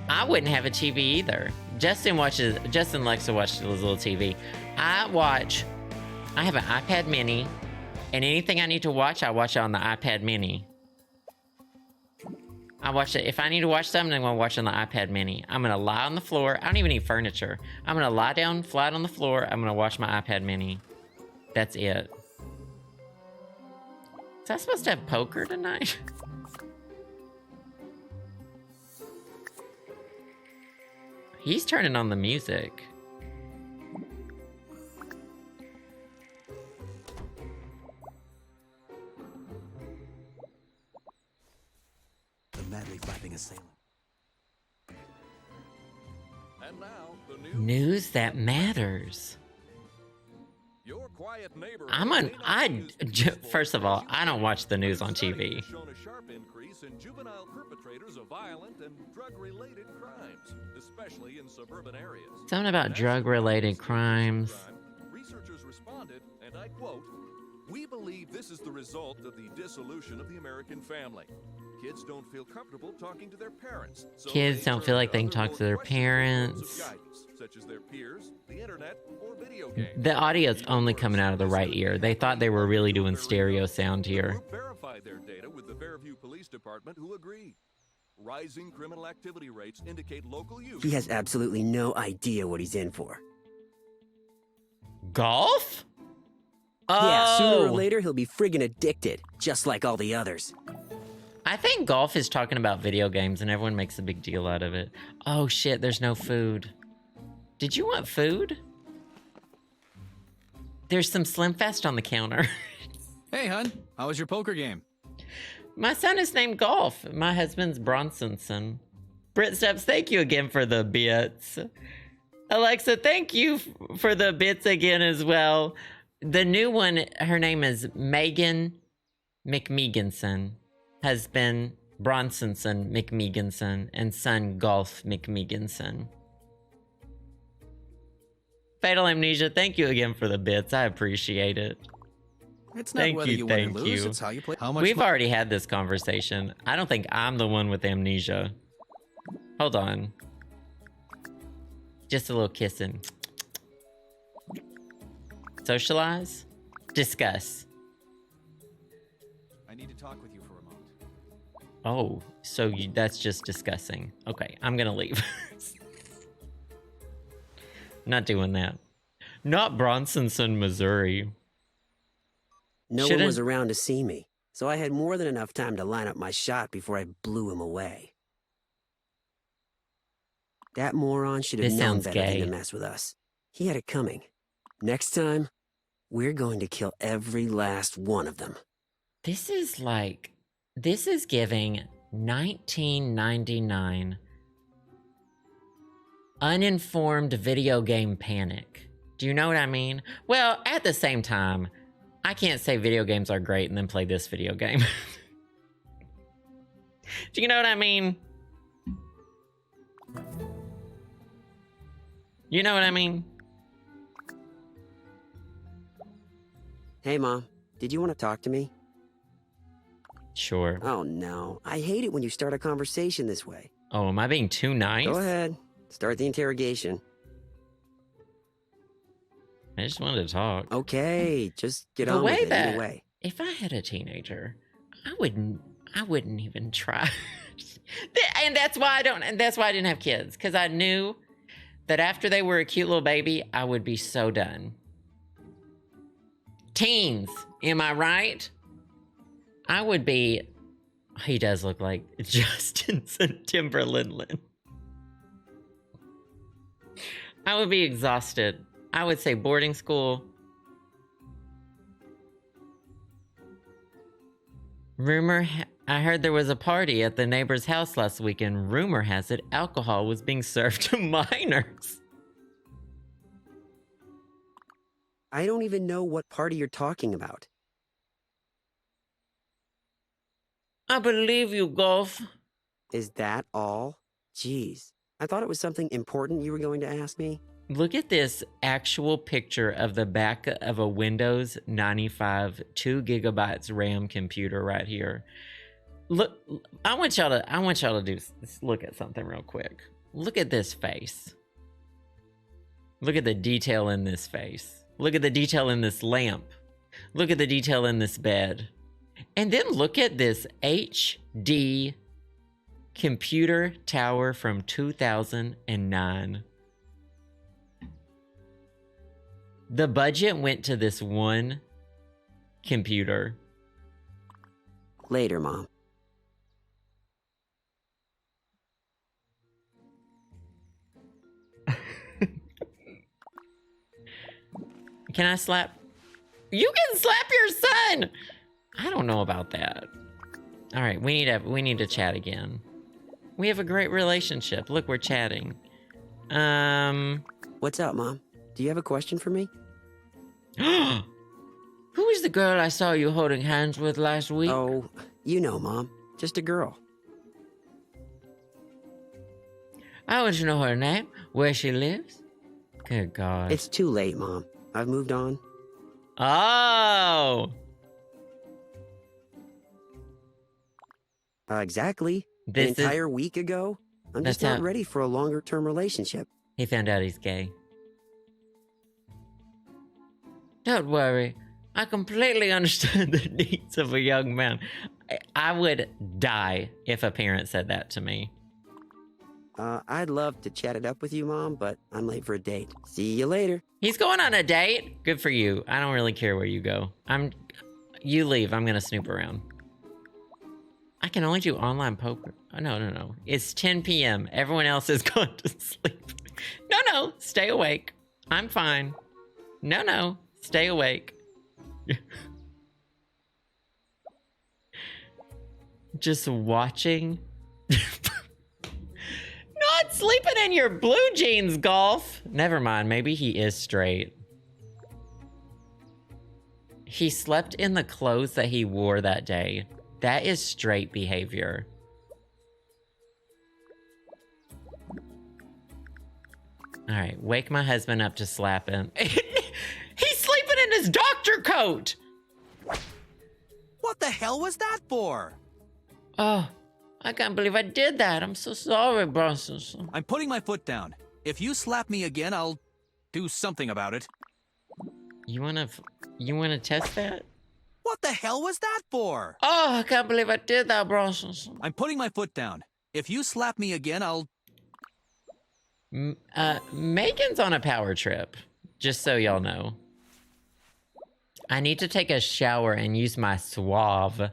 I wouldn't have a TV either. Justin and Lexa watch this little TV. I have an iPad mini, and anything I need to watch, I watch it on the iPad mini. I watch it. If I need to watch something, I'm going to watch it on the iPad mini. I'm going to lie on the floor. I don't even need furniture. I'm going to lie down flat on the floor. I'm going to watch my iPad mini. That's it. Is I supposed to have poker tonight? He's turning on the music. The madly flapping assailant. And now, the News that matters. Your quiet neighbor. First of all, I don't watch the news on TV. Shown a sharp increase in juvenile perpetrators of violent and drug-related crimes, especially in suburban areas. Something about drug-related crimes. Researchers responded, and I quote, "We believe this is the result of the dissolution of the American family. Kids don't feel comfortable talking to their parents. So Kids don't feel like they can talk to their parents. Guidance, such as their peers, the internet, or video games. The audio's only coming out of the right ear. They thought they were really doing stereo sound here. Verified their data with the Fairview Police Department, who agreed. Rising criminal activity rates indicate local use. He has absolutely no idea what he's in for. Golf? Yeah, sooner or Oh. later he'll be friggin' addicted, just like all the others. I think Golf is talking about video games and everyone makes a big deal out of it. Oh shit, there's no food. Did you want food? There's some Slim Fast on the counter. Hey, hun. How was your poker game? My son is named Golf. My husband's Bronsonson. Brit Steps, thank you again for the bits. Alexa, thank you for the bits again as well. The new one, her name is Maighgeighn MakMeeganson. Husband Bronsonson MakMeeganson, and son Golf MakMeeganson. Fatal Amnesia, thank you again for the bits. I appreciate it. It's not whether you win or lose, it's how you play. How much We've already had this conversation. I don't think I'm the one with amnesia. Hold on. Just a little kissing. Socialize? Discuss. I need to talk with you for a moment. Oh, so that's just discussing. Okay, I'm gonna leave. Not doing that. Not Bronsonson, Missouri. No one was around to see me, so I had more than enough time to line up my shot before I blew him away. That moron should have This known sounds better than gay. to mess with us. He had it coming. Next time, we're going to kill every last one of them. This is giving 1999 uninformed video game panic. Do you know what I mean? Well, at the same time, I can't say video games are great and then play this video game. Do you know what I mean? You know what I mean? Hey, Mom. Did you want to talk to me? Sure. Oh, no. I hate it when you start a conversation this way. Oh, am I being too nice? Go ahead. Start the interrogation. I just wanted to talk. Okay, just get on with it either way. If I had a teenager, I wouldn't even try. And that's why I didn't have kids, because I knew that after they were a cute little baby, I would be so done. Teens, am I right? I would be. He does look like Justin Timberland. I would be exhausted. I would say boarding school. I heard there was a party at the neighbor's house last weekend. Rumor has it alcohol was being served to minors. I don't even know what party you're talking about. I believe you, Golf. Is that all? Jeez. I thought it was something important you were going to ask me. Look at this actual picture of the back of a Windows 95 2 gigabytes RAM computer right here. Look, I want y'all to look at something real quick. Look at this face. Look at the detail in this face. Look at the detail in this lamp. Look at the detail in this bed. And then look at this HD computer tower from 2009. The budget went to this one computer. Later, Mom. Can I slap? You can slap your son! I don't know about that. All right, we need to chat again. We have a great relationship. Look, we're chatting. What's up, Mom? Do you have a question for me? Who is the girl I saw you holding hands with last week? Oh, you know, Mom. Just a girl. I want to know her name, where she lives. Good God. It's too late, Mom. I've moved on. Oh! Exactly. An entire week ago? I'm just not ready for a longer-term relationship. He found out he's gay. Don't worry. I completely understand the needs of a young man. I would die if a parent said that to me. I'd love to chat it up with you, Mom, but I'm late for a date. See you later. He's going on a date? Good for you. I don't really care where you go. You leave. I'm gonna snoop around. I can only do online poker. Oh, no. It's 10 p.m. Everyone else is going to sleep. No. Stay awake. I'm fine. No. Stay awake. Just watching. Not sleeping in your blue jeans, Golf. Never mind. Maybe he is straight. He slept in the clothes that he wore that day. That is straight behavior. All right, wake my husband up to slap him. He's sleeping in his doctor coat. What the hell was that for? Oh, I can't believe I did that. I'm so sorry, Bronsonson. I'm putting my foot down. If you slap me again, I'll do something about it. You wanna test that? What the hell was that for? Oh, I can't believe I did that, Bronsonson. I'm putting my foot down. If you slap me again, I'll... Megan's on a power trip, just so y'all know. I need to take a shower and use my Suave.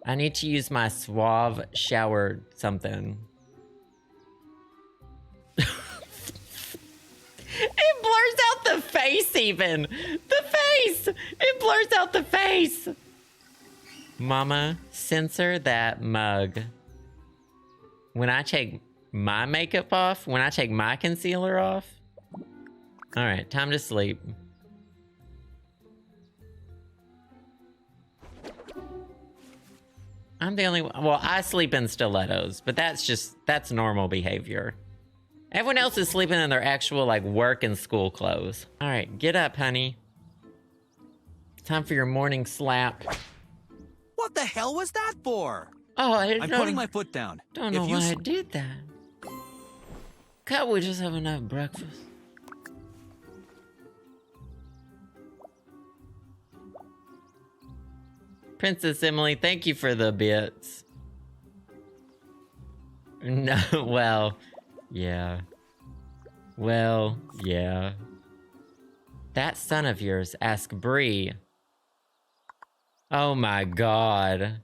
I need to use my Suave shower something. It blurs out the face even. The face! It blurs out the face. Mama, censor that mug. When I take my makeup off, when I take my concealer off. All right, time to sleep. I'm the only one. Well, I sleep in stilettos, but that's normal behavior. Everyone else is sleeping in their actual, like, work and school clothes. All right, get up, honey. Time for your morning slap. What the hell was that for? Oh, I'm putting my foot down. Don't know why I did that. Can't we just have enough breakfast? Princess Emily, thank you for the bits. No, well, yeah. Well, yeah. That son of yours, ask Bree. Oh my god.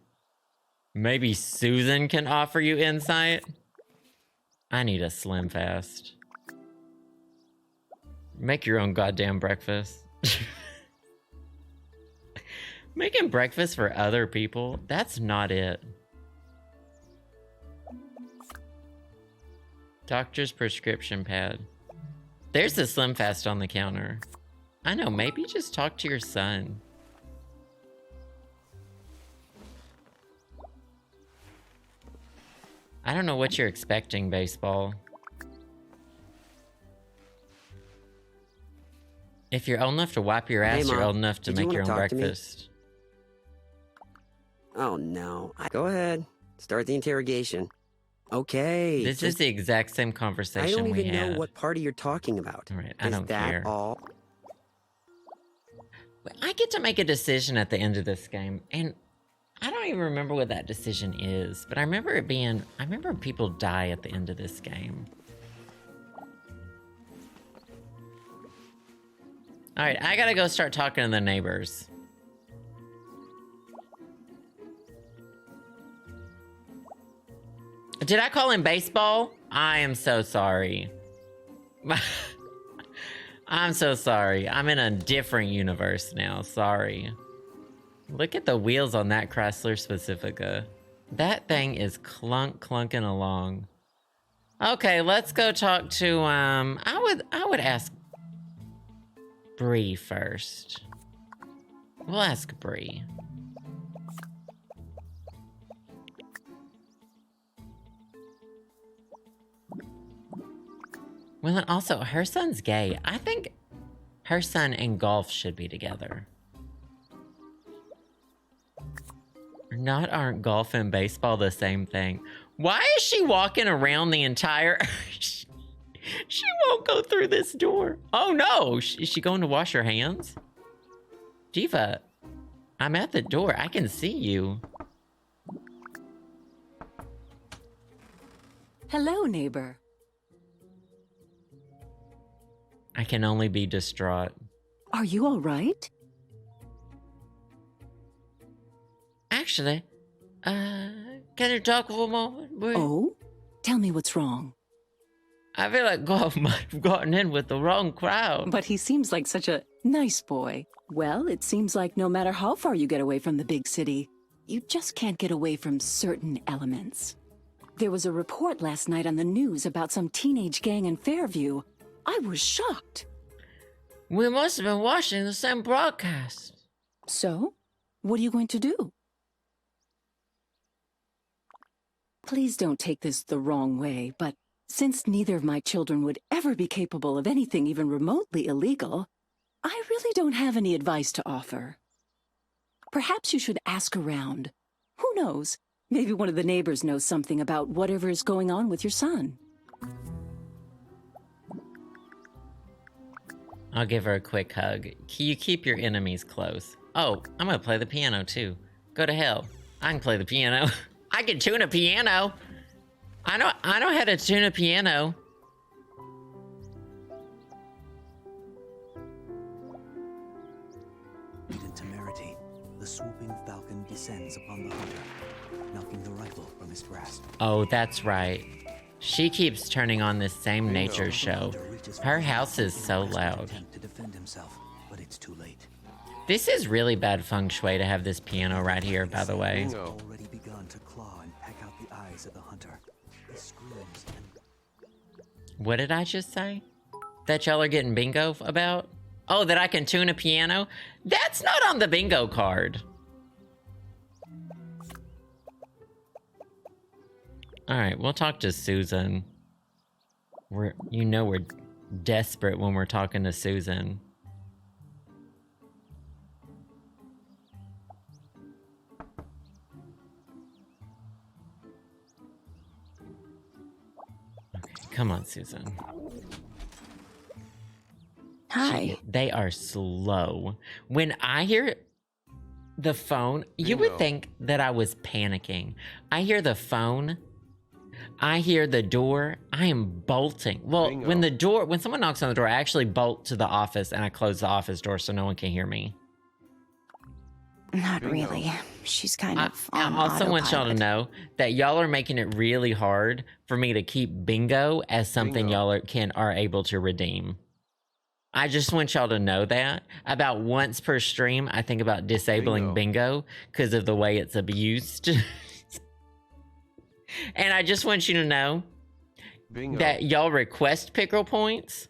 Maybe Susan can offer you insight? I need a Slim Fast. Make your own goddamn breakfast. Making breakfast for other people? That's not it. Doctor's prescription pad. There's the Slim Fast on the counter. I know, maybe just talk to your son. I don't know what you're expecting, baseball. If you're old enough to wipe your ass, you're old enough to make your own breakfast. Oh no. Go ahead. Start the interrogation. Okay. This is the exact same conversation we had. I don't even know what party you're talking about. All right, I don't care. Is that all? I get to make a decision at the end of this game, and I don't even remember what that decision is, but I remember people die at the end of this game. All right, I gotta go start talking to the neighbors. Did I call him baseball? I am so sorry. I'm so sorry. I'm in a different universe now. Sorry. Look at the wheels on that Chrysler Pacifica. That thing is clunking along. Okay, let's go talk to I would ask Bree first. We'll ask Bree. Well, and also, her son's gay. I think her son and Golf should be together. Aren't Golf and baseball the same thing? Why is she walking around the entire... She won't go through this door. Oh no, is she going to wash her hands? Diva, I'm at the door. I can see you. Hello, neighbor. I can only be distraught. Are you all right? Actually, can you talk for a moment, Bree? Oh? Tell me what's wrong. I feel like Golf might have gotten in with the wrong crowd. But he seems like such a nice boy. Well, it seems like no matter how far you get away from the big city, you just can't get away from certain elements. There was a report last night on the news about some teenage gang in Fairview. I was shocked. We must have been watching the same broadcast. So, what are you going to do? Please don't take this the wrong way, but since neither of my children would ever be capable of anything even remotely illegal, I really don't have any advice to offer. Perhaps you should ask around. Who knows? Maybe one of the neighbors knows something about whatever is going on with your son. I'll give her a quick hug. You keep your enemies close. Oh, I'm gonna play the piano too. Go to hell. I can play the piano. I can tune a piano. I know how to tune a piano. In temerity, the swooping falcon descends upon the hunter, knocking the rifle from his grasp. Oh, that's right. She keeps turning on this same nature show. Her house is so loud. To defend himself, but it's too late. This is really bad feng shui to have this piano right here, by the way. Already begun to claw and peck out the eyes of the hunter. He screams and... What did I just say? That y'all are getting bingo about? Oh, that I can tune a piano? That's not on the bingo card. All right, we'll talk to Susan. We're desperate when we're talking to Susan. Okay, come on, Susan. Hi. They are slow. When I hear the phone, you would think that I was panicking. I hear the phone. I hear the door. I am bolting. Well, when someone knocks on the door, I actually bolt to the office and I close the office door so no one can hear me. Not really. She's kind of on I also want y'all to autopilot. know that y'all are making it really hard for me to keep bingo as something y'all are able to redeem. I just want y'all to know that. About once per stream, I think about disabling bingo because of the way it's abused. And I just want you to know that y'all request pickle points.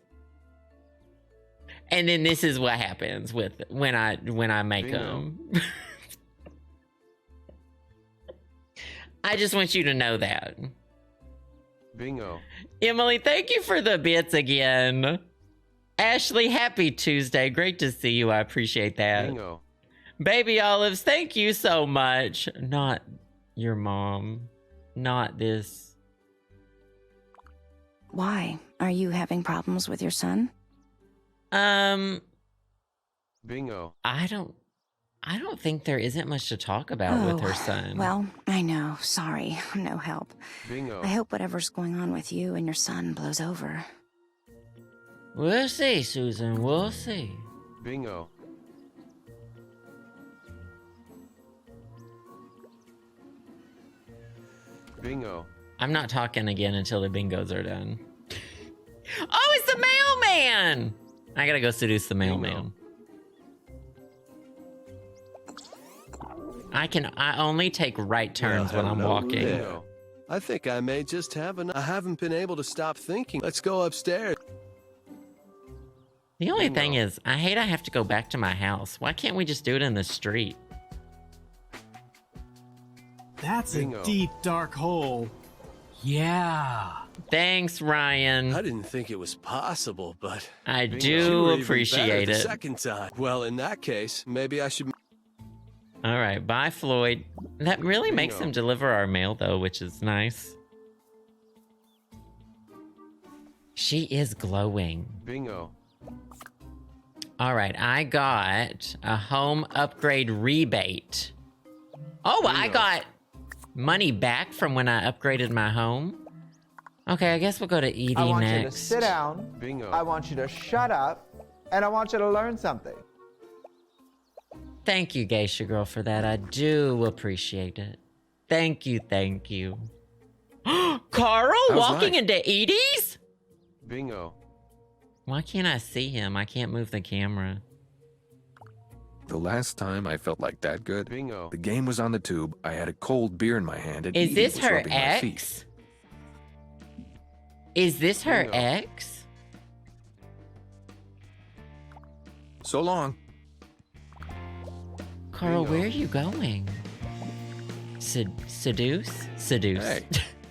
And then this is what happens with when I make them. I just want you to know that. Bingo. Emily, thank you for the bits again. Ashley, happy Tuesday. Great to see you. I appreciate that. Bingo. Baby Olives, thank you so much. Not your mom. Not this. Why? Are you having problems with your son? Bingo. I don't think there isn't much to talk about with her son. Well, I know. Sorry. I'm no help. Bingo. I hope whatever's going on with you and your son blows over. We'll see, Susan. We'll see. Bingo. Bingo. I'm not talking again until the bingos are done. Oh, it's the mailman! I gotta go seduce the mailman. I only take right turns when I'm walking. There. I think I may just have I haven't been able to stop thinking. Let's go upstairs. The only thing is, I hate I have to go back to my house. Why can't we just do it in the street? That's a deep, dark hole. Yeah. Thanks, Ryan. I didn't think it was possible, but I do appreciate the it. second time. Well, in that case, maybe I should. All right, bye, Floyd. That really makes him deliver our mail, though, which is nice. She is glowing. Bingo. All right, I got a home upgrade rebate. Oh, Bingo. I got money back from when I upgraded my home. Okay, I guess we'll go to Edie I want next. you to sit down. Bingo. I want you to shut up. And I want you to learn something. Thank you, Geisha Girl, for that. I do appreciate it. Thank you, thank you. Carl walking into Edie's? Bingo. Why can't I see him? I can't move the camera. The last time I felt like that good, Bingo. The game was on the tube, I had a cold beer in my hand, and Is Edie this was her rubbing my feet. ex? Is this her Bingo. ex? So long. Carl, where are you going? Seduce? Seduce. Hey,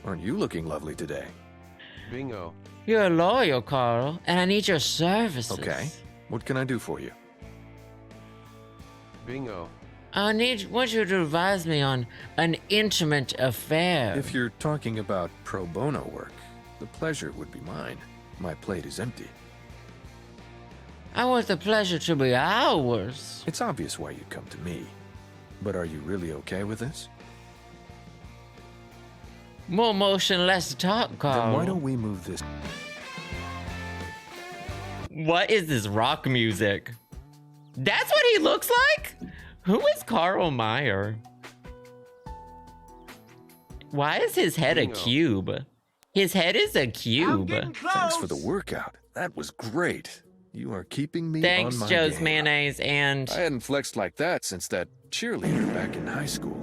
aren't you looking lovely today? Bingo. You're loyal, Carl, and I need your services. Okay, what can I do for you? Bingo. I want you to advise me on an intimate affair. If you're talking about pro bono work, the pleasure would be mine. My plate is empty. I want the pleasure to be ours. It's obvious why you'd come to me. But are you really okay with this? More motion, less talk, Carl. Then why don't we move this? What is this rock music? That's what he looks like? Who is Carl Meyer? Why is his head a cube? His head is a cube. Thanks for the workout. That was great. You are keeping me Thanks, on my Joe's game. Mayonnaise and I hadn't flexed like that since that cheerleader back in high school.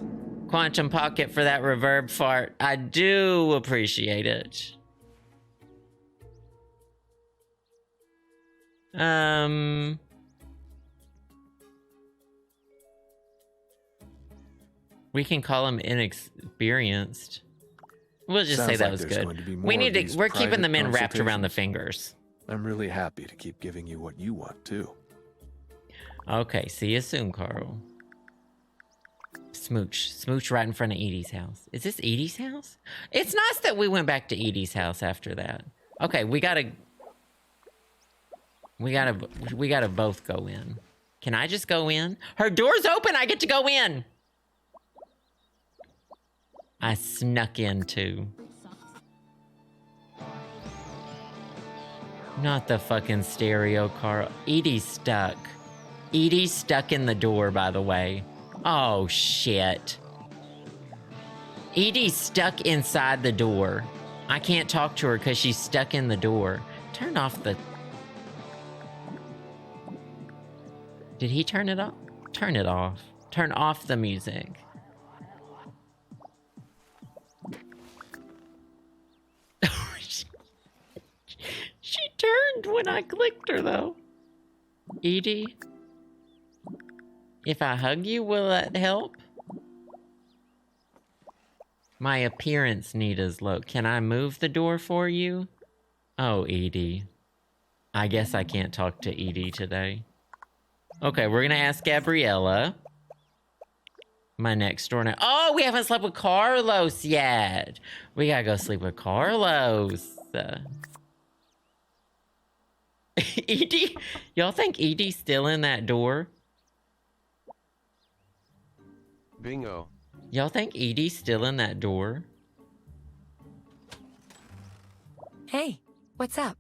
Quantum Pocket for that reverb fart. I do appreciate it. We can call him inexperienced. We'll just say Sounds that like was there's good. going to be We more need of to. these We're keeping the private men wrapped around the consultations. fingers. I'm really happy to keep giving you what you want, too. Okay, see you soon, Carl. Smooch right in front of Edie's house. Is this Edie's house? It's nice that we went back to Edie's house after that. Okay, we gotta both go in. Can I just go in? Her door's open, I get to go in. I snuck in too. Not the fucking stereo, Carl. Edie's stuck. Edie's stuck in the door, by the way. Oh, shit. Edie's stuck inside the door. I can't talk to her because she's stuck in the door. Turn off the... Did he turn it off? Turn it off. Turn off the music. She turned when I clicked her, though. Edie? If I hug you, will that help? My appearance need is low. Can I move the door for you? Oh, Edie. I guess I can't talk to Edie today. Okay, we're gonna ask Gabriella. My next door now. Oh, we haven't slept with Carlos yet. We gotta go sleep with Carlos. Edie? Y'all think Edie's still in that door? Bingo. Y'all think Edie's still in that door? Hey, what's up?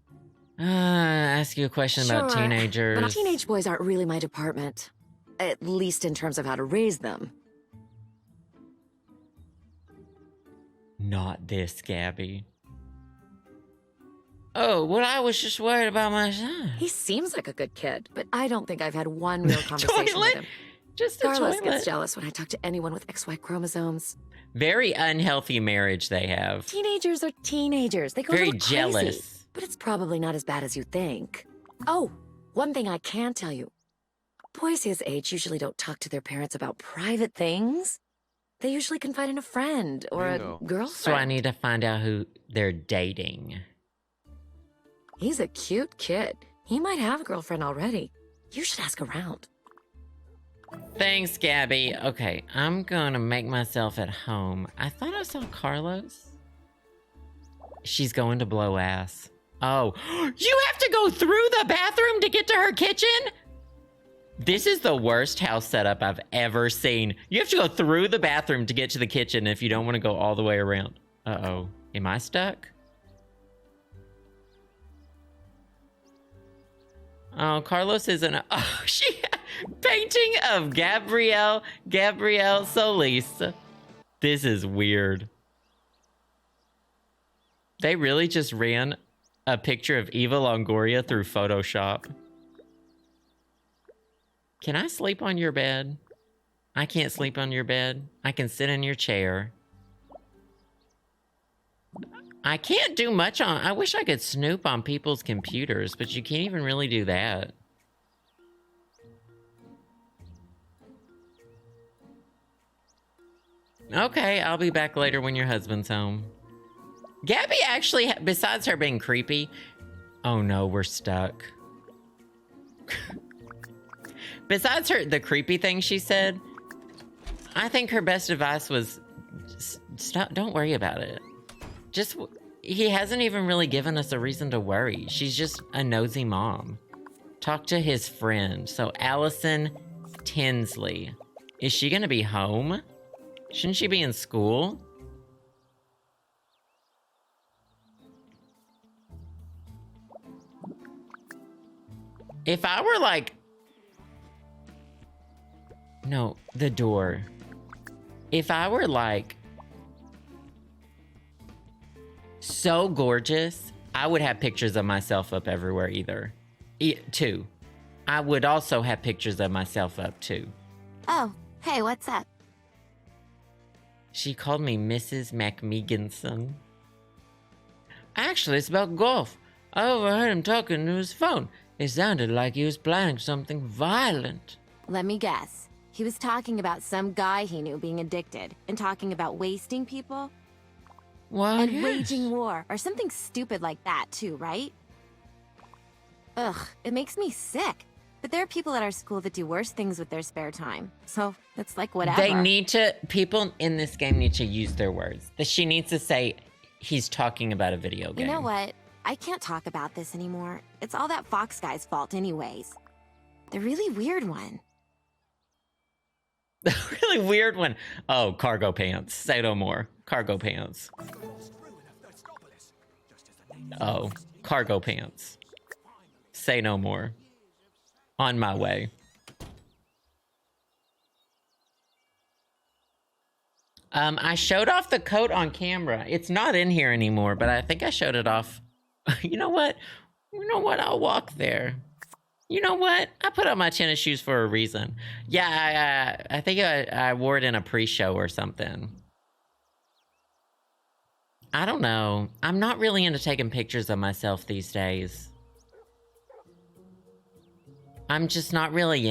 Ask you a question about teenagers. But teenage boys aren't really my department. At least in terms of how to raise them. Not this, Gabby. Oh, well, I was just worried about my son. He seems like a good kid, but I don't think I've had one real conversation with him. Just a Carlos toilet. gets jealous when I talk to anyone with XY chromosomes. Very unhealthy marriage they have. Teenagers are teenagers. They go Very a little crazy, jealous. but it's probably not as bad as you think. Oh, one thing I can tell you. Boys his age usually don't talk to their parents about private things. They usually confide in a friend or a girlfriend. So I need to find out who they're dating. He's a cute kid. He might have a girlfriend already. You should ask around. Thanks, Gabby. Okay, I'm gonna make myself at home. I thought I saw Carlos. She's going to blow ass. Oh, you have to go through the bathroom to get to her kitchen? This is the worst house setup I've ever seen. You have to go through the bathroom to get to the kitchen if you don't want to go all the way around. Uh-oh. Am I stuck? Oh, Carlos isn't. Oh, painting of Gabrielle Solis. This is weird. They really just ran a picture of Eva Longoria through Photoshop. Can I sleep on your bed? I can't sleep on your bed. I can sit in your chair. I can't do much on... I wish I could snoop on people's computers, but you can't even really do that. Okay, I'll be back later when your husband's home. Gabby actually, besides her being creepy... Oh no, we're stuck. Besides the creepy thing she said, I think her best advice was... Stop, don't worry about it. Just, he hasn't even really given us a reason to worry. She's just a nosy mom. Talk to his friend. So Allison Tinsley. Is she gonna be home? Shouldn't she be in school? If I were like... No, the door. If I were like... so gorgeous, I would have pictures of myself up everywhere too. I would also have pictures of myself up too. Oh, hey, what's up? She called me Mrs. MakMeeganson. Actually, it's about golf. I overheard him talking to his phone. It sounded like he was planning something violent. Let me guess. He was talking about some guy he knew being addicted and talking about wasting people? Well, and yes. waging war, or something stupid like that, too, right? Ugh, it makes me sick. But there are people at our school that do worse things with their spare time. So it's like whatever. They need to, people in this game need to use their words. That she needs to say, he's talking about a video game. You know what? I can't talk about this anymore. It's all that Fox guy's fault anyways. The really weird one. The really weird one. Oh, cargo pants. Say no more. Cargo pants. Oh, cargo pants. Say no more. On my way. I showed off the coat on camera. It's not in here anymore, but I think I showed it off. You know what? You know what? I'll walk there. You know what? I put on my tennis shoes for a reason. Yeah, I think I wore it in a pre-show or something. I don't know. I'm not really into taking pictures of myself these days. I'm just not really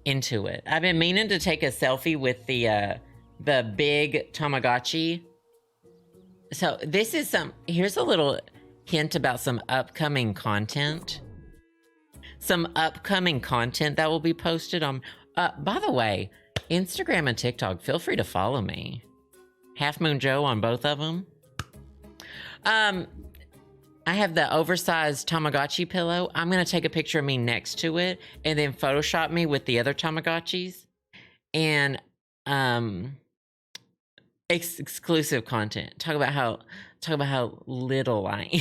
into it. I've been meaning to take a selfie with the big Tamagotchi. So this is here's a little hint about some upcoming content. Some upcoming content that will be posted on, by the way, Instagram and TikTok, feel free to follow me. halfmoonjoe on both of them. I have the oversized Tamagotchi pillow. I'm going to take a picture of me next to it and then Photoshop me with the other Tamagotchis. And exclusive content. Talk about how little I am.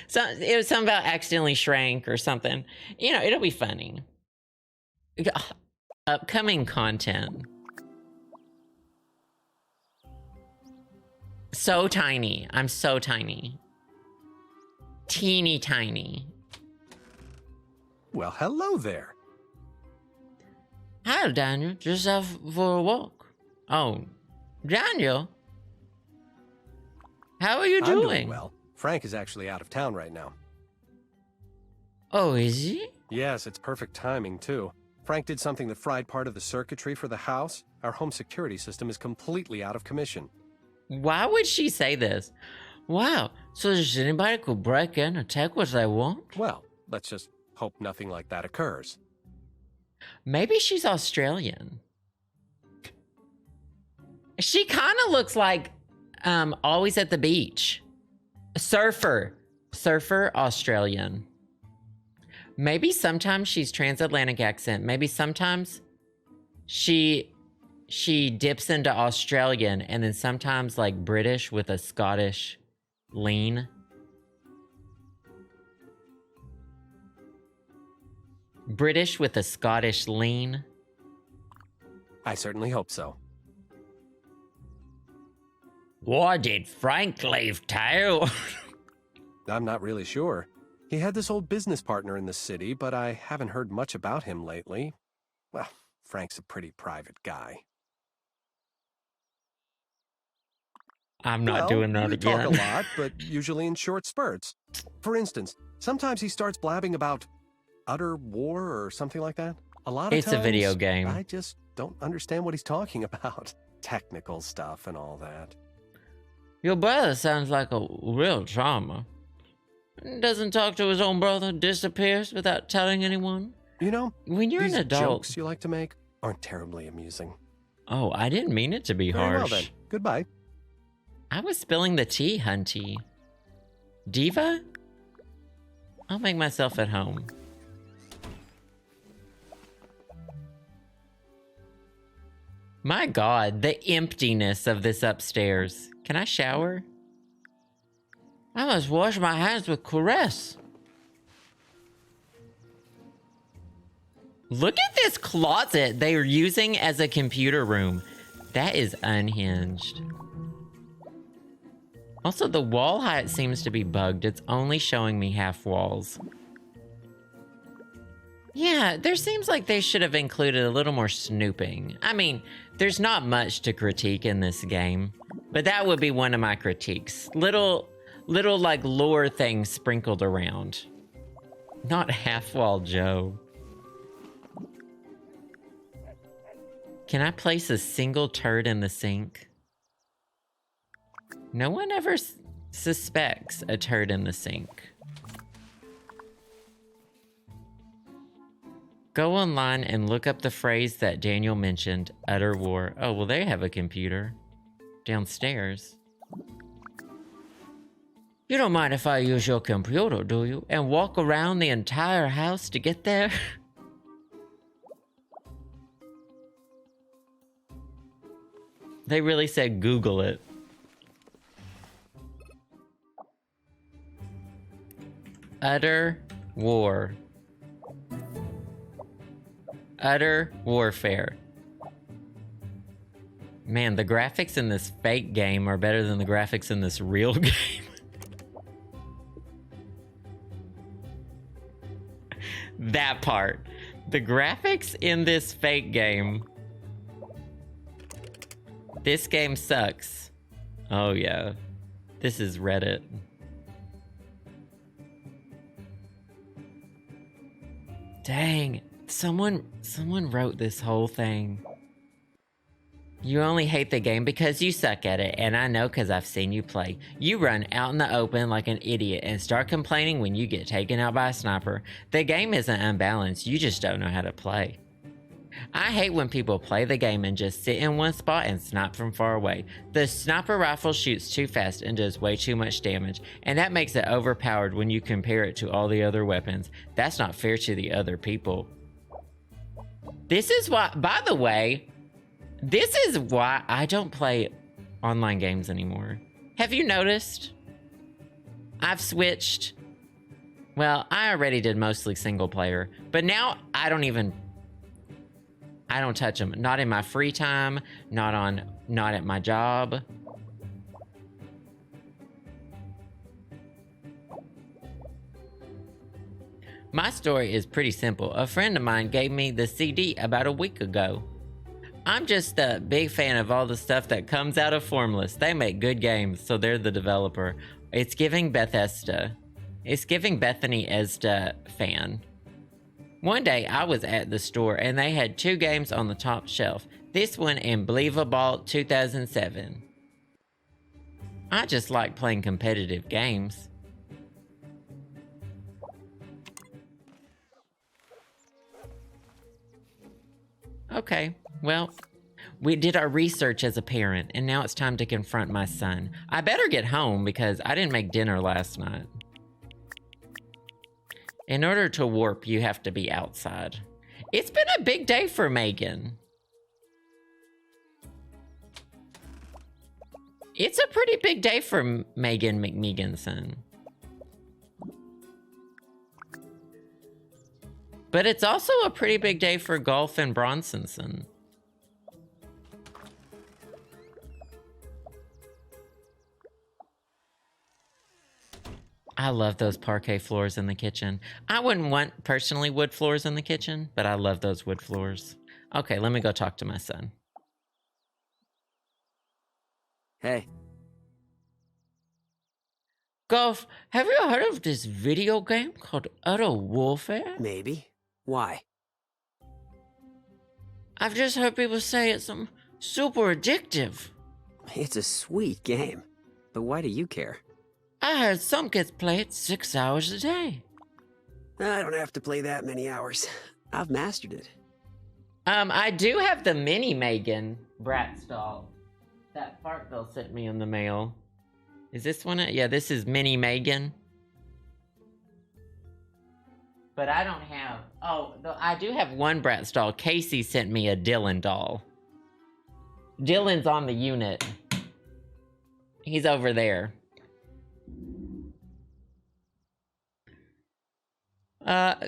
So it was something about accidentally shrank or something. You know, it'll be funny. Upcoming content. So tiny. I'm so tiny. Teeny tiny. Well, hello there. Hi, Daniel. Just out for a walk. Oh, Daniel. How are you doing? I'm doing well. Frank is actually out of town right now. Oh, is he? Yes, it's perfect timing, too. Frank did something that fried part of the circuitry for the house. Our home security system is completely out of commission. Why would she say this? Wow, so does anybody could break in and take what they want? Well, let's just hope nothing like that occurs. Maybe she's Australian. She kind of looks like Always at the Beach. Surfer, Australian. Maybe sometimes she's transatlantic accent. Maybe sometimes she dips into Australian and then sometimes like British with a Scottish lean. British with a Scottish lean. I certainly hope so. Why did Frank leave town? I'm not really sure. He had this old business partner in the city, but I haven't heard much about him lately. Well, Frank's a pretty private guy. I'm not doing that we again. Talk a lot, but usually in short spurts. For instance, sometimes he starts blabbing about utter war or something like that. A lot of It's times, a video game. I just don't understand what he's talking about. Technical stuff and all that. Your brother sounds like a real charmer. Doesn't talk to his own brother, disappears without telling anyone. You know, when you're these an adult, jokes you like to make aren't terribly amusing. Oh, I didn't mean it to be Very harsh. well then. Goodbye. I was spilling the tea, hunty. Diva? I'll make myself at home. My God, the emptiness of this upstairs. Can I shower? I must wash my hands with caress. Look at this closet they are using as a computer room. That is unhinged. Also, the wall height seems to be bugged. It's only showing me half walls. Yeah, there seems like they should have included a little more snooping. I mean, there's not much to critique in this game, but that would be one of my critiques. Little like lore things sprinkled around. Not half-wall Joe. Can I place a single turd in the sink? No one ever suspects a turd in the sink. Go online and look up the phrase that Daniel mentioned, utter war. Oh, well, they have a computer downstairs. You don't mind if I use your computer, do you? And walk around the entire house to get there? They really said Google it. Utter war. Utter warfare. Man, the graphics in this fake game are better than the graphics in this real game. That part. The graphics in this fake game. This game sucks. Oh yeah. This is Reddit. Dang. Someone wrote this whole thing. You only hate the game because you suck at it, and I know because I've seen you play. You run out in the open like an idiot and start complaining when you get taken out by a sniper. The game isn't unbalanced, you just don't know how to play. I hate when people play the game and just sit in one spot and snipe from far away. The sniper rifle shoots too fast and does way too much damage, and that makes it overpowered when you compare it to all the other weapons. That's not fair to the other people. This is why, by the way, this is why I don't play online games anymore. Have you noticed? I've switched. Well, I already did mostly single player, but now I don't touch them. Not in my free time, not at my job. My story is pretty simple. A friend of mine gave me the CD about a week ago. I'm just a big fan of all the stuff that comes out of Formless. They make good games, so they're the developer. It's giving Bethesda. It's giving Bethany Esda fan. One day I was at the store and they had 2 games on the top shelf. This one and Believable 2007. I just like playing competitive games. Okay, well, we did our research as a parent, and now it's time to confront my son. I better get home because I didn't make dinner last night. In order to warp, you have to be outside. It's been a big day for Maighgeighn. It's a pretty big day for Maighgeighn MakMeeganson. But it's also a pretty big day for Golf and Bronsonson. I love those parquet floors in the kitchen. I wouldn't want, personally, wood floors in the kitchen, but I love those wood floors. Okay, let me go talk to my son. Hey. Golf, have you heard of this video game called Utter Warfare? Maybe. Why? I've just heard people say it's super addictive. It's a sweet game. But why do you care? I heard some kids play it 6 hours a day. I don't have to play that many hours. I've mastered it. I do have the mini Maighgeighn Bratz doll. That Fartville sent me in the mail. Is this one? Yeah, this is mini Maighgeighn. But I don't have... Oh, I do have one Bratz doll. Casey sent me a Dylan doll. Dylan's on the unit. He's over there.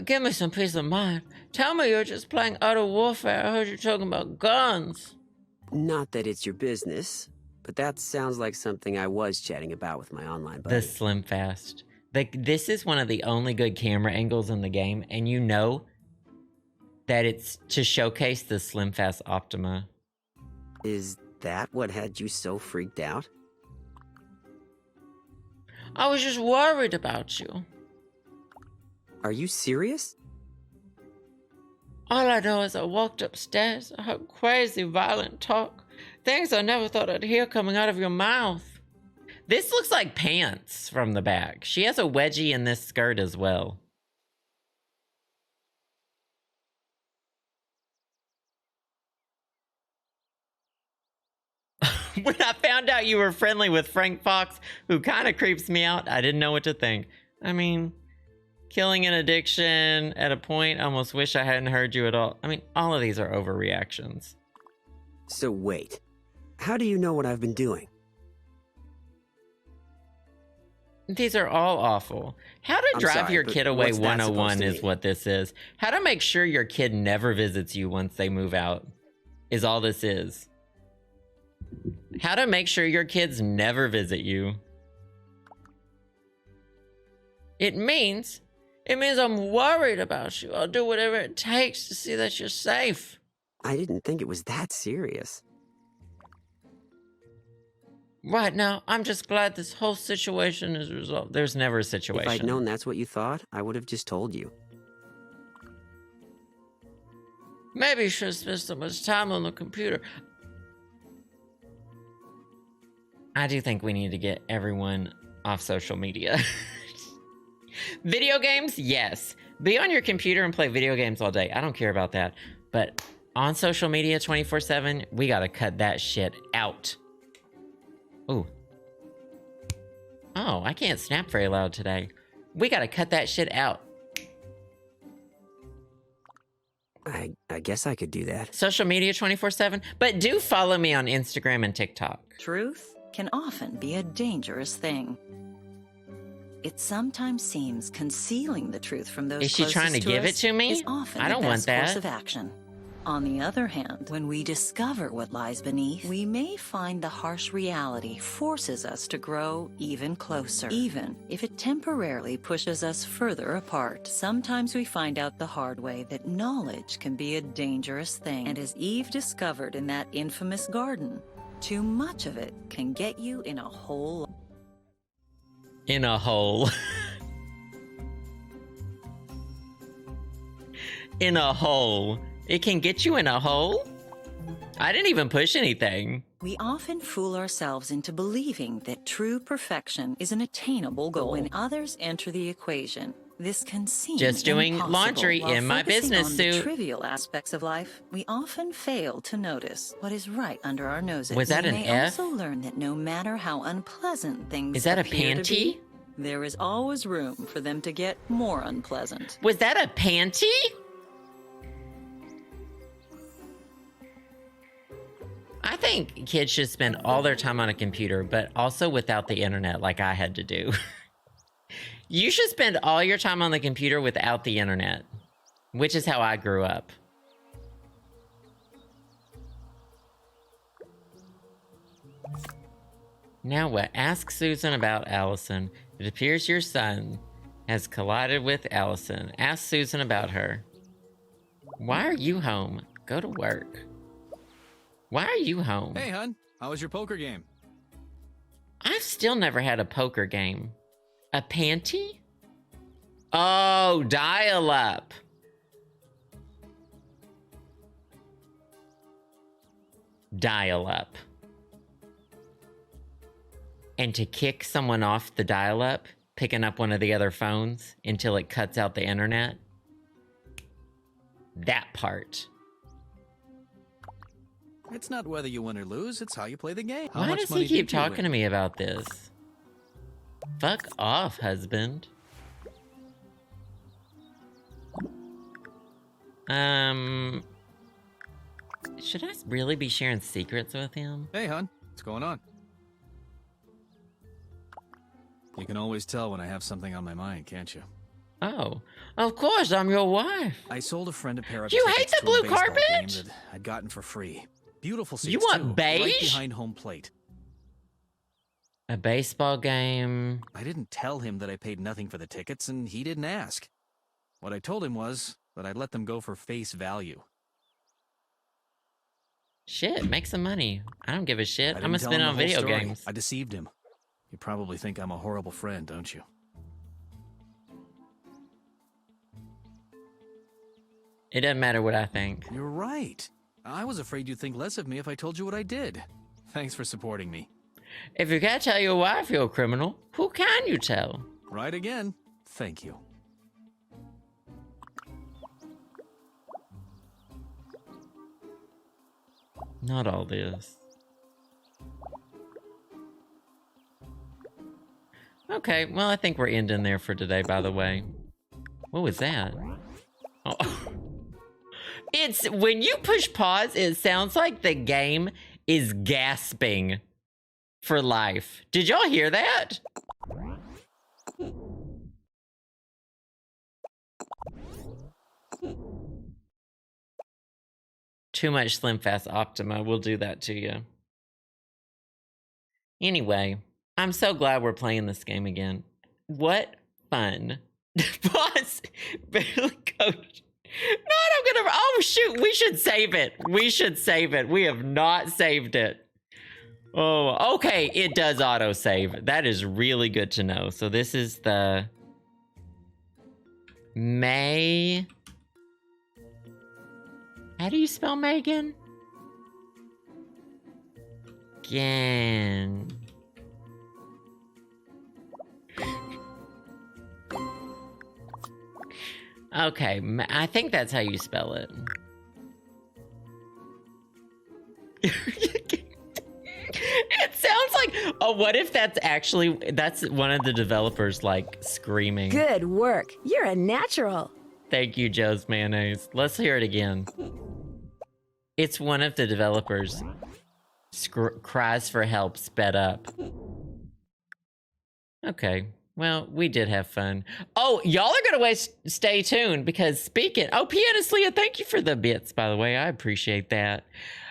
Give me some peace of mind. Tell me you're just playing Utter Warfare. I heard you talking about guns. Not that it's your business, but that sounds like something I was chatting about with my online buddy. The Slim Fast. This is one of the only good camera angles in the game, and you know that it's to showcase the Slim Fast Optima. Is that what had you so freaked out? I was just worried about you. Are you serious? All I know is I walked upstairs. I heard crazy, violent talk. Things I never thought I'd hear coming out of your mouth. This looks like pants from the back. She has a wedgie in this skirt as well. When I found out you were friendly with Frank Fox, who kind of creeps me out, I didn't know what to think. I mean, killing an addiction at a point, I almost wish I hadn't heard you at all. I mean, all of these are overreactions. So wait, how do you know what I've been doing? These are all awful. How to drive your kid away 101 is what this is. How to make sure your kid never visits you once they move out is all this is. How to make sure your kids never visit you. It means I'm worried about you. I'll do whatever it takes to see that you're safe. I didn't think it was that serious. Right now, I'm just glad this whole situation is resolved. There's never a situation. If I'd known that's what you thought, I would have just told you. Maybe you should have spent so much time on the computer. I do think we need to get everyone off social media. Video games? Yes. Be on your computer and play video games all day. I don't care about that. But on social media 24/7, we gotta cut that shit out. Ooh. Oh, I can't snap very loud today. We gotta cut that shit out. I guess I could do that. Social media 24/7? But do follow me on Instagram and TikTok. Truth can often be a dangerous thing. It sometimes seems concealing the truth from those Is she trying to give it to me? is often I don't the want best that. course of action. On the other hand, when we discover what lies beneath, we may find the harsh reality forces us to grow even closer, even if it temporarily pushes us further apart. Sometimes we find out the hard way that knowledge can be a dangerous thing, and as Eve discovered in that infamous garden, too much of it can get you in a hole. In a hole. In a hole. It can get you in a hole? I didn't even push anything. We often fool ourselves into believing that true perfection is an attainable goal. When others enter the equation, this can seem just doing impossible. laundry While in my focusing business on suit. The trivial aspects of life, we often fail to notice what is right under our noses. Was that we an may F? also learn that no matter how unpleasant things Is that a appear to panty? be, there is always room for them to get more unpleasant. Was that a panty? I think kids should spend all their time on a computer, but also without the internet like I had to do. You should spend all your time on the computer without the internet, which is how I grew up. Now what? Ask Susan about Allison. It appears your son has collided with Allison. Ask Susan about her. Why are you home? Go to work. Why are you home? Hey, hun. How was your poker game? I've still never had a poker game. A panty? Oh, dial-up. Dial-up. And to kick someone off the dial-up, picking up one of the other phones until it cuts out the internet. That part. It's not whether you win or lose, it's how you play the game. How Why much does money he keep did you talking win? to me about this? Fuck off, husband. Should I really be sharing secrets with him? Hey, hun. What's going on? You can always tell when I have something on my mind, can't you? Oh, of course, I'm your wife. I sold a friend a pair of You tickets hate the to a blue baseball carpet? game that I'd gotten for free. Beautiful seats, You want too, beige? right behind home plate. A baseball game. I didn't tell him that I paid nothing for the tickets, and he didn't ask. What I told him was that I'd let them go for face value. Shit, make some money. I don't give a shit. I I'm gonna didn't tell spend it him on the whole video story. games. I deceived him. You probably think I'm a horrible friend, don't you? It doesn't matter what I think. You're right. I was afraid you'd think less of me if I told you what I did. Thanks for supporting me. If you can't tell your wife you're a criminal, who can you tell? Right again. Thank you. Not all this. Okay, well, I think we're ending there for today, by the way. What was that? Oh. It's, when you push pause, it sounds like the game is gasping for life. Did y'all hear that? Too much Slim Fast Optima will do that to you. Anyway, I'm so glad we're playing this game again. What fun. Boss, barely coach. No, I'm gonna, oh shoot, we should save it. We should save it. We have not saved it. Oh, okay, it does auto-save. That is really good to know. So this is the May. How do you spell Maighgeighn? Gan. Okay, I think that's how you spell it. It sounds like, oh, what if that's actually, that's one of the developers like screaming. Good work. You're a natural. Thank you, Joe's Mayonnaise. Let's hear it again. It's one of the developers cries for help sped up. Okay. Well, we did have fun. Oh, y'all are going to stay tuned because speaking... Oh, Pianist Leah, thank you for the bits, by the way. I appreciate that.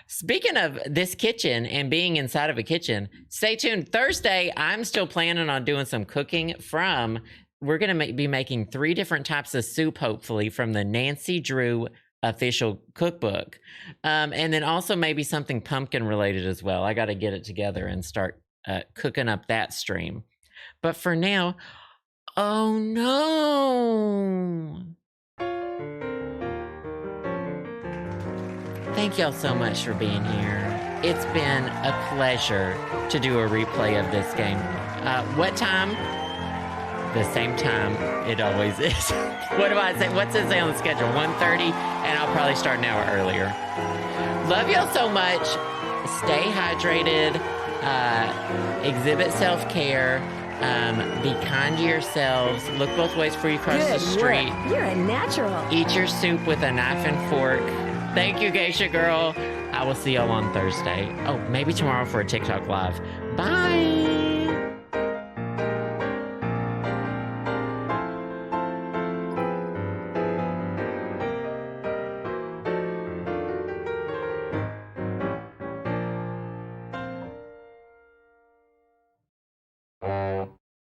Speaking of this kitchen and being inside of a kitchen, stay tuned. Thursday, I'm still planning on doing some cooking from... We're going to be making 3 different types of soup, hopefully, from the Nancy Drew official cookbook. And then also maybe something pumpkin-related as well. I got to get it together and start cooking up that stream. But for now, oh no. Thank y'all so much for being here. It's been a pleasure to do a replay of this game. What time? The same time it always is. What do I say? What's it say on the schedule? 1:30, and I'll probably start an hour earlier. Love y'all so much. Stay hydrated. Exhibit self-care. Be kind to yourselves. Look both ways before you cross the street. Work. You're a natural. Eat your soup with a knife and fork. Thank you, Geisha Girl. I will see y'all on Thursday. Oh, maybe tomorrow for a TikTok live. Bye.